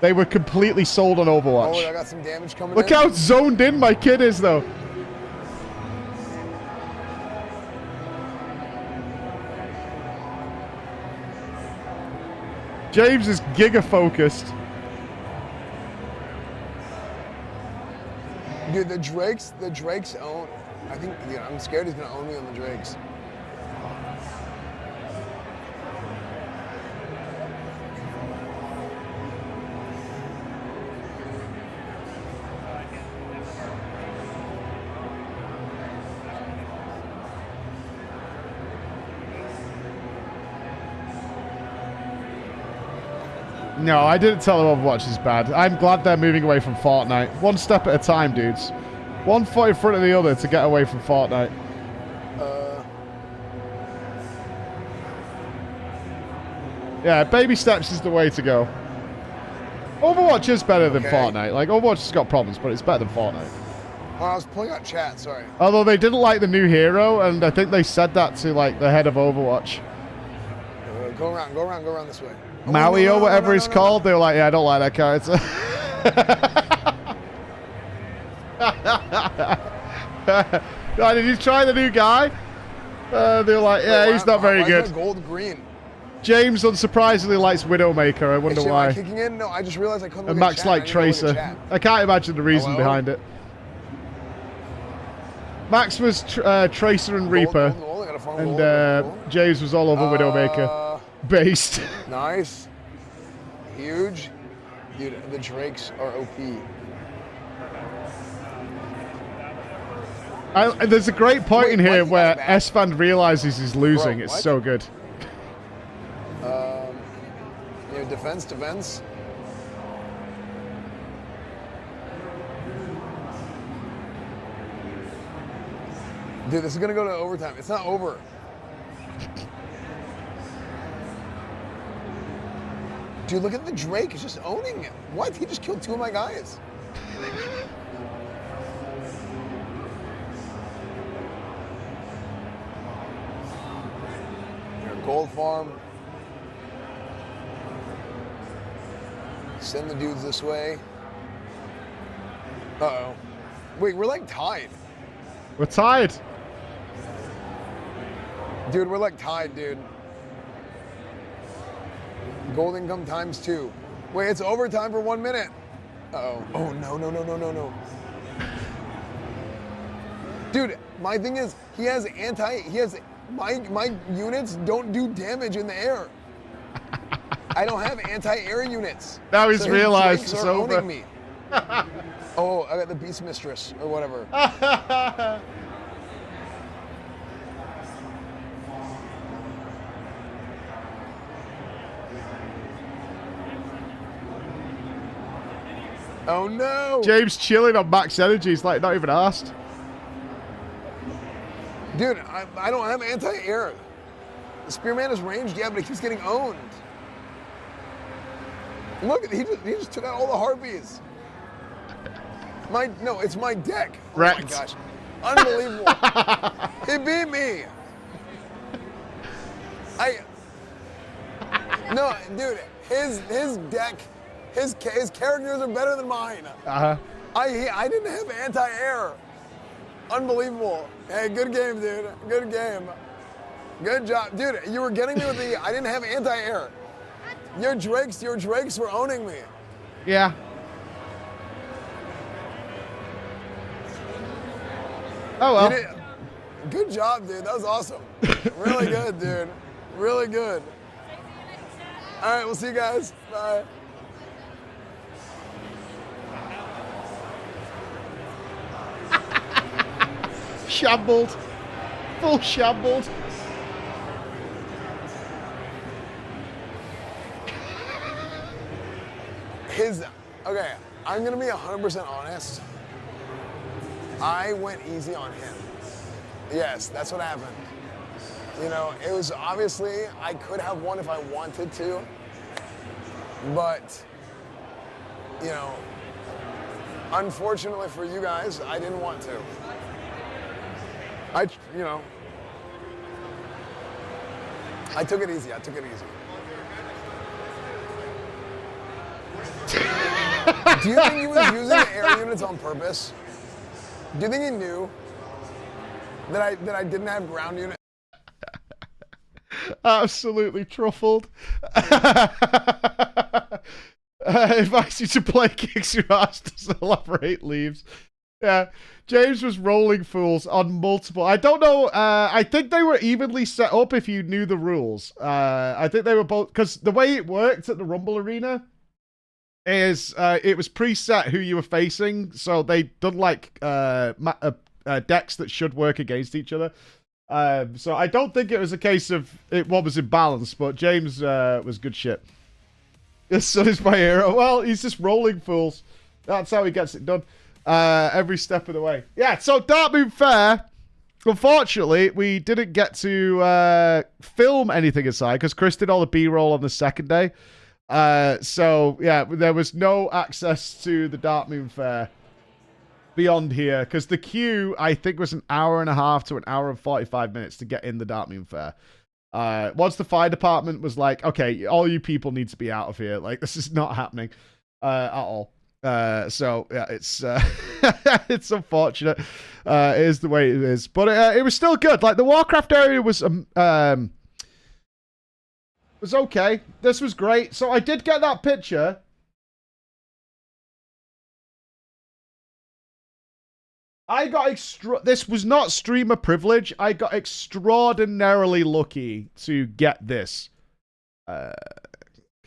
They were completely sold on Overwatch. Oh, I got some damage coming Look in. how zoned in my kid is, though. James is giga-focused. Dude, the Drakes own. I think, yeah, I'm scared he's gonna own me on the Drakes. No, I didn't tell them Overwatch is bad. I'm glad they're moving away from Fortnite. One step at a time, dudes. One foot in front of the other to get away from Fortnite. Yeah, baby steps is the way to go. Overwatch is better than Fortnite. Like, Overwatch has got problems, but it's better than Fortnite. Oh, I was pulling out chat, sorry. Although they didn't like the new hero, and I think they said that to, like, the head of Overwatch. Go around this way. Oh, Maui, no, whatever he's called, they were like, yeah, I don't like that character. Did you try the new guy? They were like, yeah, he's not very good. Gold green. James unsurprisingly likes Widowmaker. I wonder Am why. I kicking in? No, I just realized I couldn't. And look at Max chat. like I need to look at Tracer. chat. I can't imagine the reason Hello? behind it. Max was Tracer and Reaper, Gold, I gotta farm and gold. James was all over Widowmaker. Based. Nice. Huge. Dude, the Drakes are OP. There's a great point in here what? where S-Fan realizes he's losing. Bro, it's what? so good. You know, defense. Dude, this is gonna go to overtime. It's not over. Dude, look at the Drake. He's just owning it. What? He just killed two of my guys. Here, gold farm. Send the dudes this way. Uh-oh. Wait, we're like tied. We're tied. Dude, we're like tied, dude. Gold income times 2. Wait, it's overtime for 1 minute. Uh-oh. Oh, no. Dude, my thing is, my units don't do damage in the air. I don't have anti-air units. Now he's so realized his it's Drakes are over. owning me. Oh, I got the Beast Mistress, or whatever. Oh no! James chilling on max energy. He's like not even asked. Dude, I don't have anti-air. The Spearman is ranged, yeah, but he keeps getting owned. Look, he just took out all the harpies. No, it's my deck. Oh Wrecked. my gosh. Unbelievable. He beat me. No, dude, his deck, his characters are better than mine. Uh-huh. I didn't have anti-air. Unbelievable. Hey, good game, dude. Good game. Good job. Dude, you were getting me with the, I didn't have anti-air. Your Drakes were owning me. Yeah. Oh well. Good job, dude. That was awesome. Really good, dude. Really good. All right, we'll see you guys. Bye. Shambled. Full shambled. Okay, I'm gonna be 100% honest. I went easy on him. Yes, that's what happened. You know, it was obviously, I could have won if I wanted to, but, you know, unfortunately for you guys, I didn't want to. I took it easy. Do you think he was using the air units on purpose? Do you think he knew that I didn't have ground units? Absolutely truffled. Invites you to play, kicks your ass, doesn't elaborate, leaves. Yeah, James was rolling fools on multiple. I don't know. I think they were evenly set up if you knew the rules. I think they were both, because the way it worked at the Rumble Arena is it was preset who you were facing, so they done like decks that should work against each other. So I don't think it was a case of one was imbalanced, but James was good shit. His son is my hero. Well, he's just rolling fools. That's how he gets it done. Every step of the way. Yeah, so Dark Moon Fair, unfortunately, we didn't get to film anything aside because Chris did all the B-roll on the second day. So, yeah, there was no access to the Dark Moon Fair beyond here because the queue, I think, was an hour and a half to an hour and 45 minutes to get in the Dark Moon Fair. Once the fire department was like, okay, all you people need to be out of here. Like, this is not happening at all. So yeah, it's it's unfortunate. It is the way it is, but it was still good. Like the Warcraft area was okay. This was great. So I did get that picture. I got this was not streamer privilege. I got extraordinarily lucky to get this. Can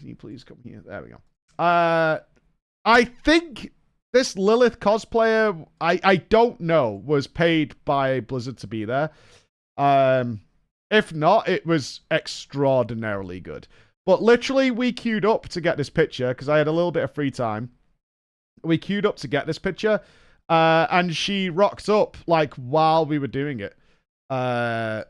you please come here? There we go. I think this Lilith cosplayer, I don't know, was paid by Blizzard to be there. If not, it was extraordinarily good. But literally, we queued up to get this picture because I had a little bit of free time. We queued up to get this picture, and she rocked up like while we were doing it. And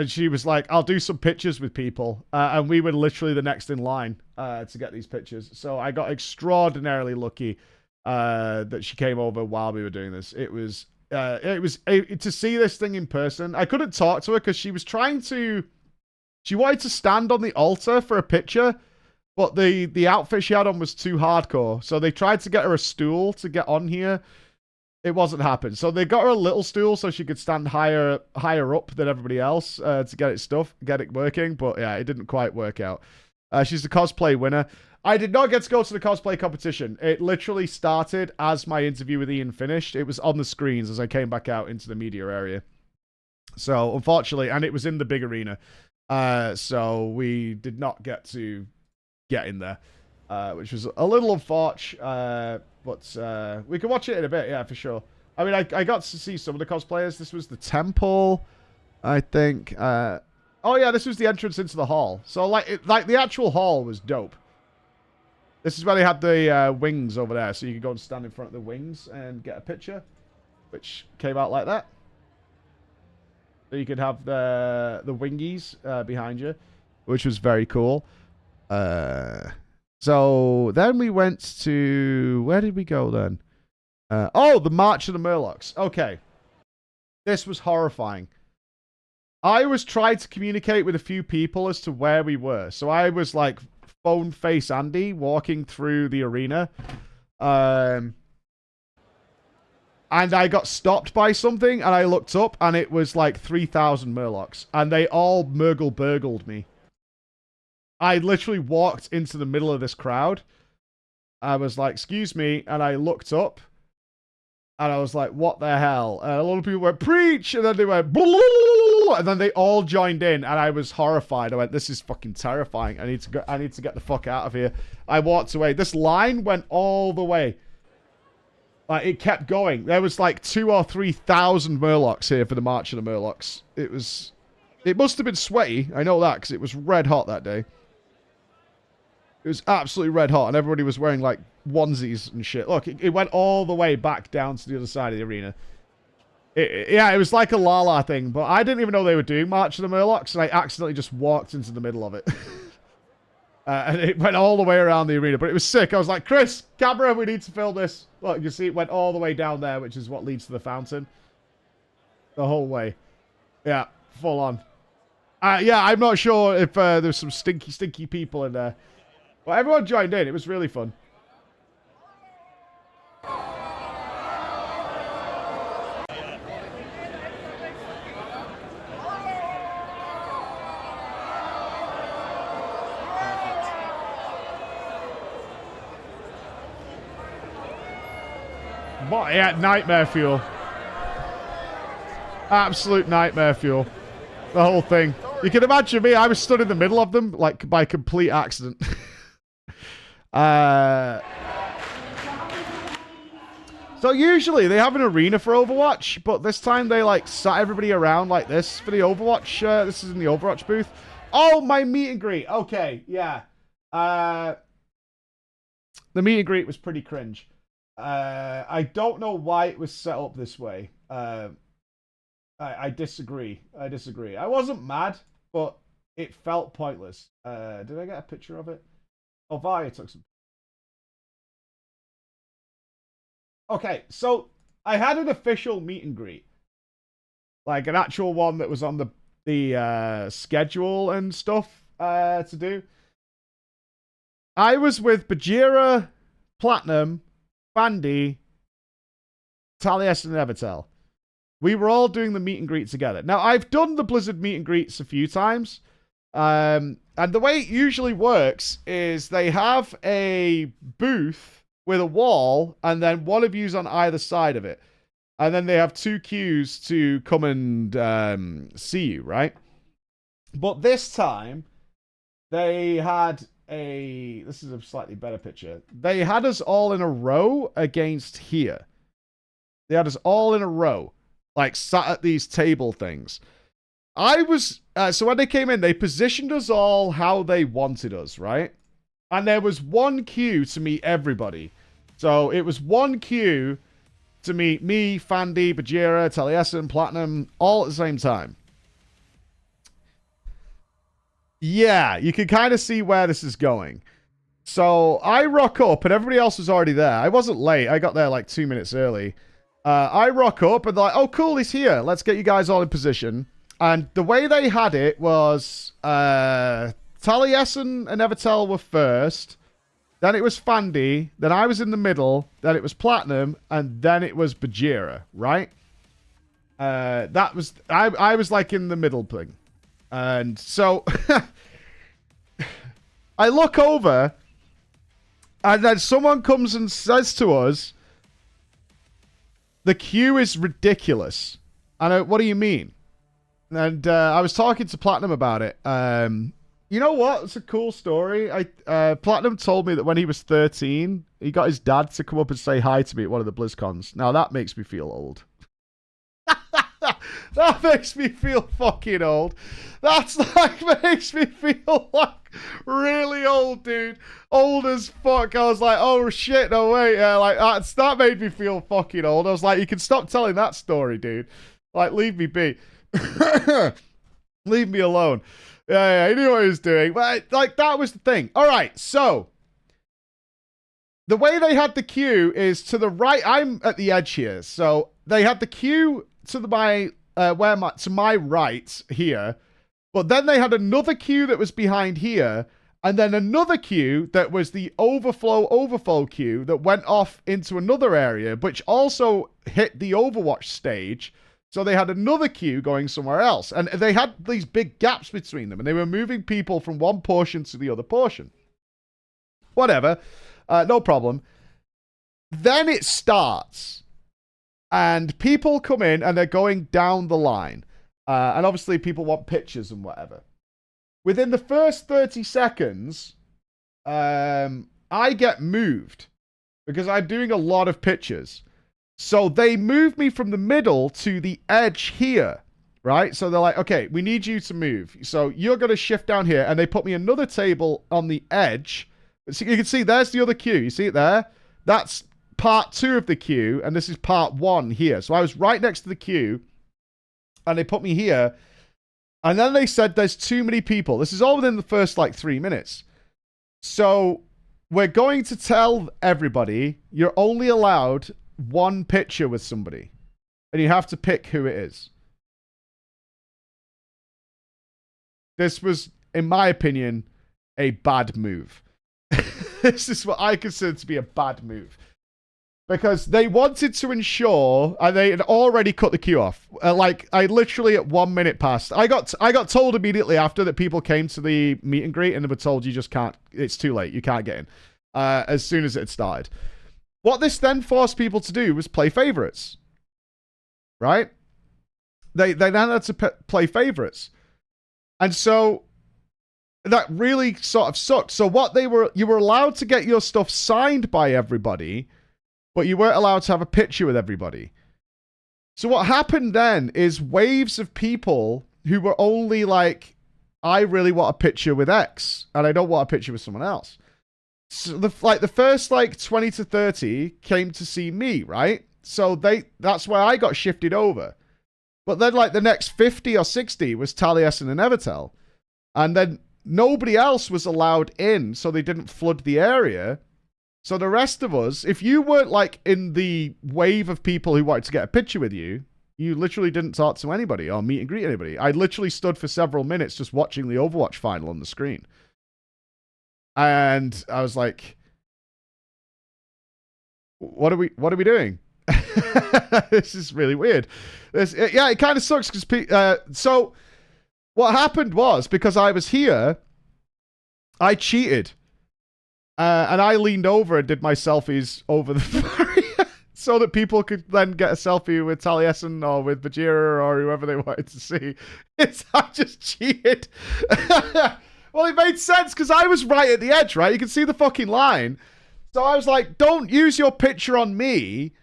she was like, I'll do some pictures with people. And we were literally the next in line to get these pictures. So I got extraordinarily lucky that she came over while we were doing this. It was to see this thing in person. I couldn't talk to her because she wanted to stand on the altar for a picture, but the outfit she had on was too hardcore. So they tried to get her a stool to get on here. It wasn't happening. So they got her a little stool so she could stand higher up than everybody else to get it working. But yeah, it didn't quite work out. She's the cosplay winner. I did not get to go to the cosplay competition. It literally started as my interview with Ian finished. It was on the screens as I came back out into the media area. So unfortunately, and it was in the big arena. So we did not get to get in there, which was a little unfortunate. But we can watch it in a bit, yeah, for sure. I mean, I got to see some of the cosplayers. This was the temple, I think. Oh, yeah, this was the entrance into the hall. So, like the actual hall was dope. This is where they had the wings over there. So you could go and stand in front of the wings and get a picture, which came out like that. So you could have the wingies behind you, which was very cool. So then we went to... Where did we go then? The March of the Murlocs. Okay. This was horrifying. I was trying to communicate with a few people as to where we were. So I was like phone face Andy walking through the arena. And I got stopped by something and I looked up and it was like 3,000 Murlocs. And they all burgled me. I literally walked into the middle of this crowd. I was like, excuse me. And I looked up. And I was like, what the hell? And a lot of people went, preach! And then they went, blah, blah, blah, blah, and then they all joined in. And I was horrified. I went, this is fucking terrifying. I need to get the fuck out of here. I walked away. This line went all the way. Like, it kept going. There was like 2,000 or 3,000 Murlocs here for the March of the Murlocs. It must have been sweaty. I know that because it was red hot that day. It was absolutely red hot, and everybody was wearing like onesies and shit. Look, it went all the way back down to the other side of the arena. Yeah, it was like a la-la thing, but I didn't even know they were doing March of the Murlocs, and I accidentally just walked into the middle of it. And it went all the way around the arena, but it was sick. I was like, Chris, camera, we need to film this. Look, you see it went all the way down there, which is what leads to the fountain. The whole way. Yeah, full on. Yeah, I'm not sure if there's some stinky people in there. But everyone joined in. It was really fun. What? Yeah, nightmare fuel. Absolute nightmare fuel. The whole thing. You can imagine me. I was stood in the middle of them, like, by complete accident. So usually they have an arena for Overwatch, but this time they, like, sat everybody around like this for the Overwatch. This is in the Overwatch booth. Oh, my meet and greet. Okay, yeah. The meet and greet was pretty cringe. I don't know why it was set up this way. I disagree. I wasn't mad, but it felt pointless. Did I get a picture of it? Oh, Via took some. Okay, so I had an official meet and greet. Like an actual one that was on the schedule and stuff to do. I was with Bajira, Platinum, Bandy, Talias, and Evertel. We were all doing the meet and greet together. Now, I've done the Blizzard meet and greets a few times. And the way it usually works is they have a booth with a wall, and then one of you's on either side of it. And then they have 2 queues to come and see you, right? But this time, they had this is a slightly better picture. They had us all in a row against here. They had us all in a row, like sat at these table things. I was, so when they came in, they positioned us all how they wanted us, right? And there was 1 queue to meet everybody. So it was 1 queue to meet me, Fandy, Bajira, Taliesin, Platinum, all at the same time. Yeah, you can kind of see where this is going. So I rock up and everybody else was already there. I wasn't late. I got there like 2 minutes early. I rock up and they're like, oh, cool, he's here. Let's get you guys all in position. And the way they had it was Taliesin and Evertel were first. Then it was Fandy. Then I was in the middle. Then it was Platinum. And then it was Bajira, right? That was... I was like in the middle thing. And so... I look over... And then someone comes and says to us... The queue is ridiculous. And what do you mean? And I was talking to Platinum about it. You know what? It's a cool story. Platinum told me that when he was 13, he got his dad to come up and say hi to me at one of the BlizzCons. Now, that makes me feel old. That makes me feel fucking old. That's like, makes me feel like really old, dude. Old as fuck. I was like, oh shit, no way. Yeah, like, that made me feel fucking old. I was like, you can stop telling that story, dude. Like, leave me be. Leave me alone. Yeah, he knew what he was doing. But, like, that was the thing. All right, so. The way they had the queue is to the right. I'm at the edge here. So, they had the queue to my right here. But then they had another queue that was behind here. And then another queue that was the overflow queue that went off into another area, which also hit the Overwatch stage. So they had another queue going somewhere else. And they had these big gaps between them. And they were moving people from one portion to the other portion. Whatever. No problem. Then it starts. And people come in and they're going down the line. And obviously people want pictures and whatever. Within the first 30 seconds, I get moved. Because I'm doing a lot of pictures. So they moved me from the middle to the edge here, right? So they're like, okay, we need you to move. So you're going to shift down here. And they put me another table on the edge. So you can see there's the other queue. You see it there? That's part 2 of the queue. And this is part 1 here. So I was right next to the queue. And they put me here. And then they said there's too many people. This is all within the first like 3 minutes. So we're going to tell everybody you're only allowed 1 picture with somebody. And you have to pick who it is. This was, in my opinion, a bad move. This is what I consider to be a bad move. Because they wanted to ensure, and they had already cut the queue off. Like, I literally at 1 minute past. I got told immediately after that people came to the meet and greet and they were told you just can't, it's too late, you can't get in. As soon as it started. What this then forced people to do was play favorites. Right? They then had to play favorites. And so that really sort of sucked. So what you were allowed to get your stuff signed by everybody, but you weren't allowed to have a picture with everybody. So what happened then is waves of people who were only like, I really want a picture with X, and I don't want a picture with someone else. So the first 20 to 30 came to see me, right? So that's why I got shifted over. But then the next 50 or 60 was Taliesin and Evertel. And then nobody else was allowed in, so they didn't flood the area. So the rest of us, if you weren't in the wave of people who wanted to get a picture with you, you literally didn't talk to anybody or meet and greet anybody. I literally stood for several minutes just watching the Overwatch final on the screen. And I was like, what are we doing? This is really weird. It kind of sucks because so what happened was, because I was here, I cheated. And I leaned over and did my selfies over the barrier so that people could then get a selfie with Taliesin or with Bajira or whoever they wanted to see. I just cheated. Well, it made sense because I was right at the edge, right? You can see the fucking line. So I was like, don't use your picture on me.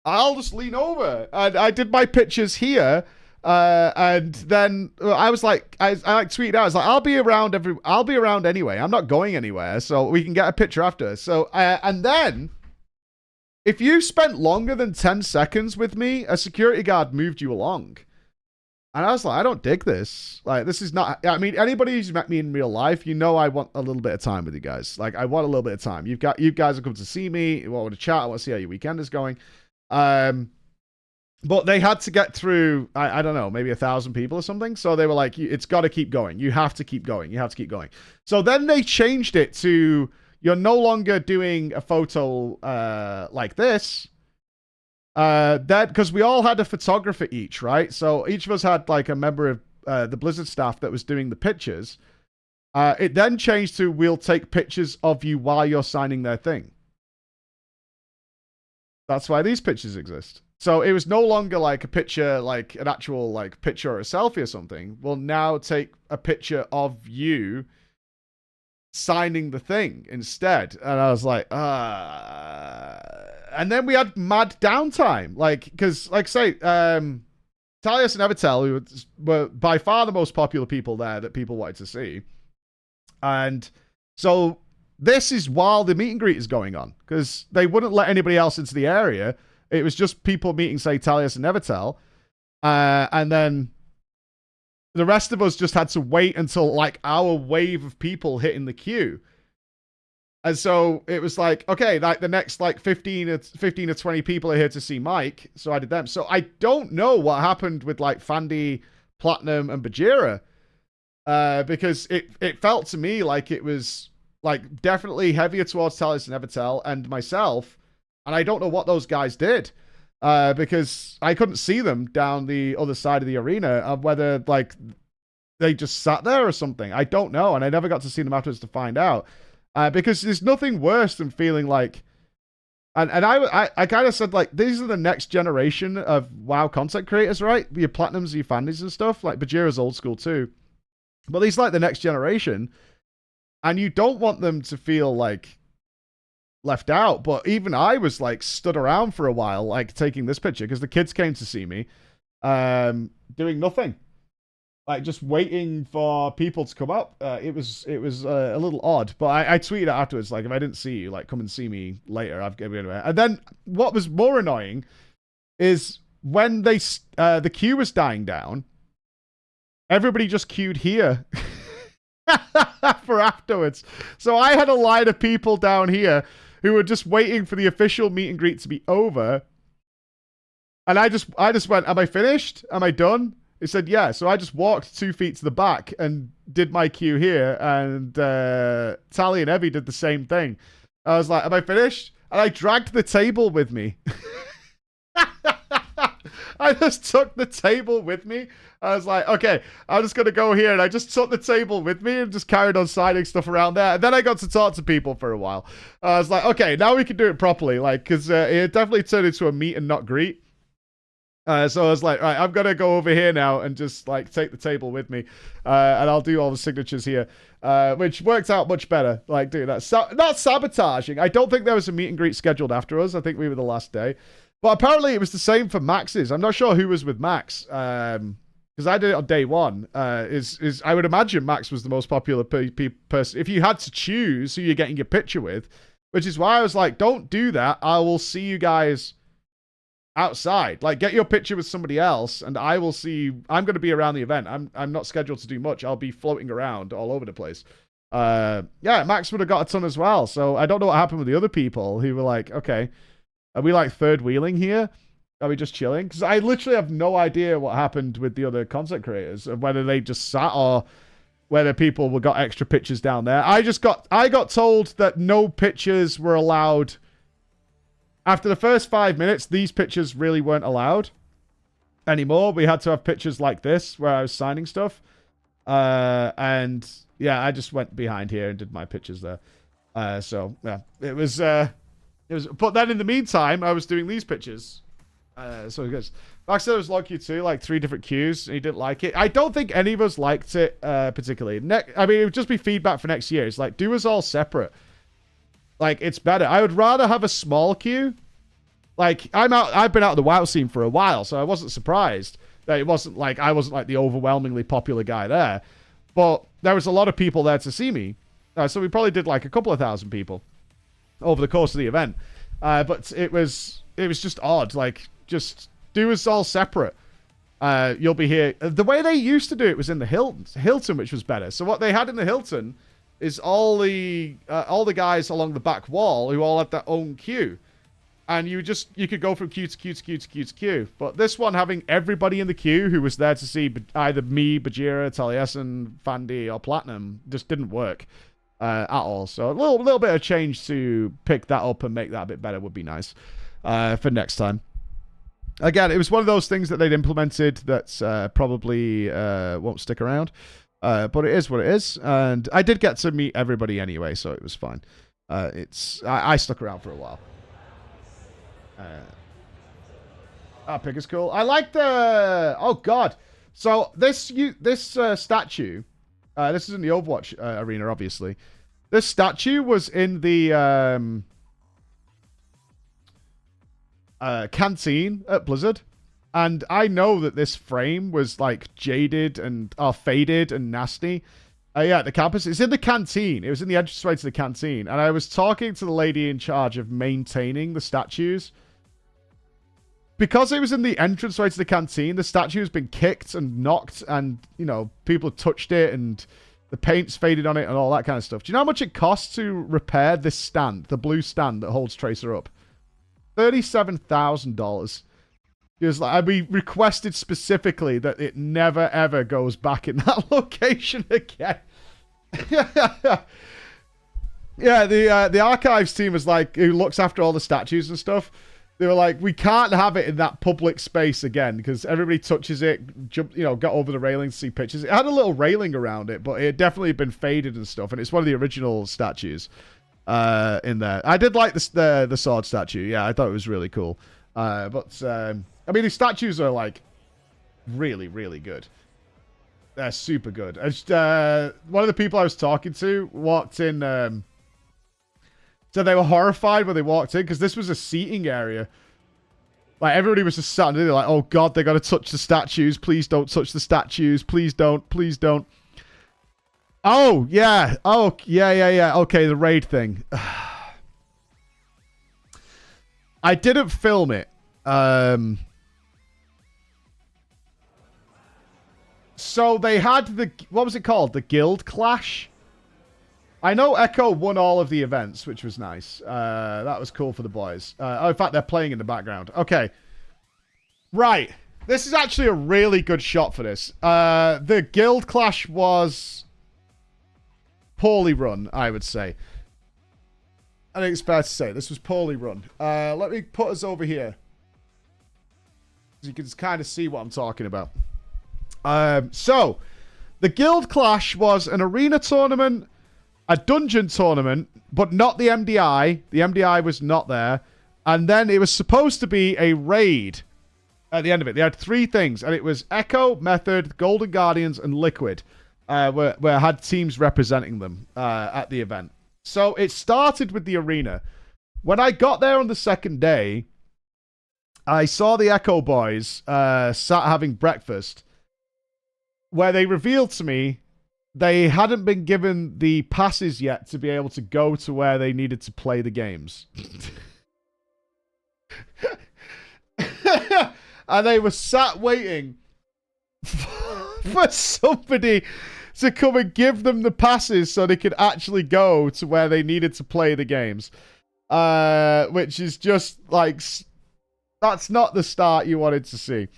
I'll just lean over. And I did my pictures here. And then I was like, I tweeted out, I was like, I'll be around anyway. I'm not going anywhere, so we can get a picture after. So, and then if you spent longer than 10 seconds with me, a security guard moved you along. And I was like, I don't dig this. This is not, I mean, anybody who's met me in real life, I want a little bit of time with you guys. I want a little bit of time. You guys have come to see me. You want to chat. I want to see how your weekend is going. But they had to get through, I don't know, maybe 1,000 people or something. So they were like, it's got to keep going. You have to keep going. You have to keep going. So then they changed it to, you're no longer doing a photo like this. Because we all had a photographer each, right? So each of us had a member of the Blizzard staff that was doing the pictures. It then changed to, we'll take pictures of you while you're signing their thing. That's why these pictures exist. So it was no longer a picture, an actual picture or a selfie or something. We'll now take a picture of you signing the thing instead. And I was like, And then we had mad downtime. Because, say, Talius and Evertel, who were by far the most popular people there that people wanted to see. And so this is while the meet and greet is going on. Because they wouldn't let anybody else into the area. It was just people meeting, say, Talius and Evertel. And then the rest of us just had to wait until, our wave of people hitting the queue. And so it was okay, the next, 15 or 20 people are here to see Mike. So I did them. So I don't know what happened with, Fandy, Platinum, and Bajira. Because it felt to me like it was, definitely heavier towards Talius and Evertel and myself. And I don't know what those guys did because I couldn't see them down the other side of the arena, whether they just sat there or something. I don't know. And I never got to see them afterwards to find out because there's nothing worse than feeling and I kind of said these are the next generation of WoW content creators, right? Your Platinums, your Fandies and stuff. Bajira's old school too. But these the next generation. And you don't want them to feel like left out. But even I was like stood around for a while, like taking this picture because the kids came to see me, doing nothing, like just waiting for people to come up. It was a little odd, but I tweeted afterwards, like, if I didn't see you, like, come and see me later. I've given away. And then what was more annoying is when the queue was dying down, everybody just queued here for afterwards. So I had a line of people down here who were just waiting for the official meet and greet to be over. And I just went, am I finished? Am I done? He said, yeah. So I just walked 2 feet to the back and did my queue here. And Tally and Evie did the same thing. I was like, am I finished? And I dragged the table with me. I just took the table with me. I was like, okay, I'm just going to go here. And I just took the table with me and just carried on signing stuff around there. And then I got to talk to people for a while. I was like, okay, now we can do it properly. Like, because it definitely turned into a meet and not greet. So I was like, right, I'm going to go over here now and just like take the table with me. And I'll do all the signatures here, which worked out much better. Like, dude, that's not sabotaging. I don't think there was a meet and greet scheduled after us. I think we were the last day. But apparently it was the same for Max's. I'm not sure who was with Max. Because I did it on day one. I would imagine Max was the most popular person. If you had to choose who you're getting your picture with, which is why I was like, don't do that. I will see you guys outside. Like, get your picture with somebody else, and I will see you. I'm going to be around the event. I'm not scheduled to do much. I'll be floating around all over the place. Yeah, Max would have got a ton as well. So I don't know what happened with the other people who were like, okay, are we like third wheeling here? Are we just chilling? Because I literally have no idea what happened with the other content creators, of whether they just sat or whether people got extra pictures down there. I got told that no pictures were allowed. After the first 5 minutes, these pictures really weren't allowed anymore. We had to have pictures like this where I was signing stuff. And yeah, I just went behind here and did my pictures there. So yeah, it was, but then in the meantime, I was doing these pictures. So it goes. Max said it was log queue too, like 3 different queues, and he didn't like it. I don't think any of us liked it particularly. I mean, it would just be feedback for next year. It's like, do us all separate. Like, it's better. I would rather have a small queue. Like, I've been out of the WoW scene for a while, so I wasn't surprised that it wasn't like, I wasn't like the overwhelmingly popular guy there. But there was a lot of people there to see me. So we probably did like a couple of thousand people over the course of the event. But it was just odd. Like, just do us all separate. You'll be here. The way they used to do it was in the Hilton, which was better. So what they had in the Hilton is all the guys along the back wall who all had their own queue. And you could go from queue to queue to queue to queue to queue. But this one, having everybody in the queue who was there to see either me, Bajira, Taliesin, Fandy, or Platinum just didn't work at all. So a little bit of change to pick that up and make that a bit better would be nice for next time. Again, it was one of those things that they'd implemented that's probably won't stick around. But it is what it is. And I did get to meet everybody anyway, so it was fine. I stuck around for a while. Pick is cool. I like the... Oh, God. So this statue... this is in the Overwatch arena, obviously. This statue was in the canteen at Blizzard. And I know that this frame was, like, jaded and... faded and nasty. Yeah, the campus. It's in the canteen. It was in the entranceway to the canteen. And I was talking to the lady in charge of maintaining the statues. Because it was in the entranceway to the canteen, the statue has been kicked and knocked, and, you know, people touched it, and the paint's faded on it, and all that kind of stuff. Do you know how much it costs to repair this stand, the blue stand that holds Tracer up? $37,000. Because we requested specifically that it never, ever goes back in that location again. Yeah, the archives team was like, who looks after all the statues and stuff. They were like, we can't have it in that public space again because everybody touches it, got over the railing to see pictures. It had a little railing around it, but it had definitely been faded and stuff. And it's one of the original statues in there. I did like the sword statue. Yeah, I thought it was really cool. I mean, the statues are like really, really good. They're super good. One of the people I was talking to walked in to So they were horrified when they walked in because this was a seating area. Like, everybody was just sat there like, oh, God, they got to touch the statues. Please don't touch the statues. Please don't. Please don't. Oh, yeah. Oh, yeah. Okay, the raid thing. I didn't film it. So they had the... What was it called? The Guild Clash? I know Echo won all of the events, which was nice. That was cool for the boys. Oh, in fact, they're playing in the background. Okay. Right. This is actually a really good shot for this. The Guild Clash was poorly run, I would say. I think it's fair to say. This was poorly run. Let me put us over here. So you can kind of see what I'm talking about. So, the Guild Clash was an arena tournament, a dungeon tournament, but not the MDI. The MDI was not there. And then it was supposed to be a raid at the end of it. They had 3 things, and it was Echo, Method, Golden Guardians, and Liquid, where I had teams representing them at the event. So it started with the arena. When I got there on the second day, I saw the Echo boys sat having breakfast, where they revealed to me they hadn't been given the passes yet to be able to go to where they needed to play the games. And they were sat waiting for somebody to come and give them the passes so they could actually go to where they needed to play the games. Which is just like... That's not the start you wanted to see.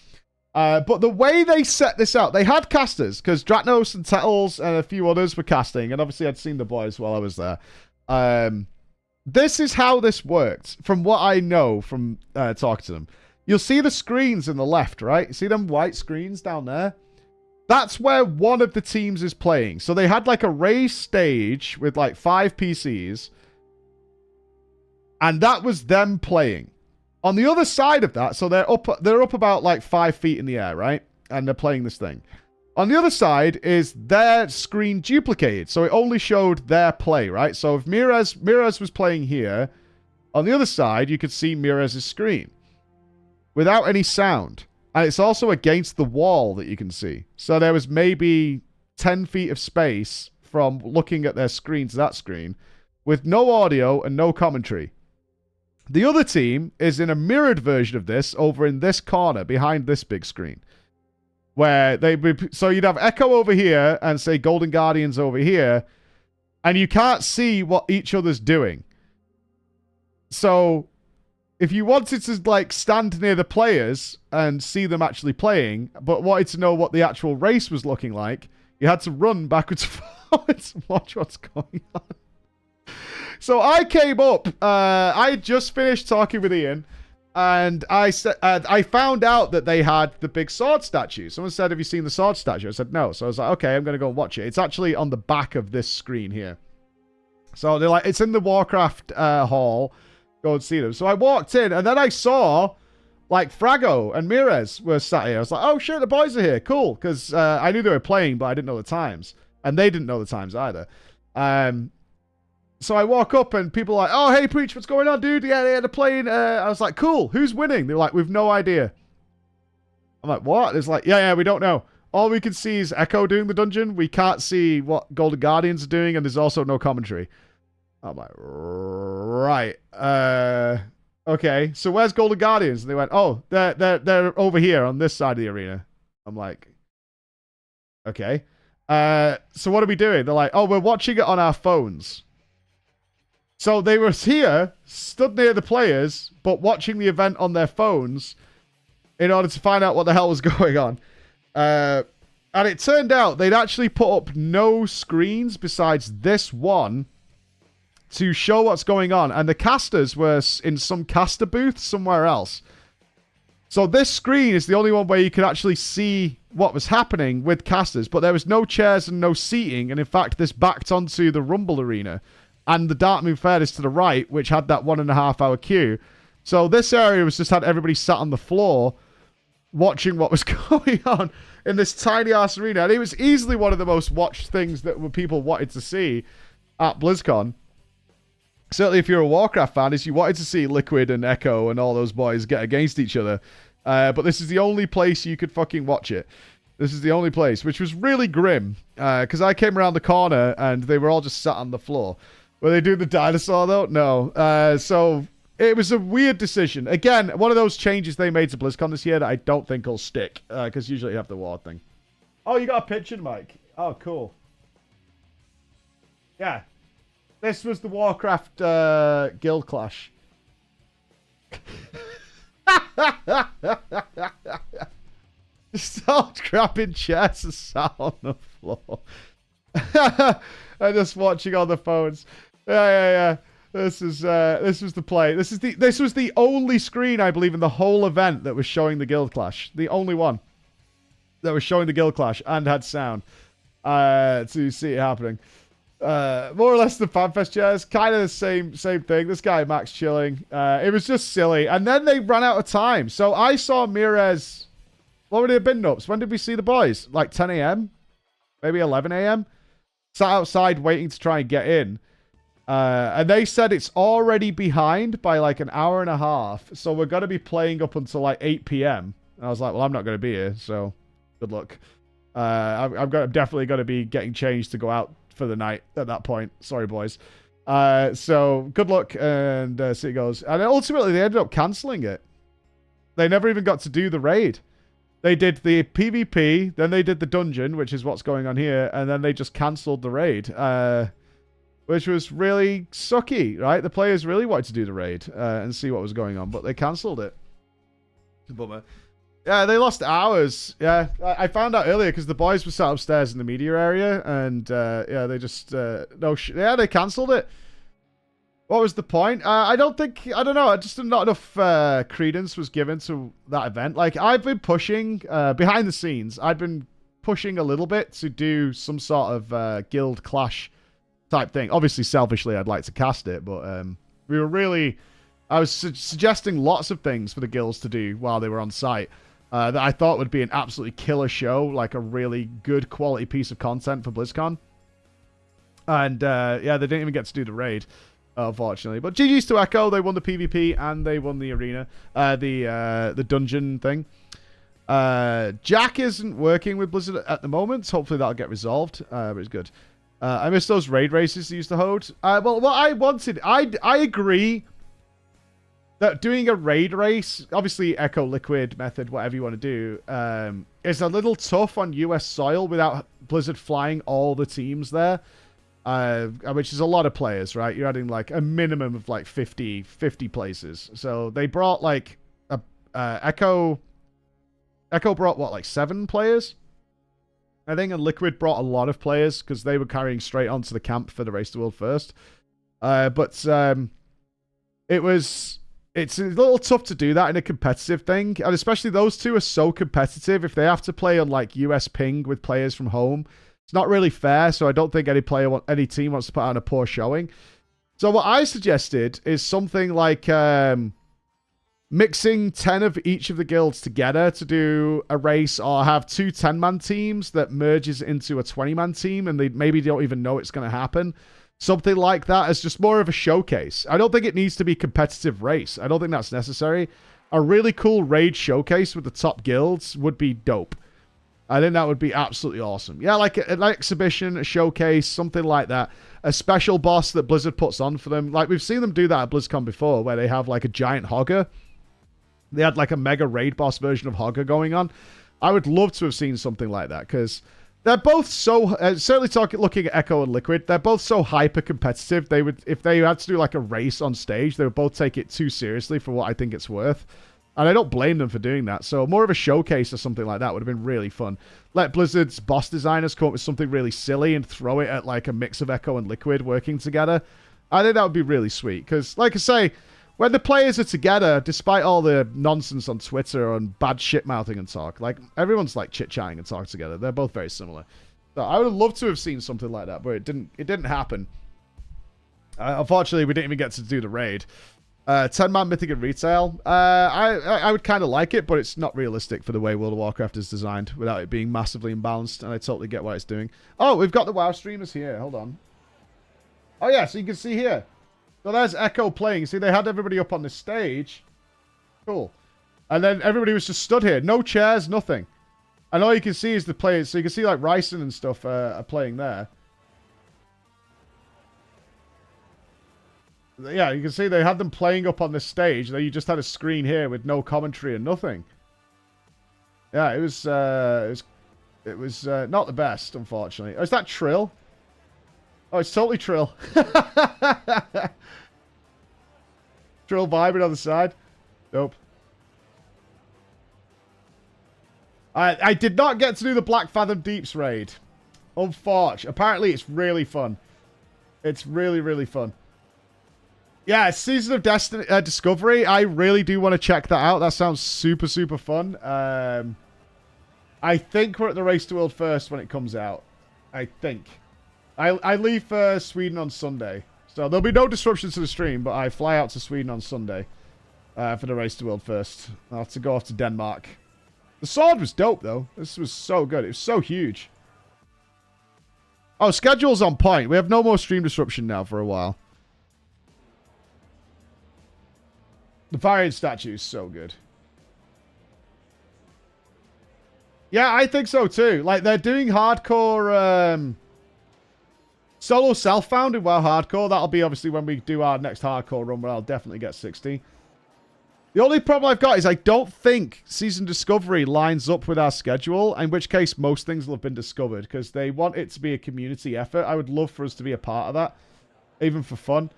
But the way they set this out, they had casters, because Dratnos and Tettles and a few others were casting, and obviously I'd seen the boys while I was there. This is how this worked, from what I know from talking to them. You'll see the screens in the left, right? You see them white screens down there? That's where one of the teams is playing. So they had like a raised stage with like 5 PCs, and that was them playing. On the other side of that, so they're up about like 5 feet in the air, right? And they're playing this thing. On the other side is their screen duplicated, so it only showed their play, right? So if Mirez was playing here, on the other side, you could see Mirez's screen without any sound. And it's also against the wall that you can see. So there was maybe 10 feet of space from looking at their screen to that screen with no audio and no commentary. The other team is in a mirrored version of this over in this corner behind this big screen. Where so you'd have Echo over here and say Golden Guardians over here, and you can't see what each other's doing. So if you wanted to like stand near the players and see them actually playing, but wanted to know what the actual race was looking like, you had to run backwards and forwards and watch what's going on. So I came up, I had just finished talking with Ian, and I found out that they had the big sword statue. Someone said, have you seen the sword statue? I said, no. So I was like, okay, I'm going to go and watch it. It's actually on the back of this screen here. So they're like, it's in the Warcraft hall. Go and see them. So I walked in, and then I saw, like, Frago and Mirez were sat here. I was like, oh, shit, the boys are here. Cool. Because I knew they were playing, but I didn't know the times. And they didn't know the times either. So I walk up and people are like, oh, hey, Preach, what's going on, dude? Yeah, they're playing. I was like, cool. Who's winning? They're like, we've no idea. I'm like, what? It's like, yeah, we don't know. All we can see is Echo doing the dungeon. We can't see what Golden Guardians are doing, and there's also no commentary. I'm like, right. Okay, so where's Golden Guardians? And they went, oh, they're over here on this side of the arena. I'm like, okay. So what are we doing? They're like, oh, we're watching it on our phones. So they were here, stood near the players, but watching the event on their phones in order to find out what the hell was going on. And it turned out they'd actually put up no screens besides this one to show what's going on. And the casters were in some caster booth somewhere else. So this screen is the only one where you could actually see what was happening with casters. But there was no chairs and no seating. And in fact, this backed onto the Rumble Arena. And the Darkmoon Fair is to the right, which had that 1.5 hour queue. So this area was just had everybody sat on the floor watching what was going on in this tiny ass arena. And it was easily one of the most watched things that people wanted to see at BlizzCon. certainly if you're a Warcraft fan, is you wanted to see Liquid and Echo and all those boys get against each other. But this is the only place you could fucking watch it. This is the only place, which was really grim. Because I came around the corner and they were all just sat on the floor. Were they doing the dinosaur though? No. So it was a weird decision. Again, one of those changes they made to BlizzCon this year that I don't think will stick. Because usually you have the war thing. Oh, you got a picture, Mike. Oh, cool. Yeah. This was the Warcraft guild clash. Just all grabbing chairs and sat on the floor. And just watching on the phones. Yeah. This was the play. This was the only screen, I believe, in the whole event that was showing the guild clash. The only one that was showing the guild clash and had sound. To see it happening. More or less the FanFest chairs, kind of the same thing. This guy Max chilling. It was just silly, and then they ran out of time. So I saw Mirez. What would it have been, Nupps? When did we see the boys? Like 10 a.m., maybe 11 a.m. Sat outside waiting to try and get in, and they said it's already behind by like an hour and a half. So we're gonna be playing up until like 8 p.m. And I was like, well, I'm not gonna be here, so good luck. I'm definitely gonna be getting changed to go out for the night at that point. Sorry, boys. So good luck, and see it goes. And ultimately, they ended up cancelling it. They never even got to do the raid. They did the PvP, then they did the dungeon, which is what's going on here, and then they just cancelled the raid, which was really sucky, right? The players really wanted to do the raid and see what was going on, but they cancelled it. Bummer. Yeah, they lost hours. Yeah, I found out earlier because the boys were sat upstairs in the media area, and yeah, they just they cancelled it. What was the point? I don't know. Just not enough credence was given to that event. Like, I've been pushing behind the scenes. I've been pushing a little bit to do some sort of guild clash type thing. Obviously, selfishly, I'd like to cast it, but I was suggesting lots of things for the guilds to do while they were on site. That I thought would be an absolutely killer show, like a really good quality piece of content for BlizzCon. And yeah, they didn't even get to do the raid, unfortunately. But GG's to Echo, they won the PvP and they won the arena, the dungeon thing. Jack isn't working with Blizzard at the moment. Hopefully that'll get resolved, but it's good. I miss those raid races they used to hold. Well, what I wanted, I agree that doing a raid race, obviously Echo, Liquid, Method, whatever you want to do, is a little tough on US soil without Blizzard flying all the teams there, which is a lot of players, right? You're adding like a minimum of like 50 places. So they brought like Echo brought what, like 7 players, I think, and Liquid brought a lot of players because they were carrying straight onto the camp for the Race to World first. It's a little tough to do that in a competitive thing, and especially those two are so competitive. If they have to play on like US ping with players from home, it's not really fair. So I don't think any team wants to put on a poor showing. So what I suggested is something like mixing 10 of each of the guilds together to do a race, or have 2 10-man teams that merges into a 20-man team, and they maybe don't even know it's going to happen. Something like that as just more of a showcase. I don't think it needs to be a competitive race. I don't think that's necessary. A really cool raid showcase with the top guilds would be dope. I think that would be absolutely awesome. Yeah, like an exhibition, a showcase, something like that. A special boss that Blizzard puts on for them. Like, we've seen them do that at BlizzCon before, where they have like a giant Hogger. They had like a mega raid boss version of Hogger going on. I would love to have seen something like that, because they're both so, certainly looking at Echo and Liquid, they're both so hyper competitive. They would, if they had to do like a race on stage, they would both take it too seriously for what I think it's worth. And I don't blame them for doing that. So more of a showcase or something like that would have been really fun. Let Blizzard's boss designers come up with something really silly and throw it at like a mix of Echo and Liquid working together. I think that would be really sweet. Because, like I say, when the players are together, despite all the nonsense on Twitter and bad shit-mouthing and talk, like, everyone's, like, chit-chatting and talking together. They're both very similar. So I would have loved to have seen something like that, but it didn't happen. Unfortunately, we didn't even get to do the raid. 10-man Mythic and Retail. I would kind of like it, but it's not realistic for the way World of Warcraft is designed without it being massively imbalanced, and I totally get what it's doing. Oh, we've got the WoW streamers here. Hold on. Oh, yeah, so you can see here. So there's Echo playing. See, they had everybody up on the stage. Cool. And then everybody was just stood here. No chairs, nothing. And all you can see is the players. So you can see like Ryson and stuff are playing there. Yeah, you can see they had them playing up on the stage. Then you just had a screen here with no commentary and nothing. Yeah, it was not the best, unfortunately. Oh, is that Trill? Oh, it's totally Trill. Trill vibing on the side. Nope. I did not get to do the Black Fathom Deeps raid. Unfortunately. Apparently, it's really fun. It's really, really fun. Yeah, Season of Destiny Discovery. I really do want to check that out. That sounds super, super fun. I think we're at the Race to World first when it comes out. I think. I leave for Sweden on Sunday. So there'll be no disruption to the stream, but I fly out to Sweden on Sunday for the Race to World first. I'll have to go off to Denmark. The sword was dope, though. This was so good. It was so huge. Oh, schedule's on point. We have no more stream disruption now for a while. The Variant statue is so good. Yeah, I think so too. Like, they're doing hardcore solo self-found in WoW Hardcore. That'll be obviously when we do our next hardcore run where I'll definitely get 60. The only problem I've got is I don't think Season Discovery lines up with our schedule, in which case most things will have been discovered because they want it to be a community effort. I would love for us to be a part of that, even for fun.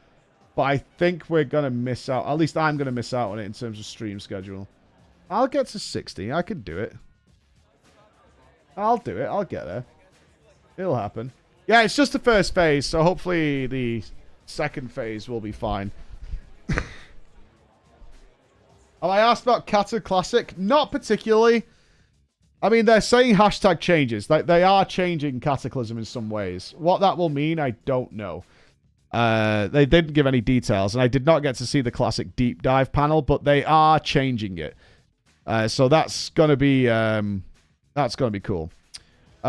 But I think we're going to miss out. At least I'm going to miss out on it in terms of stream schedule. I'll get to 60. I can do it. I'll do it. I'll get there. It'll happen. Yeah, it's just the first phase, so hopefully the second phase will be fine. Have I asked about Kata Classic? Not particularly. I mean, they're saying hashtag changes. Like, they are changing Cataclysm in some ways. What that will mean, I don't know. They didn't give any details, and I did not get to see the Classic Deep Dive panel, but they are changing it. So that's gonna be cool.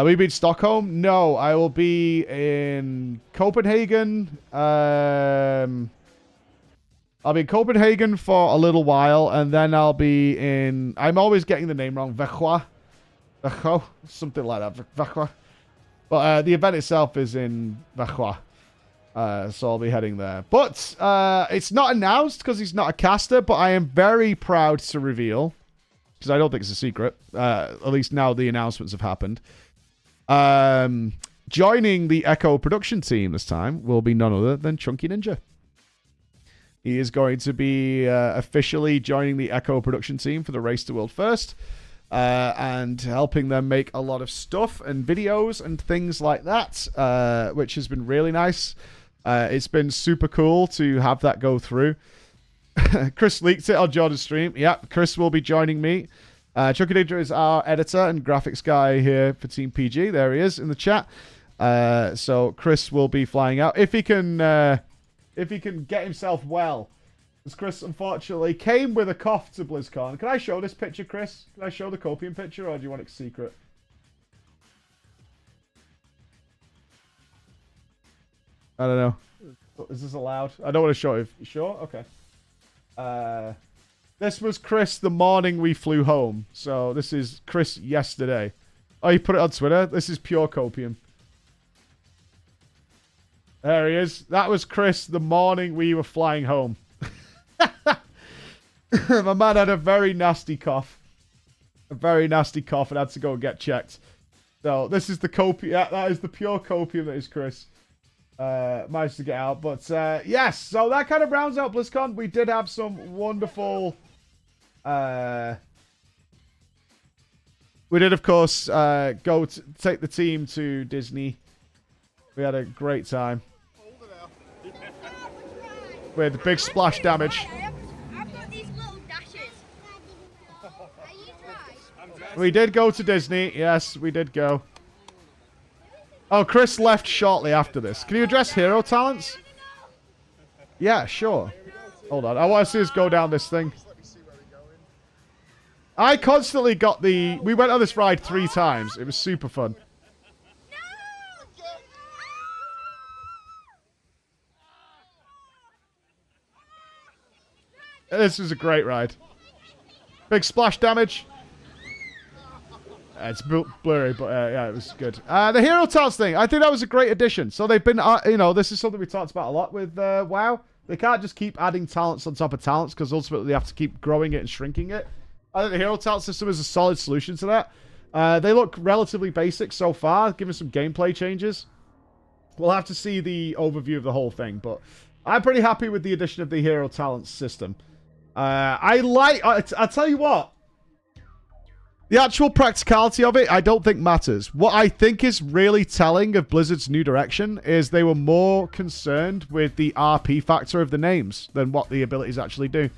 We beat Stockholm? No, I will be in Copenhagen. I'll be in Copenhagen for a little while, and then I'll be in... I'm always getting the name wrong. Växjö? Something like that. Växjö. But the event itself is in Växjö. So I'll be heading there. But it's not announced because he's not a caster, but I am very proud to reveal, because I don't think it's a secret, at least now the announcements have happened. Joining the Echo production team this time will be none other than ChunkeyNinja. He is going to be officially joining the Echo production team for the Race to World First, and helping them make a lot of stuff and videos and things like that, which has been really nice. It's been super cool to have that go through. Chris leaked it on Jordan's stream. Yeah, Chris will be joining me. ChunkeyNinja is our editor and graphics guy here for Team PG. There he is in the chat. So Chris will be flying out if he can get himself well. Because Chris unfortunately came with a cough to BlizzCon. Can I show this picture, Chris? Can I show the Copium picture, or do you want it secret? I don't know. Is this allowed? I don't want to show it. You sure? Okay. This was Chris the morning we flew home. So this is Chris yesterday. Oh, you put it on Twitter? This is pure copium. There he is. That was Chris the morning we were flying home. My man had a very nasty cough. A very nasty cough and had to go and get checked. So this is the copium. Yeah, that is the pure copium that is Chris. Managed to get out. But yes, so that kind of rounds out BlizzCon. We did have some wonderful... we did, of course, go to take the team to Disney. We had a great time. With big splash damage. I've got these little dashes. We did go to Disney. Yes, we did go. Oh, Chris left shortly after this. Can you address hero talents? Yeah, sure. Hold on. I want to see us go down this thing. I constantly got the... We went on this ride 3 times. It was super fun. This is a great ride. Big splash damage. It's blurry, but yeah, it was good. The hero talents thing, I think that was a great addition. So they've been, you know, this is something we talked about a lot with WoW. They can't just keep adding talents on top of talents because ultimately they have to keep growing it and shrinking it. I think the hero talent system is a solid solution to that. They look relatively basic so far, given some gameplay changes. We'll have to see the overview of the whole thing, but I'm pretty happy with the addition of the hero talents system. I'll tell you what. The actual practicality of it, I don't think matters. What I think is really telling of Blizzard's new direction is they were more concerned with the RP factor of the names than what the abilities actually do.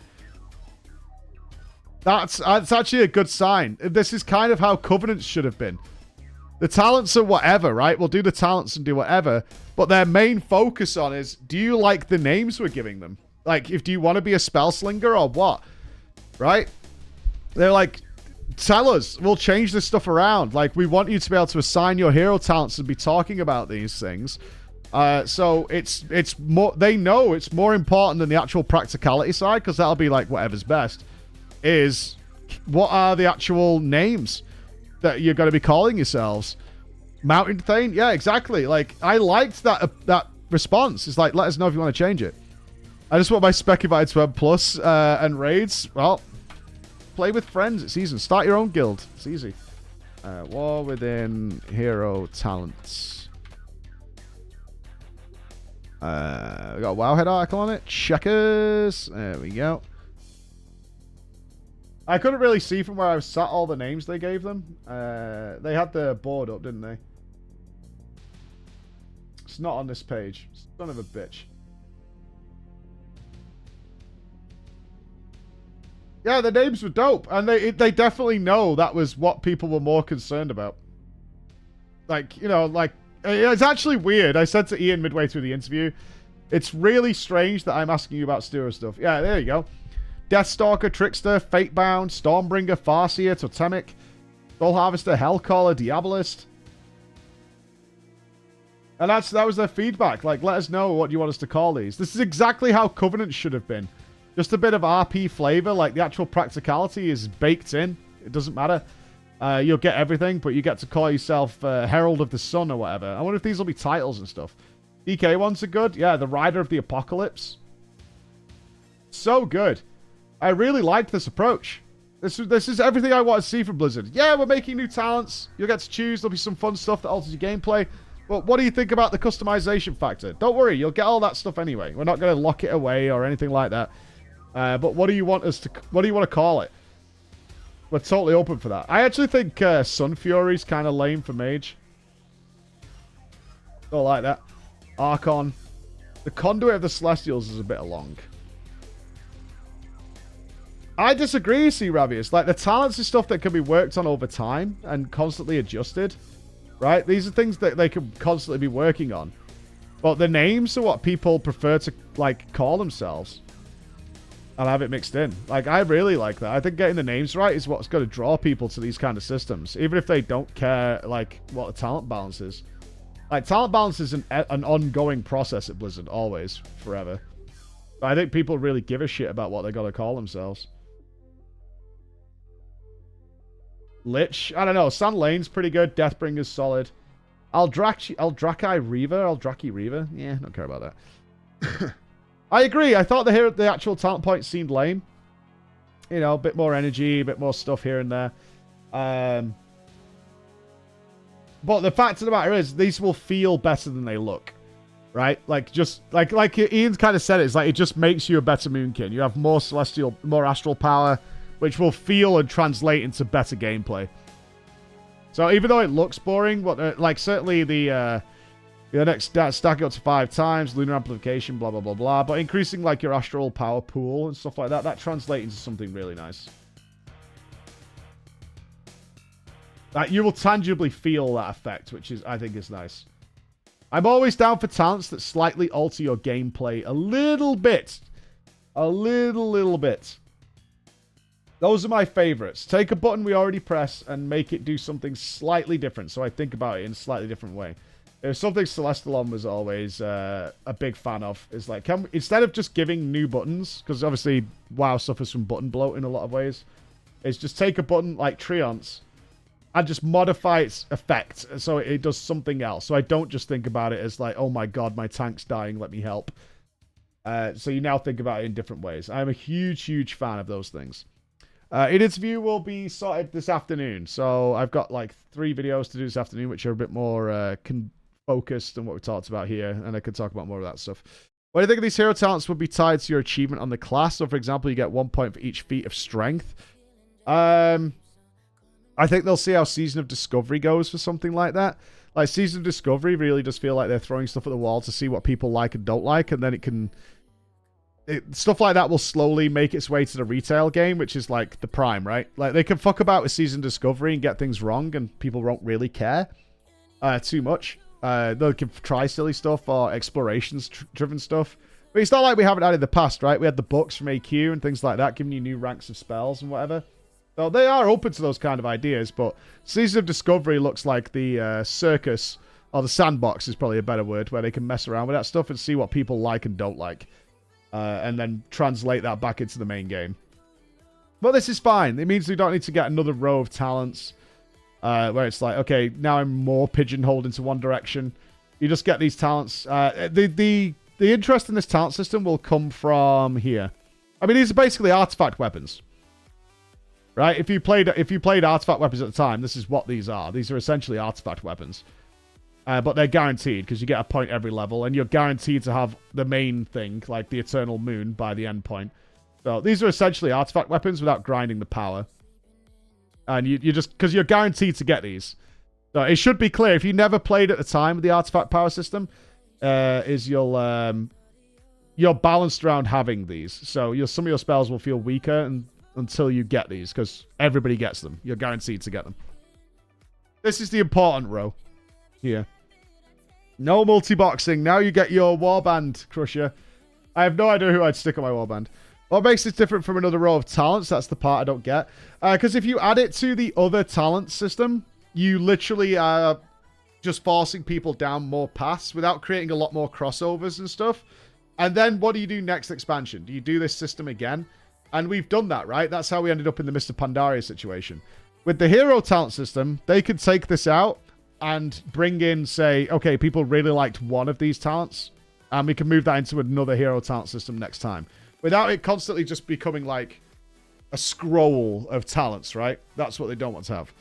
That's actually a good sign. This is kind of how Covenants should have been. The talents are whatever, right? We'll do the talents and do whatever. But their main focus on is, do you like the names we're giving them? Like, do you want to be a spell slinger or what? Right? They're like, tell us. We'll change this stuff around. Like, we want you to be able to assign your hero talents and be talking about these things. So it's more. They know it's more important than the actual practicality side, because that'll be like whatever's best. Is what are the actual names that you're going to be calling yourselves? Mountain Thane? Yeah, exactly. Like, I liked that response. It's like, let us know if you want to change it. I just want my spec invited to Web Plus and raids. Well, play with friends. It's easy. Start your own guild. It's easy. War within hero talents. We got a Wowhead article on it. Checkers. There we go. I couldn't really see from where I was sat all the names they gave them. They had the board up, didn't they? It's not on this page. Son of a bitch. Yeah, the names were dope. And they definitely know that was what people were more concerned about. Like, you know, like, it's actually weird. I said to Ian midway through the interview, it's really strange that I'm asking you about Stewart stuff. Yeah, there you go. Deathstalker, Trickster, Fatebound, Stormbringer, Farseer, Totemic, Soul Harvester, Hellcaller, Diabolist. And that was their feedback. Like, let us know what you want us to call these. This is exactly how Covenant should have been. Just a bit of RP flavor. Like, the actual practicality is baked in. It doesn't matter. You'll get everything, but you get to call yourself Herald of the Sun or whatever. I wonder if these will be titles and stuff. DK ones are good. Yeah, the Rider of the Apocalypse. So good. I really liked this approach. This is everything I want to see from Blizzard. Yeah, we're making new talents. You'll get to choose. There'll be some fun stuff that alters your gameplay. But what do you think about the customization factor? Don't worry, you'll get all that stuff anyway. We're not going to lock it away or anything like that. But what do you want to call it? We're totally open for that. I actually think Sun Fury's kind of lame for Mage. Don't like that. Archon. The Conduit of the Celestials is a bit long. I disagree, C. Ravius. Like, the talents is stuff that can be worked on over time and constantly adjusted. Right? These are things that they can constantly be working on. But the names are what people prefer to, like, call themselves. And have it mixed in. Like, I really like that. I think getting the names right is what's going to draw people to these kind of systems. Even if they don't care, like, what the talent balance is. Like, talent balance is an ongoing process at Blizzard. Always. Forever. But I think people really give a shit about what they got to call themselves. Lich. I don't know. Sand Lane's pretty good. Deathbringer's solid. Eldraki Reaver? Yeah, don't care about that. I agree. I thought the actual talent point seemed lame. You know, a bit more energy, a bit more stuff here and there. But the fact of the matter is, these will feel better than they look. Right? Like, just, like Ian's kind of said it, it's like, it just makes you a better Moonkin. You have more celestial, more astral power, which will feel and translate into better gameplay. So even though it looks boring, like, certainly the next stack up to 5 times, lunar amplification, blah, blah, blah, blah. But increasing, like, your astral power pool and stuff like that, that translates into something really nice. Like, you will tangibly feel that effect, which is, I think, is nice. I'm always down for talents that slightly alter your gameplay a little bit. A little bit. Those are my favorites. Take a button we already press and make it do something slightly different, so I think about it in a slightly different way. It was something Celestalon was always a big fan of. Is like, instead of just giving new buttons, because obviously WoW suffers from button bloat in a lot of ways, is just take a button like Treants and just modify its effect so it does something else. So I don't just think about it as like, oh my god, my tank's dying, let me help. So you now think about it in different ways. I'm a huge, huge fan of those things. Interview will be sorted this afternoon. So I've got like 3 videos to do this afternoon, which are a bit more focused than what we talked about here. And I could talk about more of that stuff. What do you think of these hero talents will be tied to your achievement on the class? So for example, you get 1 point for each feat of strength. I think they'll see how Season of Discovery goes for something like that. Like, Season of Discovery really does feel like they're throwing stuff at the wall to see what people like and don't like, and then it can... stuff like that will slowly make its way to the retail game, which is, like, the prime, right? Like, they can fuck about with Season of Discovery and get things wrong, and people won't really care too much. They can try silly stuff or explorations-driven stuff. But it's not like we haven't had in the past, right? We had the books from AQ and things like that, giving you new ranks of spells and whatever. So they are open to those kind of ideas, but Season of Discovery looks like the circus, or the sandbox is probably a better word, where they can mess around with that stuff and see what people like and don't like. And then translate that back into the main game. But this is fine. It means we don't need to get another row of talents where it's like, okay, now I'm more pigeonholed into one direction. You just get these talents. The interest in this talent system will come from here. I mean, these are basically artifact weapons. Right? If you played artifact weapons at the time, this is what these are. These are essentially artifact weapons. But they're guaranteed, because you get a point every level, and you're guaranteed to have the main thing, like the Eternal Moon, by the end point. So these are essentially artifact weapons without grinding the power. And you just... because you're guaranteed to get these. So it should be clear, if you never played at the time with the artifact power system, you're balanced around having these. So some of your spells will feel weaker until you get these, because everybody gets them. You're guaranteed to get them. This is the important row here. No multi-boxing. Now you get your warband, Crusher. I have no idea who I'd stick on my warband. What makes this different from another row of talents? That's the part I don't get. Because if you add it to the other talent system, you literally are just forcing people down more paths without creating a lot more crossovers and stuff. And then what do you do next expansion? Do you do this system again? And we've done that, right? That's how we ended up in the Mr. Pandaria situation. With the hero talent system, they could take this out and bring in, say, okay, people really liked one of these talents, and we can move that into another hero talent system next time. Without it constantly just becoming like a scroll of talents, right? That's what they don't want to have.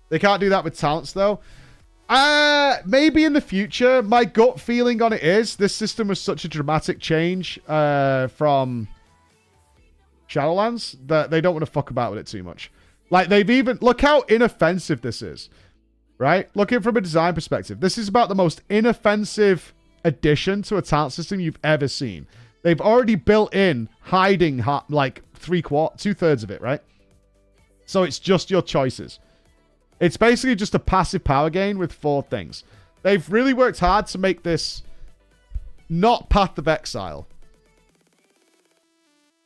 They can't do that with talents, though. Maybe in the future. My gut feeling on it is this system was such a dramatic change from Shadowlands that they don't want to fuck about with it too much. Like, they've even... look how inoffensive this is. Right? Looking from a design perspective. This is about the most inoffensive addition to a talent system you've ever seen. They've already built in hiding like 2/3 of it, right? So it's just your choices. It's basically just a passive power gain with 4 things. They've really worked hard to make this not Path of Exile.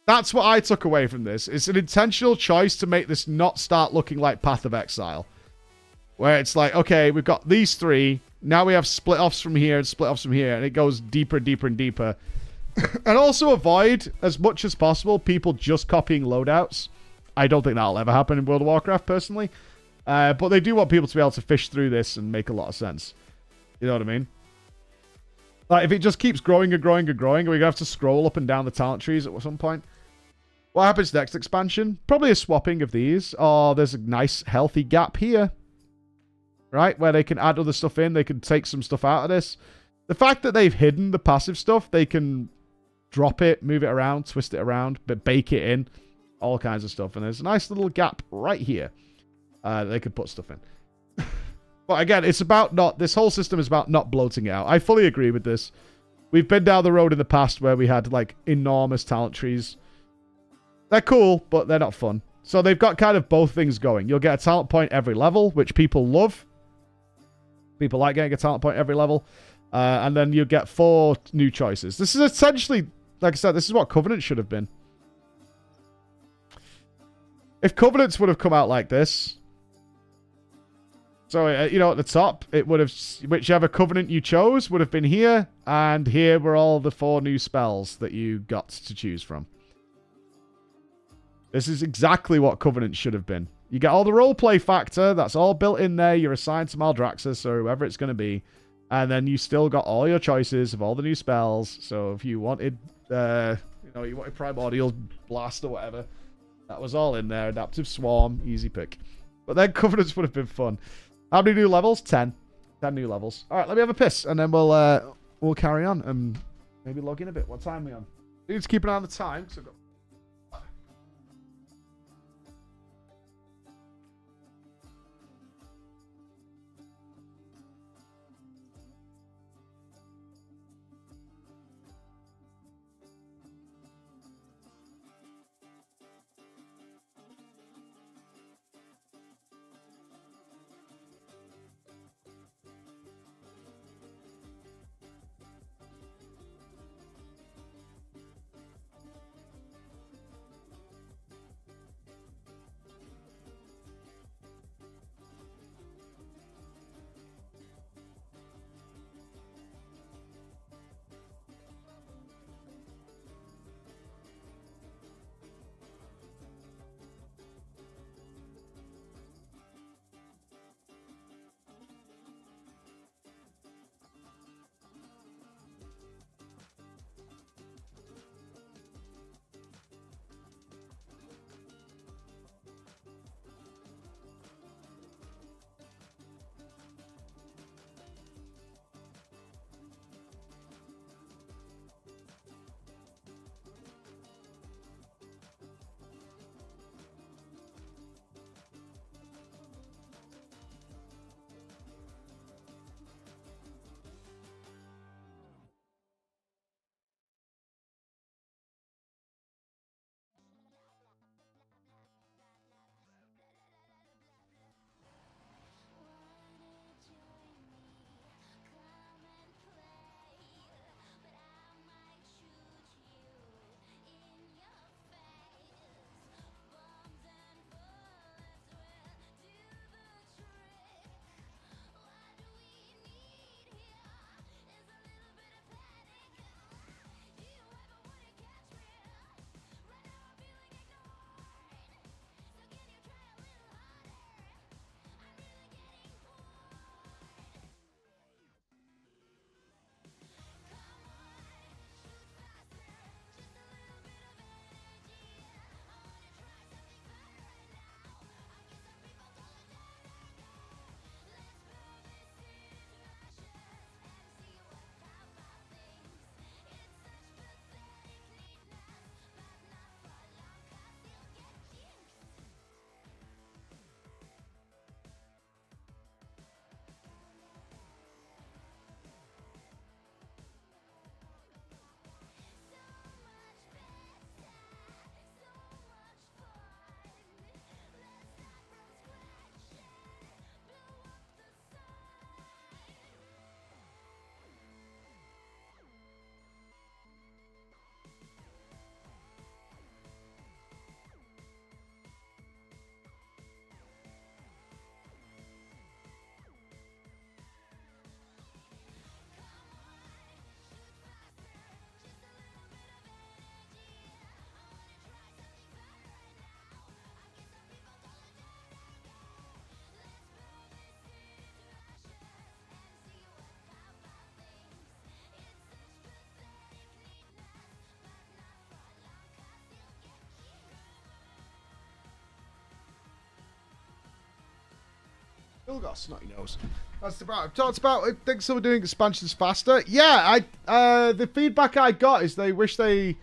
That's what I took away from this. It's an intentional choice to make this not start looking like Path of Exile. Where it's like, okay, we've got these 3. Now we have split-offs from here and split-offs from here. And it goes deeper and deeper and deeper. And also avoid, as much as possible, people just copying loadouts. I don't think that'll ever happen in World of Warcraft, personally. But they do want people to be able to fish through this and make a lot of sense. You know what I mean? Like, if it just keeps growing and growing and growing, we're going to have to scroll up and down the talent trees at some point. What happens next expansion? Probably a swapping of these. Or there's a nice, healthy gap here. Right? Where they can add other stuff in. They can take some stuff out of this. The fact that they've hidden the passive stuff, they can drop it, move it around, twist it around, but bake it in. All kinds of stuff. And there's a nice little gap right here. They could put stuff in. But again, it's about not... this whole system is about not bloating it out. I fully agree with this. We've been down the road in the past where we had, like, enormous talent trees. They're cool, but they're not fun. So they've got kind of both things going. You'll get a talent point every level, which people love. People like getting a talent point every level. And then you get 4 new choices. This is essentially, like I said, this is what Covenant should have been. If Covenants would have come out like this, So, you know, at the top, it would have, whichever covenant you chose would have been here, and here were all the 4 new spells that you got to choose from. This is exactly what covenant should have been. You get all the roleplay factor, that's all built in there, you're assigned to Maldraxxus or whoever it's going to be, and then you still got all your choices of all the new spells, so if you wanted, you know, you wanted Primordial Blast or whatever, that was all in there, Adaptive Swarm, easy pick. But then covenants would have been fun. How many new levels? 10. 10 new levels. All right, let me have a piss, and then we'll carry on and maybe log in a bit. What time are we on? Need to keep an eye on the time. So I've got... Still got a snotty nose. That's about. I've talked about. I think some are doing expansions faster. Yeah, the feedback I got is they wish they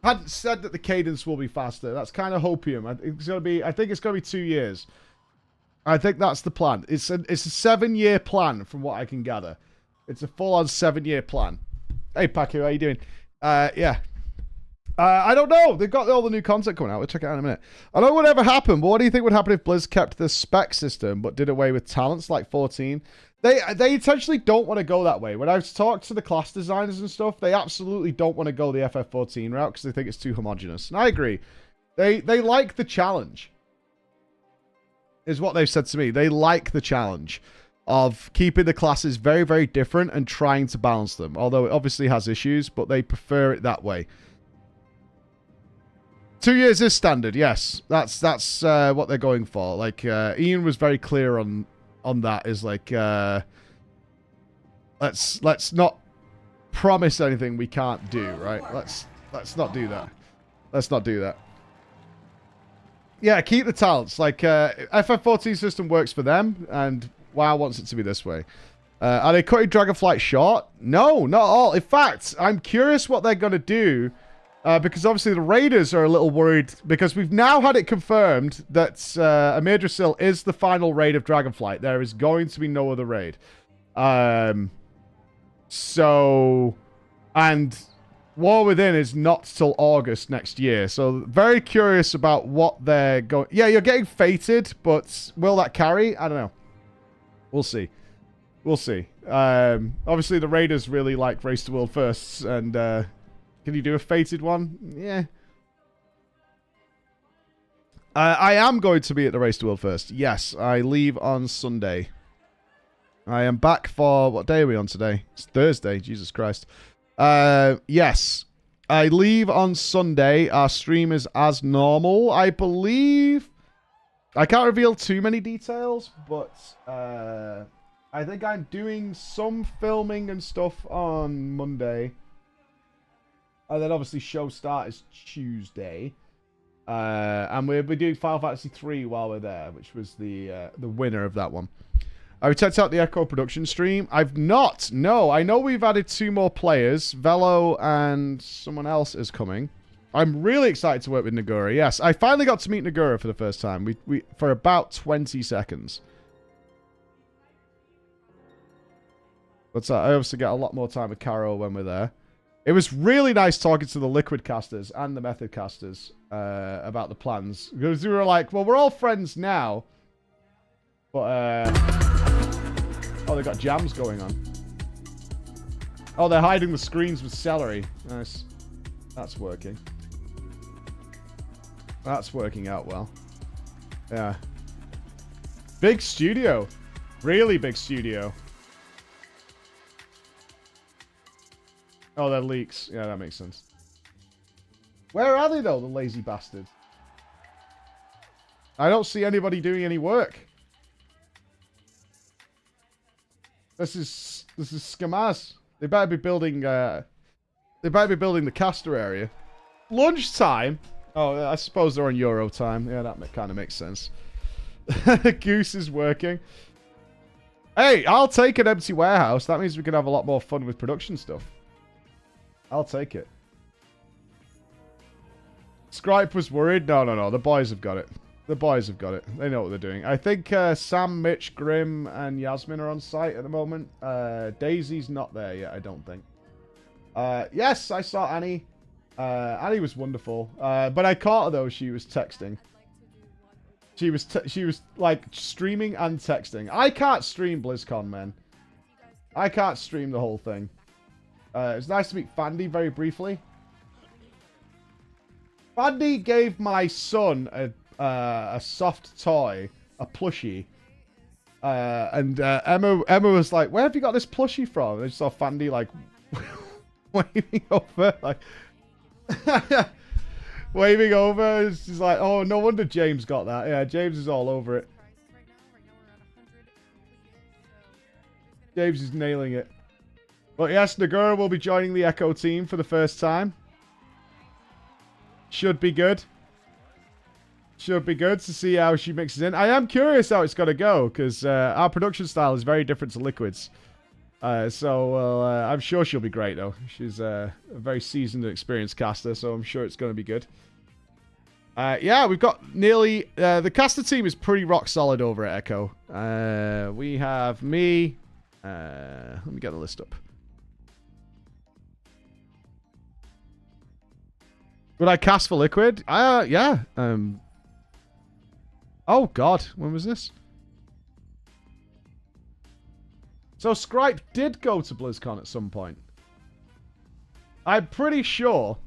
hadn't said that the cadence will be faster. That's kind of hopium. I think it's gonna be 2 years. I think that's the plan. It's a 7-year plan from what I can gather. It's a full-on 7-year plan. Hey Paku, how you doing? Yeah. I don't know. They've got all the new content coming out. We'll check it out in a minute. I don't know whatever happened, but what do you think would happen if Blizz kept the spec system but did away with talents like 14? They intentionally don't want to go that way. When I've talked to the class designers and stuff, they absolutely don't want to go the FF14 route because they think it's too homogenous. And I agree. They like the challenge. is what they've said to me. They like the challenge of keeping the classes very, very different and trying to balance them. Although it obviously has issues, but they prefer it that way. 2 years is standard, yes. That's what they're going for. Like, Ian was very clear on that. Is like, let's not promise anything we can't do, right? Let's not do that. Let's not do that. Yeah, keep the talents. Like, FF14 system works for them, and WoW wants it to be this way. Are they cutting Dragonflight short? No, not at all. In fact, I'm curious what they're going to do, because obviously the Raiders are a little worried, because we've now had it confirmed that Amyrdrasil is the final raid of Dragonflight. There is going to be no other raid. So, and War Within is not till August next year. So, very curious about what they're going... Yeah, you're getting fated, but will that carry? I don't know. We'll see. We'll see. Obviously, the Raiders really like Race to World Firsts, and can you do a fated one? Yeah. I am going to be at the Race to World First. Yes, I leave on Sunday. I am back for... What day are we on today? It's Thursday. Jesus Christ. Yes. I leave on Sunday. Our stream is as normal, I believe. I can't reveal too many details, but I think I'm doing some filming and stuff on Monday. And then obviously show start is Tuesday. And we'll be doing Final Fantasy 3 while we're there, which was the winner of that one. Have you checked out the Echo production stream? I've not. No, I know we've added 2 more players. Velo and someone else is coming. I'm really excited to work with Nagura. Yes, I finally got to meet Nagura for the first time. We for about 20 seconds. But I obviously get a lot more time with Carol when we're there. It was really nice talking to the Liquid casters and the Method casters about the plans. Because we were like, well, we're all friends now. But, oh, they've got jams going on. Oh, they're hiding the screens with celery. Nice. That's working. That's working out well. Yeah. Big studio. Really big studio. Oh, they're leaks. Yeah, that makes sense. Where are they, though, the lazy bastards? I don't see anybody doing any work. This is Skamaz. They better be building the caster area. Lunchtime. Oh, I suppose they're on Euro time. Yeah, that kind of makes sense. Goose is working. Hey, I'll take an empty warehouse. That means we can have a lot more fun with production stuff. I'll take it. Scripe was worried. No. The boys have got it. The boys have got it. They know what they're doing. I think Sam, Mitch, Grim, and Yasmin are on site at the moment. Daisy's not there yet, I don't think. Yes, I saw Annie. Annie was wonderful. But I caught her, though. She was texting. She was like, streaming and texting. I can't stream BlizzCon, man. I can't stream the whole thing. It's nice to meet Fandy very briefly. Fandy gave my son a soft toy, a plushie. And Emma was like, where have you got this plushie from? And I just saw Fandy, like, waving over, like... waving over. She's like, oh, no wonder James got that. Yeah, James is all over it. James is nailing it. But yes, Nagura will be joining the Echo team for the first time. Should be good. Should be good to see how she mixes in. I am curious how it's going to go, because our production style is very different to Liquid's. So I'm sure she'll be great, though. She's a very seasoned and experienced caster, so I'm sure it's going to be good. Yeah, we've got nearly... the caster team is pretty rock solid over at Echo. We have me... let me get the list up. Would I cast for Liquid? Yeah. Oh, God. When was this? So, Scripe did go to BlizzCon at some point. I'm pretty sure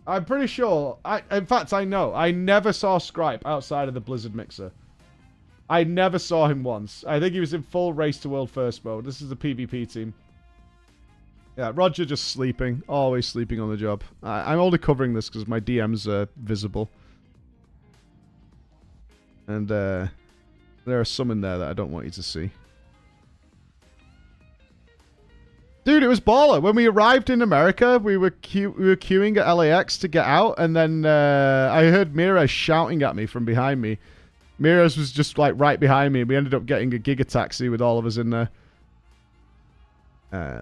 I'm pretty sure. In fact, I know. I never saw Scripe outside of the Blizzard mixer. I never saw him once. I think he was in full Race to World First mode. This is the PvP team. Yeah, Roger just sleeping. Always sleeping on the job. I'm only covering this because my DMs are visible. And there are some in there that I don't want you to see. Dude, it was baller. When we arrived in America, we were queuing at LAX to get out, and then I heard Mira shouting at me from behind me. Mira's was just like right behind me. We ended up getting a Giga Taxi with all of us in there.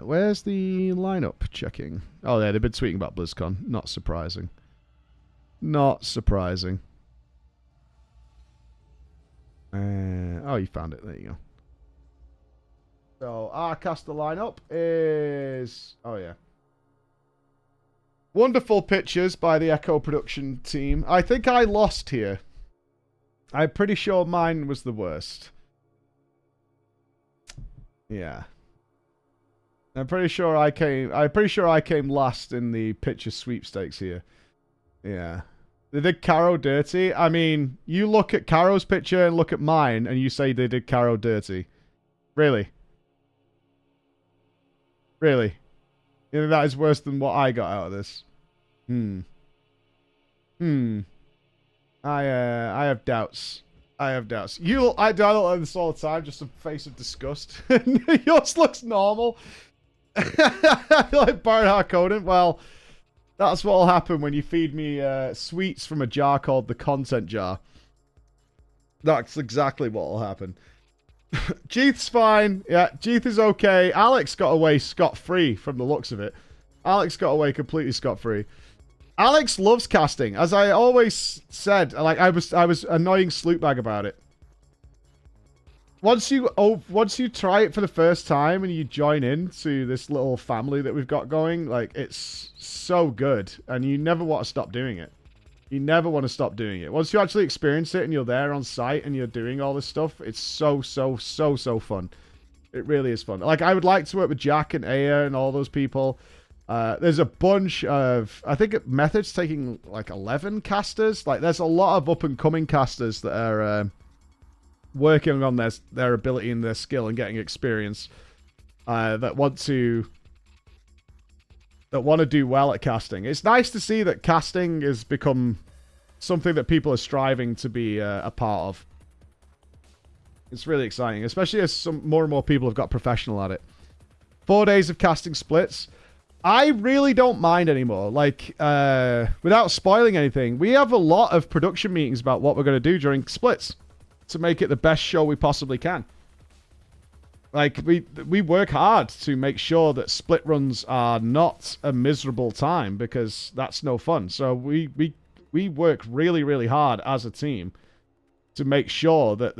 Where's the lineup? Checking. Oh, yeah, they've been tweeting about BlizzCon. Not surprising. Not surprising. Oh, you found it. There you go. So, our caster lineup is... Oh, yeah. Wonderful pictures by the Echo production team. I think I lost here. I'm pretty sure mine was the worst. Yeah. I'm pretty sure I came last in the picture sweepstakes here. Yeah. They did Caro dirty. I mean, you look at Caro's picture and look at mine and you say they did Caro dirty. Really? Really? You know, that is worse than what I got out of this. I have doubts. I have doubts. I don't like this all the time, just a face of disgust. Yours looks normal. Like Baron Harkonnen. Well, that's what'll happen when you feed me sweets from a jar called the content jar. That's exactly what'll happen. Jeeth's fine. Yeah, Jeeth is okay. Alex got away scot-free from the looks of it. Alex got away completely scot-free. Alex loves casting. As I always said, like I was annoying Slootbag about it. Once you try it for the first time and you join into this little family that we've got going, like it's so good and you never want to stop doing it. You never want to stop doing it. Once you actually experience it and you're there on site and you're doing all this stuff, it's so fun. It really is fun. Like, I would like to work with Jack and Aya and all those people. There's a bunch of... I think Method's taking, like, 11 casters. Like, there's a lot of up-and-coming casters that are working on their ability and their skill and getting experience that want to do well at casting. It's nice to see that casting has become something that people are striving to be a part of. It's really exciting, especially as more and more people have got professional at it. 4 days of casting splits. I really don't mind anymore. Like, without spoiling anything, we have a lot of production meetings about what we're going to do during splits to make it the best show we possibly can. Like, we work hard to make sure that split runs are not a miserable time, because that's no fun. So we work really, really hard as a team to make sure that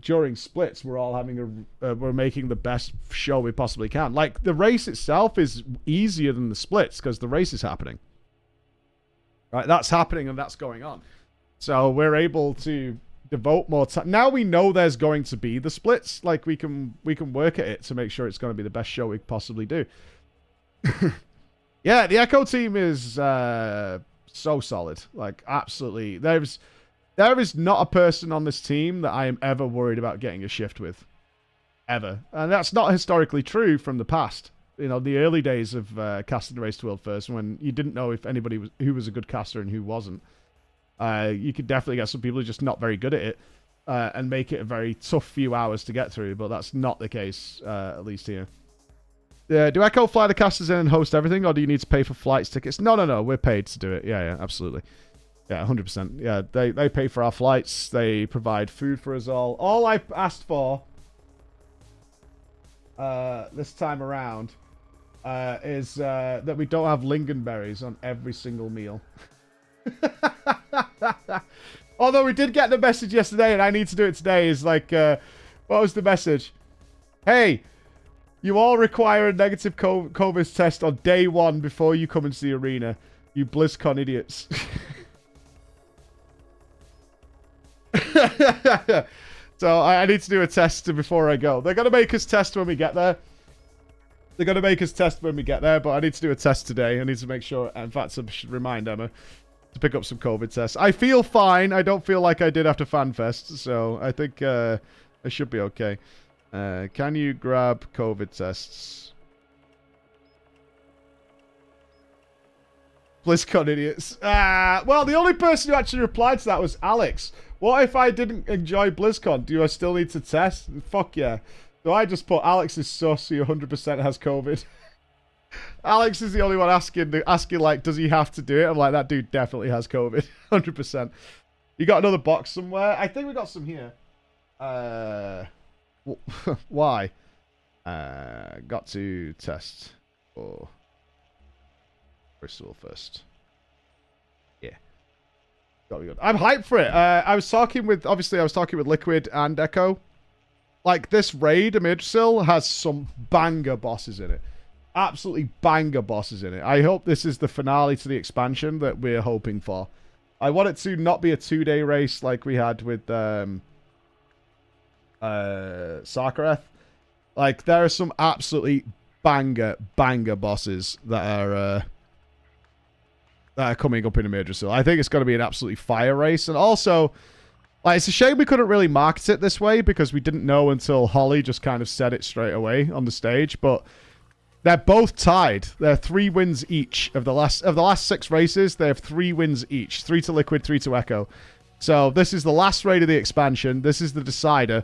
during splits we're all having we're making the best show we possibly can. Like, the race itself is easier than the splits because the race is happening. Right, that's happening and that's going on. So we're able to devote more time. Now we know there's going to be the splits. Like, we can work at it to make sure it's going to be the best show we possibly do. Yeah, the Echo team is so solid. Like, absolutely. There is not a person on this team that I am ever worried about getting a shift with. Ever. And that's not historically true from the past. You know, the early days of casting the Race to World First, when you didn't know if anybody who was a good caster and who wasn't. You could definitely get some people who are just not very good at it and make it a very tough few hours to get through, but that's not the case, at least here. Do Echo fly the casters in and host everything, or do you need to pay for flights, tickets? No, we're paid to do it. Yeah, absolutely. Yeah, 100%. Yeah, they pay for our flights. They provide food for us all. All I asked for this time around is that we don't have lingonberries on every single meal. Although we did get the message yesterday, and I need to do it today, is like, what was the message? Hey, you all require a negative COVID test on day 1 before you come into the arena. You BlizzCon idiots. So I need to do a test before I go. They're going to make us test when we get there. They're going to make us test when we get there, but I need to do a test today. I need to make sure, in fact, I should remind Emma to pick up some COVID tests. I feel fine. I don't feel like I did after FanFest, so I think I should be okay. Can you grab COVID tests? Blizzcon idiots. Well, the only person who actually replied to that was Alex. What if I didn't enjoy BlizzCon? Do I still need to test? Fuck yeah. So I just put Alex is sus, he 100% has COVID. Alex is the only one asking like, does he have to do it? I'm like, that dude definitely has COVID. 100%. You got another box somewhere? I think we got some here. Why? Got to test for Bristol first. Yeah. Gotta be good. I'm hyped for it. I was talking with Liquid and Echo. Like, this raid, Methuzahla, has some banger bosses in it. Absolutely banger bosses in it. I hope this is the finale to the expansion that we're hoping for. I want it to not be a 2-day race like we had with Starcraft. Like, there are some absolutely banger bosses that are coming up in Methuzahla. I think it's going to be an absolutely fire race. And also, like, it's a shame we couldn't really market it this way because we didn't know until Holly just kind of said it straight away on the stage. But they're both tied. They're 3 wins each of the last 6 races. They have 3 wins each. 3 to Liquid, 3 to Echo. So this is the last raid of the expansion. This is the decider.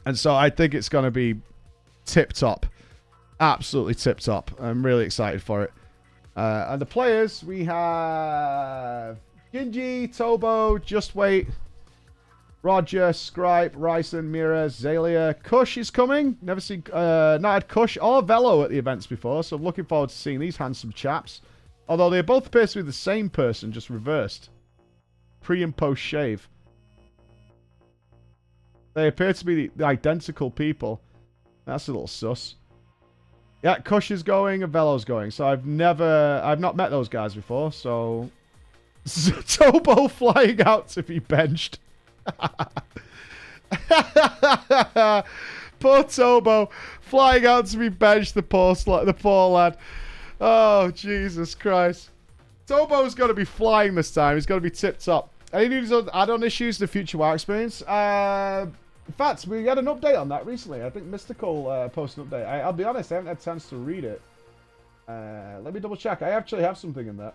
And so I think it's going to be tip-top. Absolutely tip-top. I'm really excited for it. And the players, we have Gingy, Tobo, Just Wait, Roger, Scripe, Ryson, Mira, Zalia. Kush is coming. Never seen, not had Kush or Velo at the events before, so I'm looking forward to seeing these handsome chaps. Although they both appear to be the same person, just reversed. Pre and post shave. They appear to be the identical people. That's a little sus. Yeah, Kush is going and Velo's going. So I've not met those guys before, so... Tobo flying out to be benched. Poor Tobo flying out to be benched, the poor lad. Oh, Jesus Christ. Tobo's got to be flying this time. He's got to be tip-top. Any news on add-on issues to Future WoW experience? In fact, we had an update on that recently. I think Mystical posted an update. I'll be honest, I haven't had a chance to read it. Let me double check. I actually have something in there.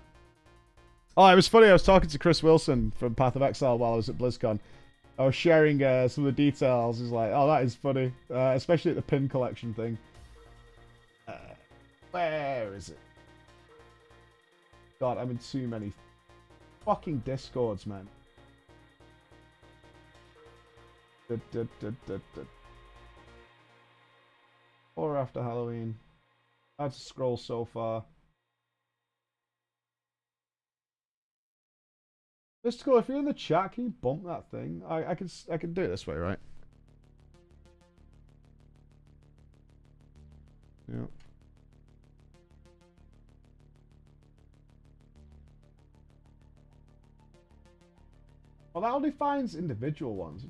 Oh, it was funny. I was talking to Chris Wilson from Path of Exile while I was at BlizzCon. I was sharing some of the details. He's like, oh, that is funny. Especially at the pin collection thing. Where is it? God, I'm in too many fucking Discords, man. Or after Halloween. I had to scroll so far. Mystical, if you're in the chat, can you bump that thing? I can do it this way, right? Yeah. Well, that only finds individual ones.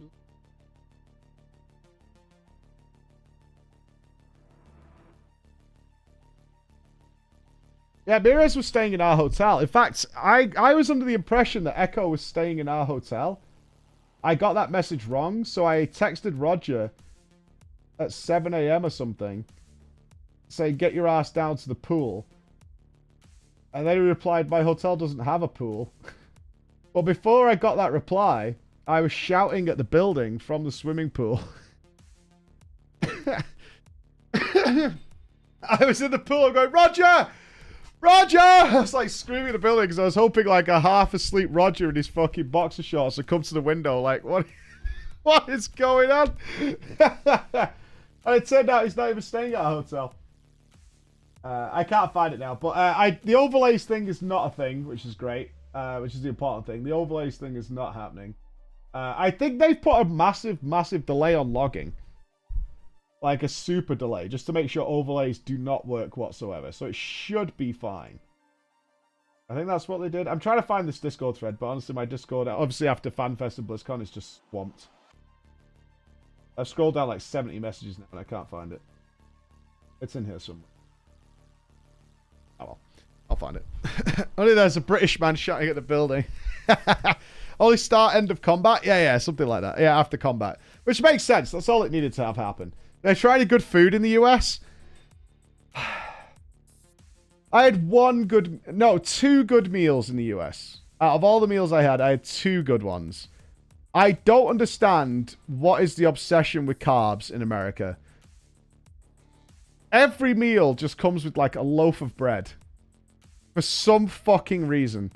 Yeah, Miraz was staying in our hotel. In fact, I was under the impression that Echo was staying in our hotel. I got that message wrong, so I texted Roger at 7 a.m. or something, saying, get your ass down to the pool. And then he replied, my hotel doesn't have a pool. Well, before I got that reply, I was shouting at the building from the swimming pool. I was in the pool going, Roger! Roger! I was like screaming at the building because I was hoping like a half asleep Roger in his fucking boxer shorts would come to the window like, what is going on? And it turned out he's not even staying at a hotel. I can't find it now, but the overlays thing is not a thing, which is great, which is the important thing. The overlays thing is not happening. I think they've put a massive delay on logging. Like a super delay, just to make sure overlays do not work whatsoever. So it should be fine. I think that's what they did. I'm trying to find this Discord thread, but honestly my Discord, obviously after FanFest and BlizzCon, is just swamped. I've scrolled down like 70 messages now and I can't find it. It's in here somewhere. Oh well. I'll find it. Only there's a British man shouting at the building. Only start end of combat? Yeah, something like that. Yeah, after combat. Which makes sense. That's all it needed to have happen. Did I try any good food in the US? I had two good meals in the US. Out of all the meals I had 2 good ones. I don't understand what is the obsession with carbs in America. Every meal just comes with like a loaf of bread. For some fucking reason.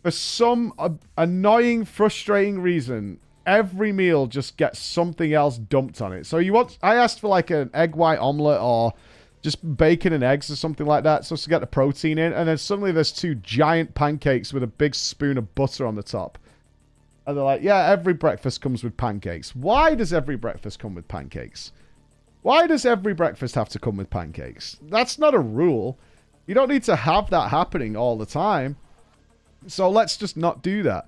For some annoying, frustrating reason, every meal just gets something else dumped on it. So I asked for like an egg white omelet or just bacon and eggs or something like that, so to get the protein in, and then suddenly there's 2 giant pancakes with a big spoon of butter on the top. And they're like, yeah, every breakfast comes with pancakes. Why does every breakfast come with pancakes? Why does every breakfast have to come with pancakes? That's not a rule. You don't need to have that happening all the time. So let's just not do that.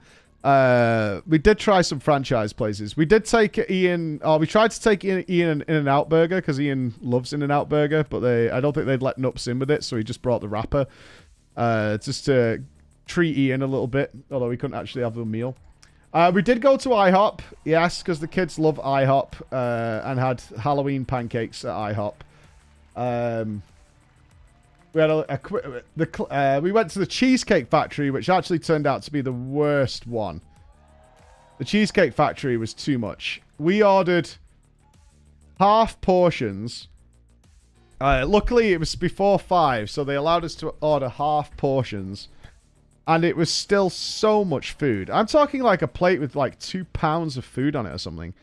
We did try some franchise places. We did take Ian... we tried to take Ian In-N-Out Burger because Ian loves In-N-Out Burger, but I don't think they'd let Nupss in with it, so he just brought the wrapper just to treat Ian a little bit, although we couldn't actually have the meal. We did go to IHOP, yes, because the kids love IHOP, and had Halloween pancakes at IHOP. We had we went to the Cheesecake Factory, which actually turned out to be the worst one. The Cheesecake Factory was too much. We ordered half portions. Luckily, it was before 5, so they allowed us to order half portions. And it was still so much food. I'm talking like a plate with like 2 pounds of food on it or something.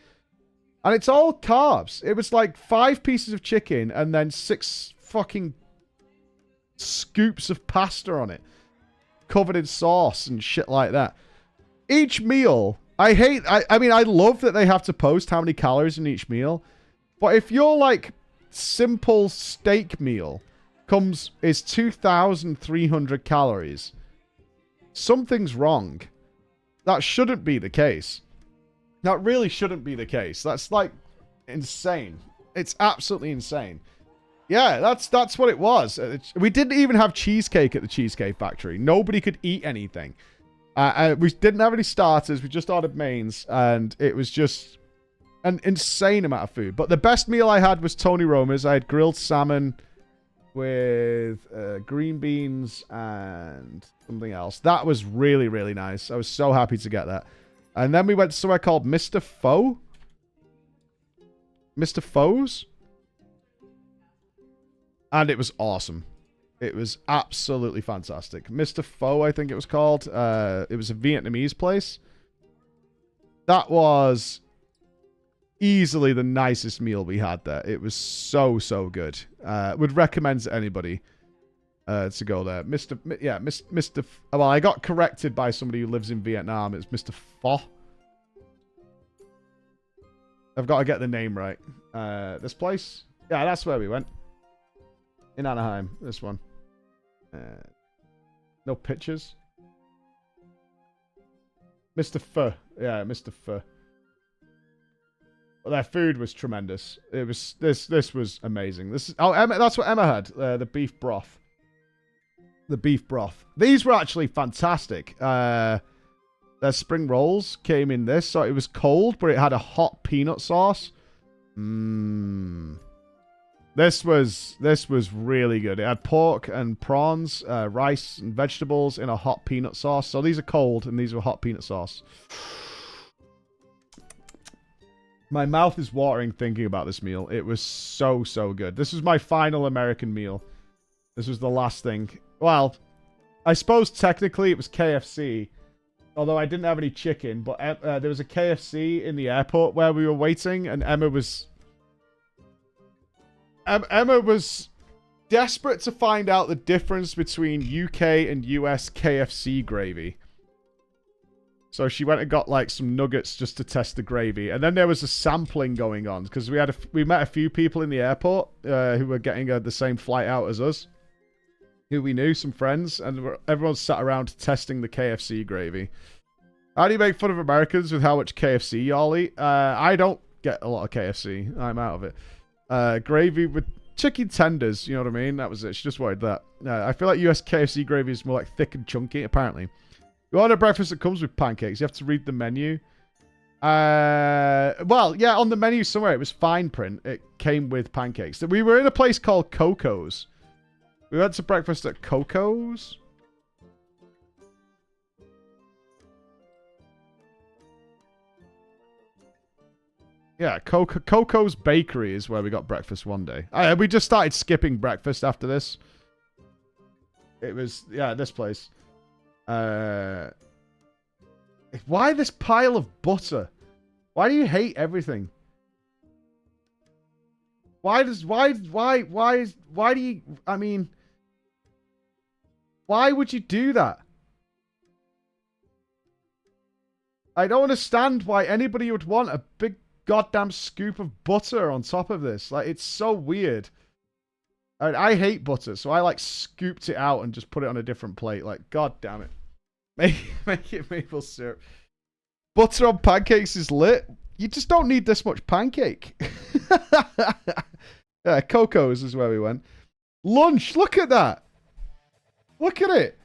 And it's all carbs. It was like 5 pieces of chicken and then 6 fucking scoops of pasta on it. Covered in sauce and shit like that. Each meal, I mean, I love that they have to post how many calories in each meal. But if your like simple steak meal is 2,300 calories... something's wrong. That shouldn't be the case. That really shouldn't be the case. That's like insane. It's absolutely insane. Yeah, that's what it was. We didn't even have cheesecake at the Cheesecake Factory. Nobody could eat anything. We didn't have any starters. We just ordered mains, and it was just an insane amount of food. But the best meal I had was Tony Roma's. I had grilled salmon with green beans and something else. That was really, really nice. I was so happy to get that. And then we went to somewhere called Mr. Pho. Mr. Pho's. And it was awesome. It was absolutely fantastic. Mr. Pho, I think it was called. It was a Vietnamese place. That was easily the nicest meal we had there. It was so, so good. Would recommend to anybody to go there. Mr. Well, I got corrected by somebody who lives in Vietnam. It's Mr. Pho. I've got to get the name right. This place? Yeah, that's where we went. In Anaheim. This one. No pictures. Mr. Pho. Yeah, Mr. Pho. Their food was tremendous. It was this was amazing. Emma, that's what Emma had. The beef broth. The beef broth. These were actually fantastic. Their spring rolls came in this, so it was cold, but it had a hot peanut sauce. This was really good. It had pork and prawns, rice and vegetables in a hot peanut sauce. So these are cold, and these were hot peanut sauce. My mouth is watering thinking about this meal. It was so, so good. This was my final American meal. This was the last thing. Well, I suppose technically it was KFC. Although I didn't have any chicken. But there was a KFC in the airport where we were waiting. And Emma was desperate to find out the difference between UK and US KFC gravy. So she went and got like some nuggets just to test the gravy, and then there was a sampling going on because we met a few people in the airport who were getting the same flight out as us, who we knew, some friends, and everyone sat around testing the KFC gravy. How do you make fun of Americans with how much KFC y'all eat? I don't get a lot of KFC. I'm out of it. Gravy with chicken tenders, you know what I mean? That was it. She just wanted that. I feel like US KFC gravy is more like thick and chunky, apparently. You order breakfast that comes with pancakes. You have to read the menu. Well, yeah, on the menu somewhere, it was fine print. It came with pancakes. We were in a place called Coco's. We went to breakfast at Coco's. Yeah, Coco's Bakery is where we got breakfast one day. We just started skipping breakfast after this. It was, yeah, this place. Why this pile of butter? Why do you hate everything? Why do you, I mean, why would you do that? I don't understand why anybody would want a big goddamn scoop of butter on top of this. Like, it's so weird. I hate butter, so I, like, scooped it out and just put it on a different plate. Like, god damn it. Make it maple syrup. Butter on pancakes is lit. You just don't need this much pancake. Yeah, Coco's is where we went. Lunch, look at that. Look at it.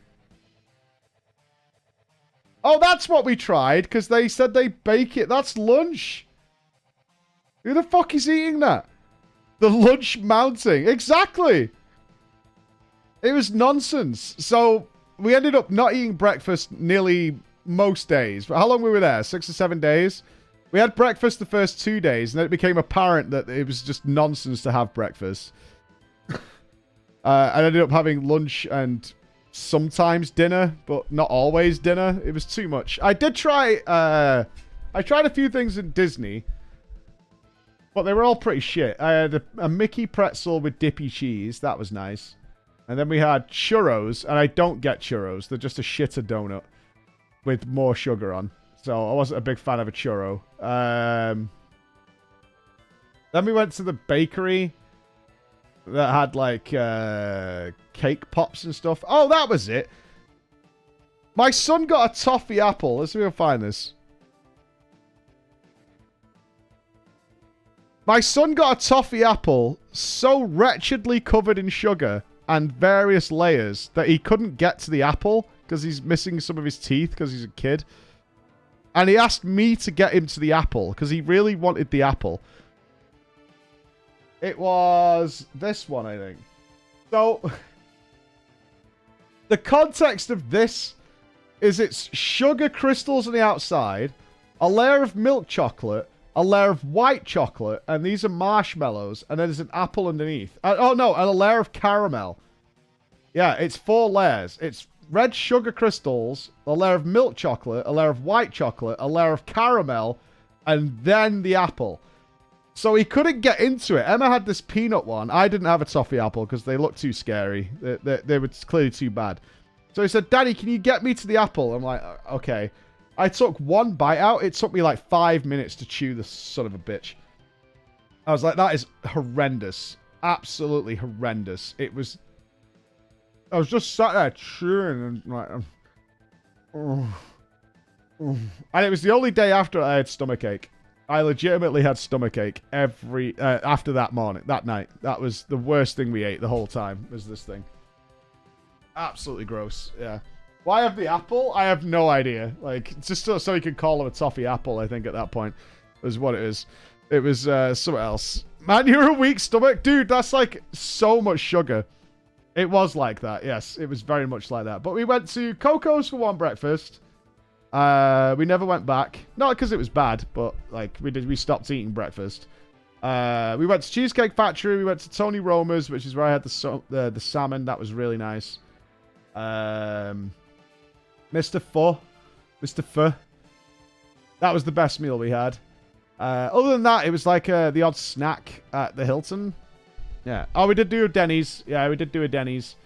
Oh, that's what we tried, because they said they bake it. That's lunch. Who the fuck is eating that? The lunch mounting. Exactly. It was nonsense. So we ended up not eating breakfast nearly most days. How long we were there? 6 or 7 days? We had breakfast the first 2 days, and then it became apparent that it was just nonsense to have breakfast. I ended up having lunch and sometimes dinner, but not always dinner. It was too much. I did try... I tried a few things in Disney, but they were all pretty shit. I had a Mickey pretzel with dippy cheese. That was nice. And then we had churros, and I don't get churros. They're just a shitter donut with more sugar on. So I wasn't a big fan of a churro. Then we went to the bakery that had, like, cake pops and stuff. Oh, that was it. My son got a toffee apple. Let's see if we can find this. My son got a toffee apple so wretchedly covered in sugar and various layers that he couldn't get to the apple because he's missing some of his teeth because he's a kid. And he asked me to get him to the apple because he really wanted the apple. It was this one, I think. So, the context of this is it's sugar crystals on the outside, a layer of milk chocolate, a layer of white chocolate, and these are marshmallows, and then there's an apple underneath. Oh, no, and a layer of caramel. Yeah, it's 4 layers. It's red sugar crystals, a layer of milk chocolate, a layer of white chocolate, a layer of caramel, and then the apple. So he couldn't get into it. Emma had this peanut one. I didn't have a toffee apple because they looked too scary. They were clearly too bad. So he said, Daddy, can you get me to the apple? I'm like, okay. I took one bite out. It took me like 5 minutes to chew the son of a bitch. I was like, that is horrendous. Absolutely horrendous. It was... I was just sat there chewing and like... And it was the only day after I had stomachache. I legitimately had stomachache every... after that night. That was the worst thing we ate the whole time, was this thing. Absolutely gross, yeah. Why have the apple? I have no idea. Like, just so you could call him a toffee apple, I think, at that point, is what it is. It was something else. Man, you're a weak stomach. Dude, that's like so much sugar. It was like that, yes. It was very much like that. But we went to Coco's for one breakfast. We never went back. Not because it was bad, but like we stopped eating breakfast. We went to Cheesecake Factory. We went to Tony Roma's, which is where I had the salmon. That was really nice. Mr. Pho. That was the best meal we had. Other than that, it was like the odd snack at the Hilton. Yeah. Oh, we did do a Denny's. Yeah, we did do a Denny's.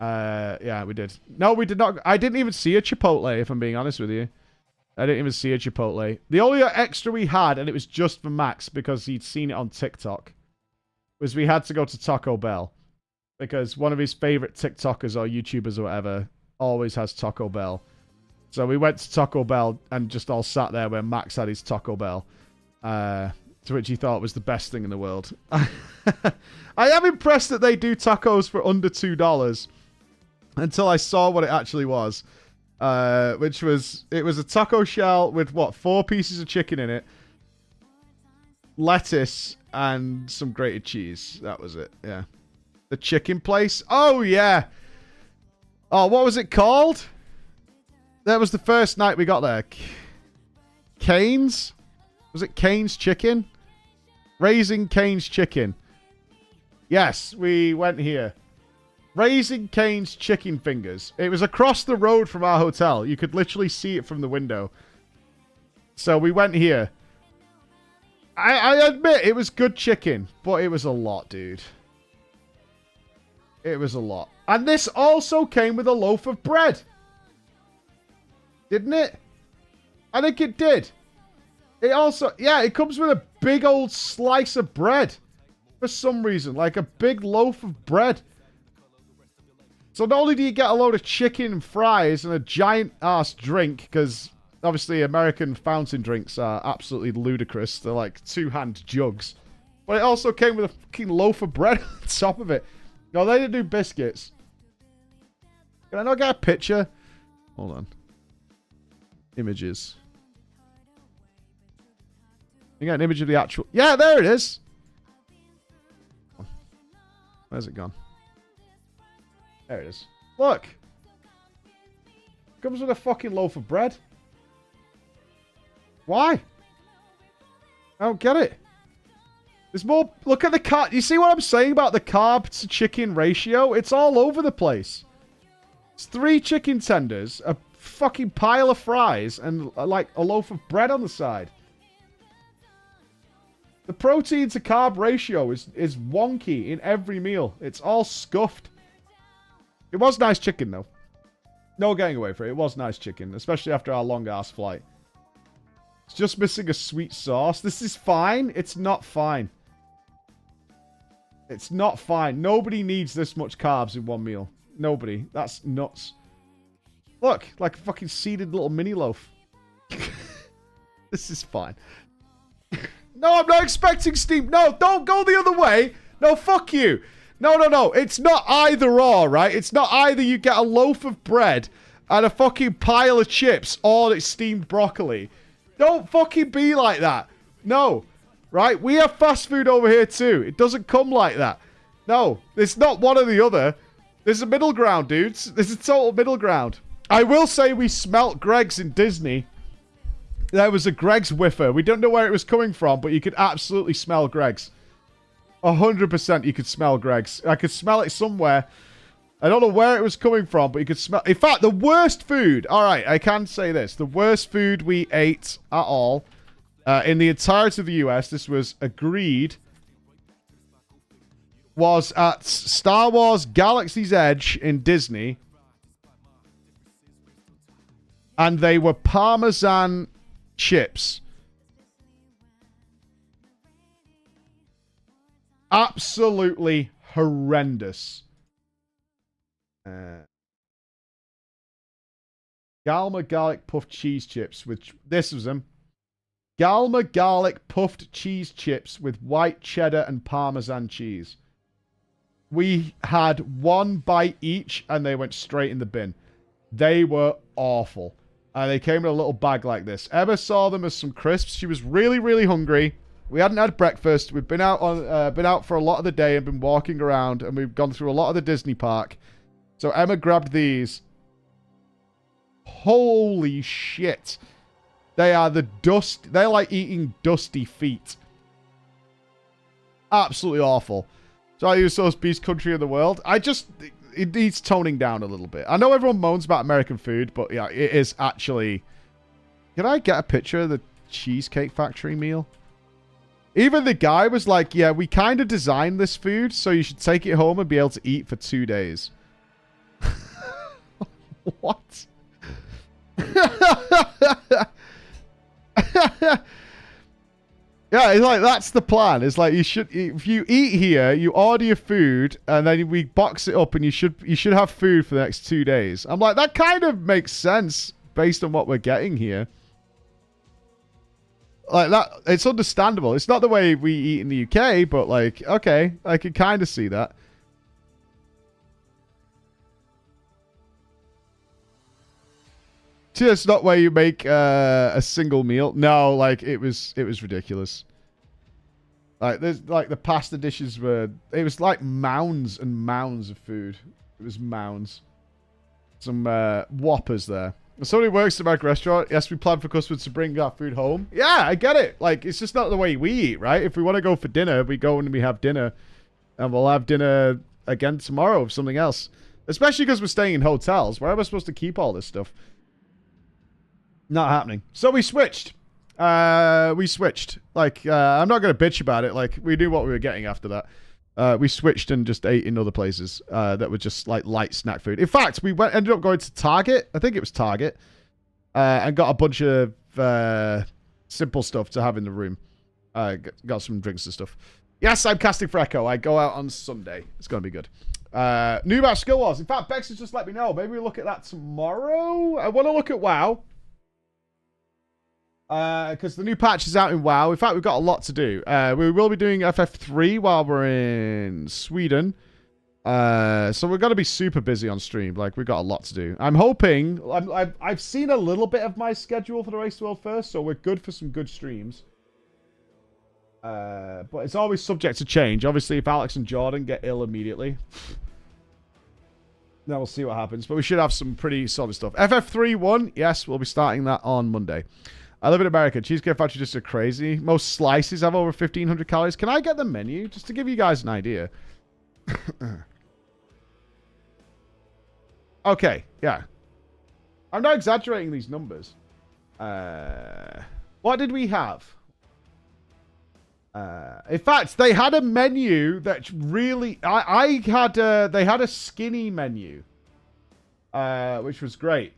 Yeah, we did. No, we did not. I didn't even see a Chipotle, if I'm being honest with you. I didn't even see a Chipotle. The only extra we had, and it was just for Max because he'd seen it on TikTok, was we had to go to Taco Bell. Because one of his favorite TikTokers or YouTubers or whatever always has Taco Bell. So we went to Taco Bell and just all sat there where Max had his Taco Bell. To which he thought was the best thing in the world. I am impressed that they do tacos for under $2 until I saw what it actually was. Which was, it was a taco shell with, what, 4 pieces of chicken in it, lettuce, and some grated cheese. That was it, yeah. The chicken place? Oh, yeah. Oh, what was it called? That was the first night we got there. Cane's? Was it Cane's Chicken? Raising Cane's Chicken. Yes, we went here. Raising Cane's Chicken Fingers. It was across the road from our hotel. You could literally see it from the window. So we went here. I admit it was good chicken, but it was a lot, dude. It was a lot. And this also came with a loaf of bread. Didn't it? I think it did. It also, yeah, it comes with a big old slice of bread. For some reason, like a big loaf of bread. So not only do you get a load of chicken and fries and a giant ass drink, because obviously American fountain drinks are absolutely ludicrous. They're like 2-hand jugs. But it also came with a fucking loaf of bread on top of it. No, they didn't do biscuits. Can I not get a picture? Hold on. Images. You got an image of the actual... Yeah, there it is. Where's it gone? There it is. Look. Comes with a fucking loaf of bread. Why? I don't get it. There's more... Look at the carb... You see what I'm saying about the carb to chicken ratio? It's all over the place. It's 3 chicken tenders, a fucking pile of fries, and like a loaf of bread on the side. The protein to carb ratio is wonky in every meal. It's all scuffed. It was nice chicken, though. No getting away from it. It was nice chicken, especially after our long-ass flight. It's just missing a sweet sauce. This is fine. It's not fine. It's not fine. Nobody needs this much carbs in one meal. Nobody. That's nuts. Look, like a fucking seeded little mini loaf. This is fine. No, I'm not expecting steam. No, don't go the other way. No, fuck you. No, no, no. It's not either or, right? It's not either you get a loaf of bread and a fucking pile of chips or it's steamed broccoli. Don't fucking be like that. No. Right? We have fast food over here too. It doesn't come like that. No. It's not one or the other. There's a middle ground, dudes. There's a total middle ground. I will say we smelt Greg's in Disney. There was a Greg's whiffer. We don't know where it was coming from, but you could absolutely smell Greg's. 100% you could smell Greg's. I could smell it somewhere. I don't know where it was coming from, but you could smell... In fact, the worst food... Alright, I can say this. The worst food we ate at all in the entirety of the US, this was agreed, was at Star Wars Galaxy's Edge in Disney. And they were Parmesan chips. Absolutely horrendous. Galma garlic puffed cheese chips with... This was them. Galma garlic puffed cheese chips with white cheddar and Parmesan cheese. We had one bite each and they went straight in the bin. They were awful. And they came in a little bag like this. Emma saw them as some crisps. She was really, really hungry. We hadn't had breakfast. We've been out for a lot of the day and been walking around, and we've gone through a lot of the Disney park. So Emma grabbed these. Holy shit. They are the dust. They're like eating dusty feet. Absolutely awful. So I use those beast country in the world. It needs toning down a little bit. I know everyone moans about American food, but yeah, it is actually... Can I get a picture of the Cheesecake Factory meal? Even the guy was like, yeah, we kind of designed this food, so you should take it home and be able to eat for 2 days. What? Yeah, it's like, that's the plan. It's like, you should, if you eat here, you order your food, and then we box it up, and you should have food for the next 2 days. I'm like, that kind of makes sense based on what we're getting here. like that. It's understandable. It's not the way we eat in the UK, but like, okay, I can kind of see that. See, it's not where you make a single meal. No, like it was ridiculous. Like there's like the pasta dishes were. It was like mounds and mounds of food. It was mounds. Some whoppers there. Somebody works at my restaurant. Yes, we plan for customers to bring our food home. Yeah, I get it. Like, it's just not the way we eat, right? If we want to go for dinner, we go and we have dinner. And we'll have dinner again tomorrow with something else. Especially because we're staying in hotels. Where am I supposed to keep all this stuff? Not happening. So we switched. Like, I'm not going to bitch about it. Like, we knew what we were getting after that. We switched and just ate in other places that were just like light snack food. In fact, we ended up going to Target. I think it was Target. And got a bunch of simple stuff to have in the room. Got some drinks and stuff. Yes, I'm casting for Echo. I go out on Sunday. It's going to be good. New about Skill Wars. In fact, Bex has just let me know. Maybe we'll look at that tomorrow. I want to look at WoW. Because the new patch is out in WoW. In fact, we've got a lot to do. We will be doing FF3 while we're in Sweden. So we're going to be super busy on stream. Like, we've got a lot to do. I'm hoping... I've seen a little bit of my schedule for the Race to World First, so we're good for some good streams. But it's always subject to change. Obviously, if Alex and Jordan get ill immediately... then we'll see what happens. But we should have some pretty solid stuff. FF3 1, yes, we'll be starting that on Monday. I live in America. Cheesecake Factory just are crazy. Most slices have over 1,500 calories. Can I get the menu? Just to give you guys an idea. Okay, yeah. I'm not exaggerating these numbers. What did we have? In fact, they had a menu that really... they had a skinny menu. Which was great.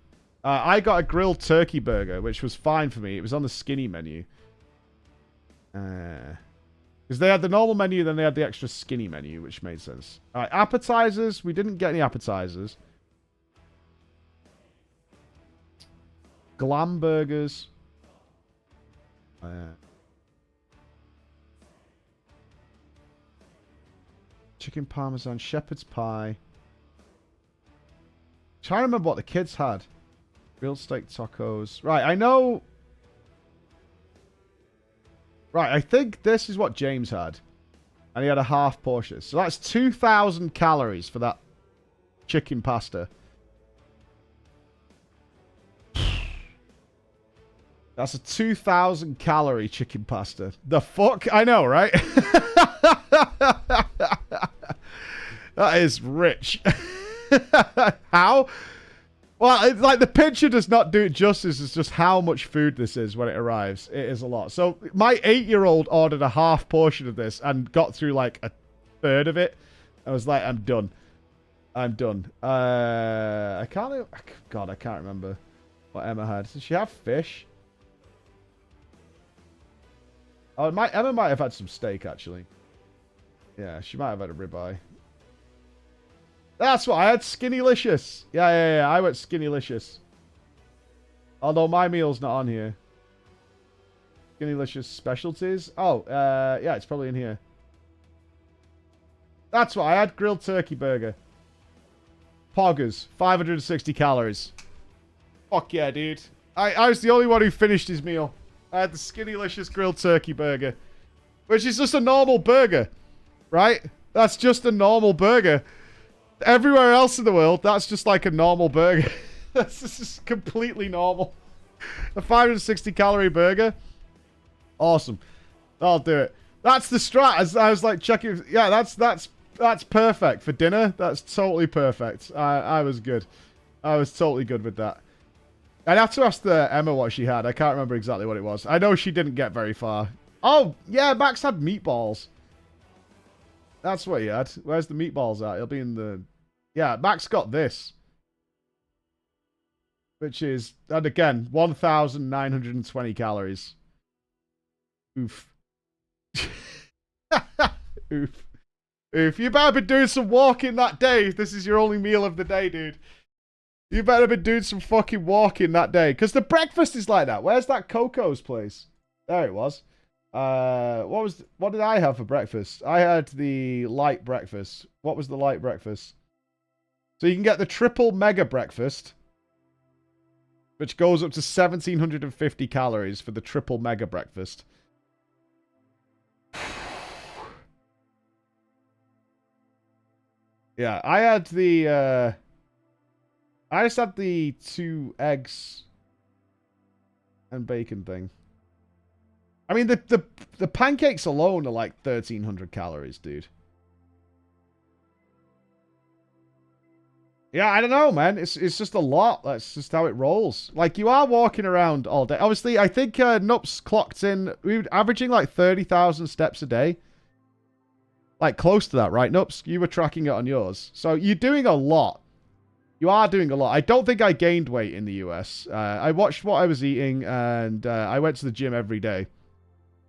I got a grilled turkey burger, which was fine for me. It was on the skinny menu. Because they had the normal menu, then they had the extra skinny menu, which made sense. Alright, appetizers. We didn't get any appetizers. Glam burgers. Chicken parmesan, shepherd's pie. Trying to remember what the kids had. Grilled steak tacos. Right, I know... Right, I think this is what James had. And he had a half portion. So that's 2,000 calories for that chicken pasta. That's a 2,000 calorie chicken pasta. The fuck? I know, right? That is rich. How? Well, it's like the picture does not do it justice. It's just how much food this is when it arrives. It is a lot. So my 8-year-old ordered a half portion of this and got through like a third of it. I was like, I'm done. I'm done. I can't... God, I can't remember what Emma had. Did she have fish? Oh, Emma might have had some steak, actually. Yeah, she might have had a ribeye. That's what I had. Skinnylicious. Yeah. I went Skinnylicious. Although my meal's not on here. Skinnylicious specialties. Oh, yeah, it's probably in here. That's what I had. Grilled turkey burger. Poggers. 560 calories. Fuck yeah, dude. I was the only one who finished his meal. I had the Skinnylicious grilled turkey burger. Which is just a normal burger. Right? That's just a normal burger. Everywhere else in the world, that's just like a normal burger. That's just completely normal. A 560 calorie burger. Awesome. I'll do it. That's the strat. I was like checking. Yeah, that's perfect for dinner. That's totally perfect. I was good. I was totally good with that. I'd have to ask Emma what she had. I can't remember exactly what it was. I know she didn't get very far. Oh, yeah, Max had meatballs. That's what he had. Where's the meatballs at? It'll be in the... Yeah, Max got this. Which is, and again, 1,920 calories. Oof. Oof. Oof. You better be doing some walking that day. This is your only meal of the day, dude. You better be doing some fucking walking that day. Because the breakfast is like that. Where's that Coco's place? There it was. What did I have for breakfast? I had the light breakfast. What was the light breakfast? So you can get the triple mega breakfast, which goes up to 1,750 calories for the triple mega breakfast. Yeah, I had the, I just had the 2 eggs and bacon thing. I mean, the pancakes alone are like 1,300 calories, dude. Yeah, I don't know, man. It's just a lot. That's just how it rolls. Like, you are walking around all day. Obviously, I think Nupss clocked in. We were averaging like 30,000 steps a day. Like, close to that, right, Nupss? You were tracking it on yours. So, you're doing a lot. You are doing a lot. I don't think I gained weight in the US. I watched what I was eating, and I went to the gym every day.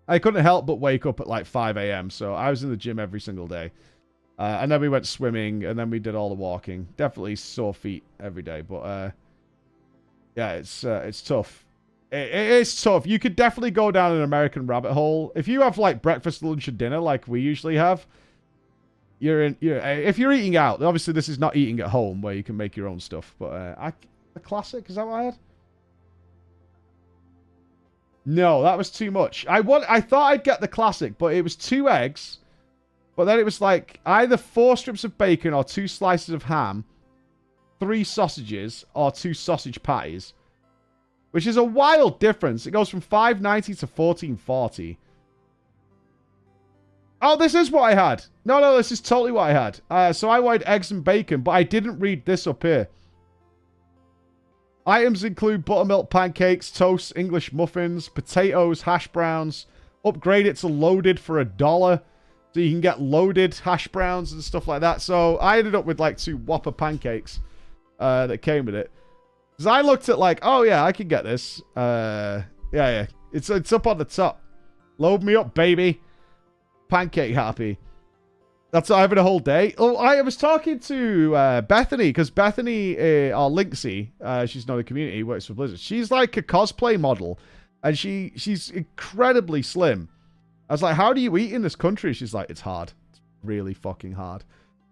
I couldn't help but wake up at like 5 a.m., so I was in the gym every single day. And then we went swimming, and then we did all the walking. Definitely sore feet every day, but yeah, it's tough. It is tough. You could definitely go down an American rabbit hole. If you have like breakfast, lunch, and dinner like we usually have, if you're eating out, obviously this is not eating at home where you can make your own stuff, but the classic, is that what I had? No, that was too much. I thought I'd get the classic, but it was 2 eggs. But then it was like either 4 strips of bacon or 2 slices of ham, 3 sausages or 2 sausage patties, which is a wild difference. It goes from $5.90 to $14.40. Oh, this is what I had. No, this is totally what I had. So I wanted eggs and bacon, but I didn't read this up here. Items include buttermilk pancakes, toast, English muffins, potatoes, hash browns. Upgrade it to loaded for $1. So you can get loaded hash browns and stuff like that. So I ended up with like 2 Whopper pancakes that came with it. Because I looked at like, oh yeah, I can get this. Yeah. It's up on the top. Load me up, baby. Pancake happy. That's having a whole day. Oh, I was talking to Bethany, because Bethany, or Linksy, she's not a community, works for Blizzard. She's like a cosplay model, and she's incredibly slim. I was like, how do you eat in this country? She's like, it's hard. It's really fucking hard.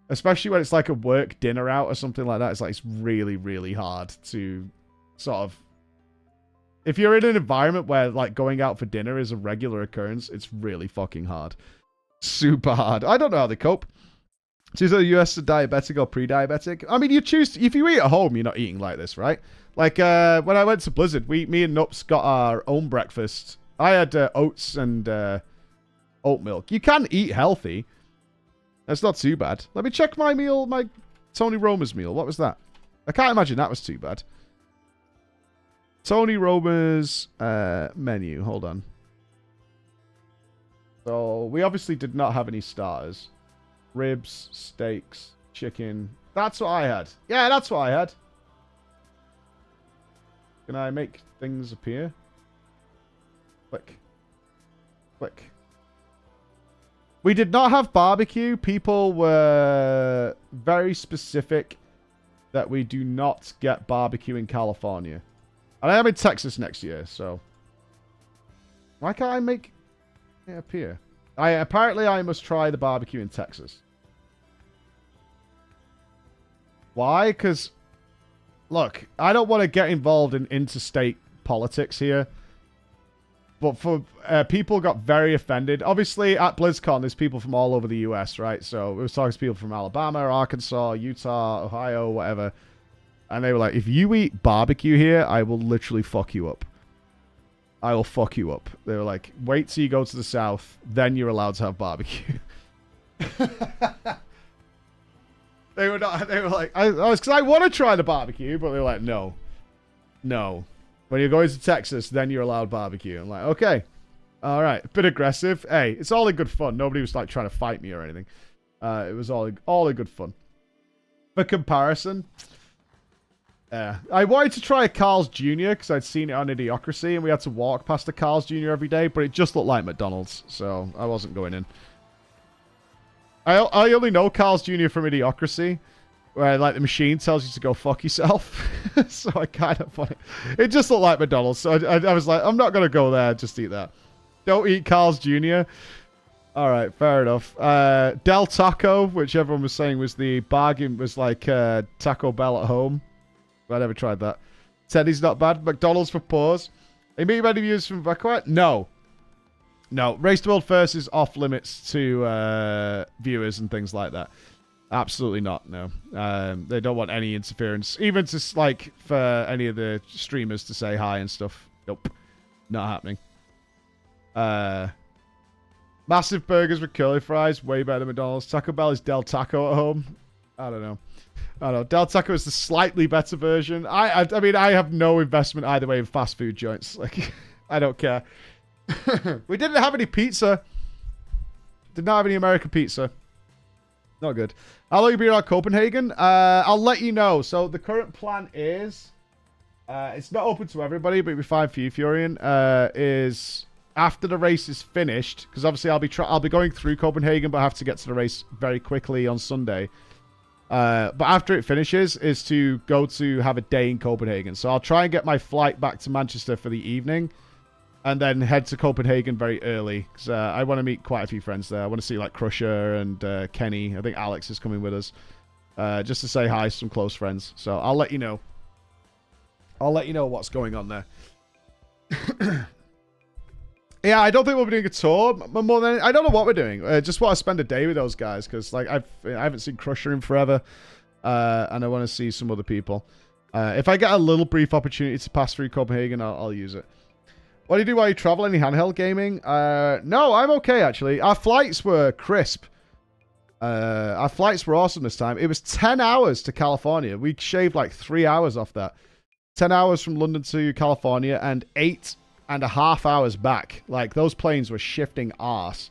Especially when it's like a work dinner out or something like that. It's like, it's really, really hard to sort of... If you're in an environment where like going out for dinner is a regular occurrence, it's really fucking hard. Super hard. I don't know how they cope. So is the US diabetic or pre-diabetic? I mean, you choose... If you eat at home, you're not eating like this, right? Like, when I went to Blizzard, me and Nupss got our own breakfast. I had oats and oat milk. You can eat healthy. That's not too bad. Let me check my meal, my Tony Roma's meal. What was that? I can't imagine that was too bad. Tony Roma's menu. Hold on. So, we obviously did not have any starters. Ribs, steaks, chicken. That's what I had. Yeah, that's what I had. Can I make things appear? Click. Click. We did not have barbecue. People were very specific that we do not get barbecue in California. And I am in Texas next year, so... Why can't I make it appear? Apparently I must try the barbecue in Texas. Why? Because, look, I don't want to get involved in interstate politics here. But for people got very offended. Obviously, at BlizzCon, there's people from all over the US, right? So we was talking to people from Alabama, Arkansas, Utah, Ohio, whatever. And they were like, if you eat barbecue here, I will literally fuck you up. I will fuck you up. They were like, wait till you go to the South, then you're allowed to have barbecue. They were like, because I want to try the barbecue, but they were like, no. No. When you're going to Texas, then you're allowed barbecue. I'm like, okay. All right. A bit aggressive. Hey, it's all in good fun. Nobody was like trying to fight me or anything. It was all in good fun. For comparison, I wanted to try a Carl's Jr. because I'd seen it on Idiocracy, and we had to walk past a Carl's Jr. every day, but it just looked like McDonald's, so I wasn't going in. I only know Carl's Jr. from Idiocracy, where like the machine tells you to go fuck yourself. So I kind of want it. It just looked like McDonald's, so I was like, I'm not going to go there, just eat that. Don't eat Carl's Jr. All right, fair enough. Del Taco, which everyone was saying was the bargain, was like Taco Bell at home. I never tried that. Teddy's not bad. McDonald's for pause. Are you meeting any viewers from Vacuum? No. No. Race to World First is off limits to viewers and things like that. Absolutely not, no. They don't want any interference. Even just like for any of the streamers to say hi and stuff. Nope. Not happening. Massive burgers with curly fries. Way better than McDonald's. Taco Bell is Del Taco at home. I don't know. Del Taco is the slightly better version. I mean, I have no investment either way in fast food joints. Like, I don't care. We didn't have any pizza. Did not have any American pizza. Not good. How long have you been around Copenhagen? I'll let you know. So the current plan is, it's not open to everybody, but it'll be fine for you, Furion. Is after the race is finished, because obviously I'll be going through Copenhagen, but I have to get to the race very quickly on Sunday. But after it finishes, is to go to have a day in Copenhagen. So I'll try and get my flight back to Manchester for the evening, and then head to Copenhagen very early, because I want to meet quite a few friends there. I want to see like Crusher and Kenny. I think Alex is coming with us, just to say hi to some close friends. So I'll let you know. I'll let you know what's going on there. Yeah, I don't think we'll be doing a tour more than I don't know what we're doing. Just want to spend a day with those guys, because like I haven't seen Crusher in forever, and I want to see some other people. If I get a little brief opportunity to pass through Copenhagen, I'll use it. What do you do while you travel? Any handheld gaming? No, I'm okay actually. Our flights were crisp. Our flights were awesome this time. It was 10 hours to California. We shaved like 3 hours off that. 10 hours from London to California and 8.5 hours back. Like, those planes were shifting arse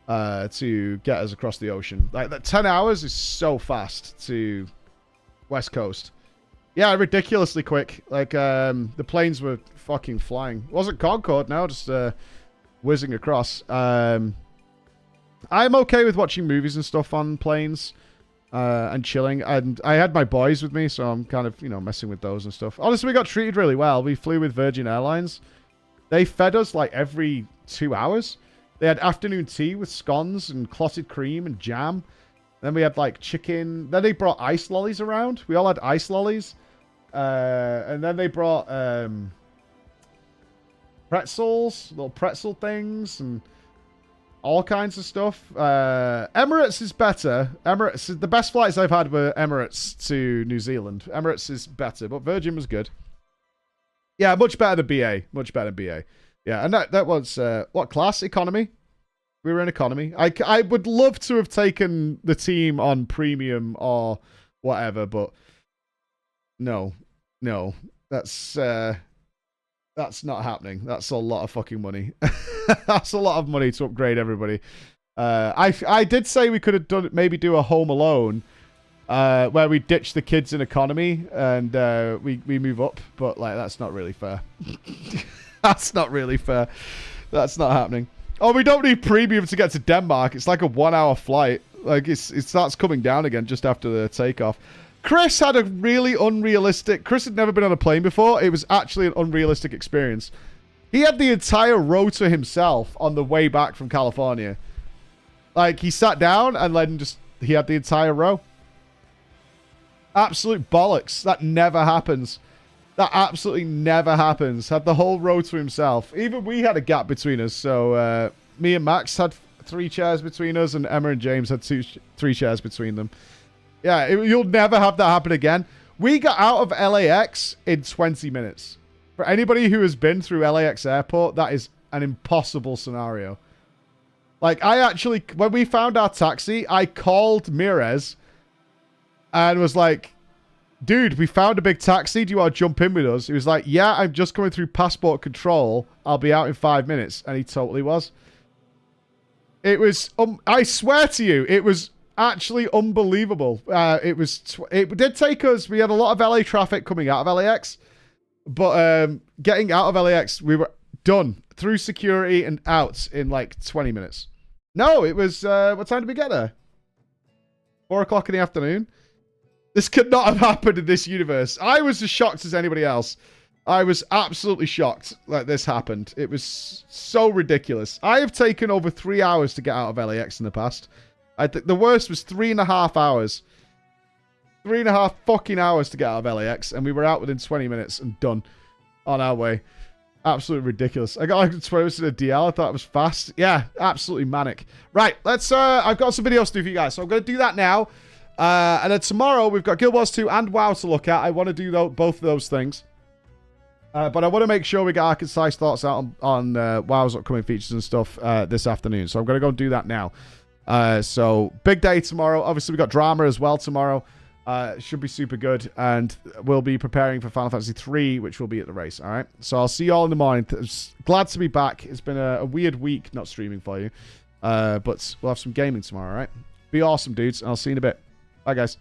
to get us across the ocean. Like, that 10 hours is so fast to West Coast. Yeah, ridiculously quick. Like, the planes were fucking flying. It wasn't Concorde now, just whizzing across. I'm okay with watching movies and stuff on planes and chilling. And I had my boys with me, so I'm kind of, messing with those and stuff. Honestly, we got treated really well. We flew with Virgin Airlines. They fed us like every 2 hours. They had afternoon tea with scones and clotted cream and jam. Then we had like chicken. Then they brought ice lollies around. We all had ice lollies. And then they brought pretzels, little pretzel things, and all kinds of stuff. Emirates is better. Emirates, the best flights I've had were Emirates to New Zealand. Emirates is better, but Virgin was good. Yeah, much better than BA. Much better than BA. Yeah, and that was, what class? Economy? We were in economy. I would love to have taken the team on premium or whatever, but no. That's not happening. That's a lot of fucking money. That's a lot of money to upgrade everybody. I did say we could have done maybe do a Home Alone where we ditch the kids in economy and we move up, but like that's not really fair. That's not really fair. That's not happening. Oh, we don't need premium to get to Denmark. It's like a 1 hour flight. Like it starts coming down again just after the takeoff. Chris had a really unrealistic... Chris had never been on a plane before. It was actually an unrealistic experience. He had the entire row to himself on the way back from California. Like, he sat down and then he had the entire row. Absolute bollocks. That never happens. That absolutely never happens. Had the whole row to himself. Even we had a gap between us. So, me and Max had 3 chairs between us, and Emma and James had 3 chairs between them. Yeah, you'll never have that happen again. We got out of LAX in 20 minutes. For anybody who has been through LAX airport, that is an impossible scenario. Like, I actually, when we found our taxi, I called Mirez and was like, dude, we found a big taxi. Do you want to jump in with us? He was like, yeah, I'm just coming through passport control. I'll be out in 5 minutes. And he totally was. It was, I swear to you, it was actually unbelievable. It did take us, we had a lot of LA traffic coming out of LAX, but getting out of LAX, we were done through security and out in like 20 minutes. No, it was, what time did we get there? 4 o'clock in the afternoon. This could not have happened in this universe. I was as shocked as anybody else. I was absolutely shocked that this happened. It was so ridiculous. I have taken over 3 hours to get out of LAX in the past. I think the worst was 3.5 hours. 3.5 fucking hours to get out of LAX, and we were out within 20 minutes and done on our way. Absolutely ridiculous. I got like 20 minutes to the DL. I thought it was fast. Yeah, absolutely manic. Right, let's. I've got some videos to do for you guys, so I'm going to do that now. And then tomorrow we've got Guild Wars 2 and WoW to look at. I want to do both of those things. But I want to make sure we get our concise thoughts out on WoW's upcoming features and stuff this afternoon. So I'm going to go and do that now. So big day tomorrow. Obviously, we got drama as well tomorrow. Should be super good. And we'll be preparing for Final Fantasy 3, which will be at the race. All right. So I'll see you all in the morning. Glad to be back. It's been a weird week not streaming for you. But we'll have some gaming tomorrow. All right. Be awesome, dudes. And I'll see you in a bit. Bye, guys.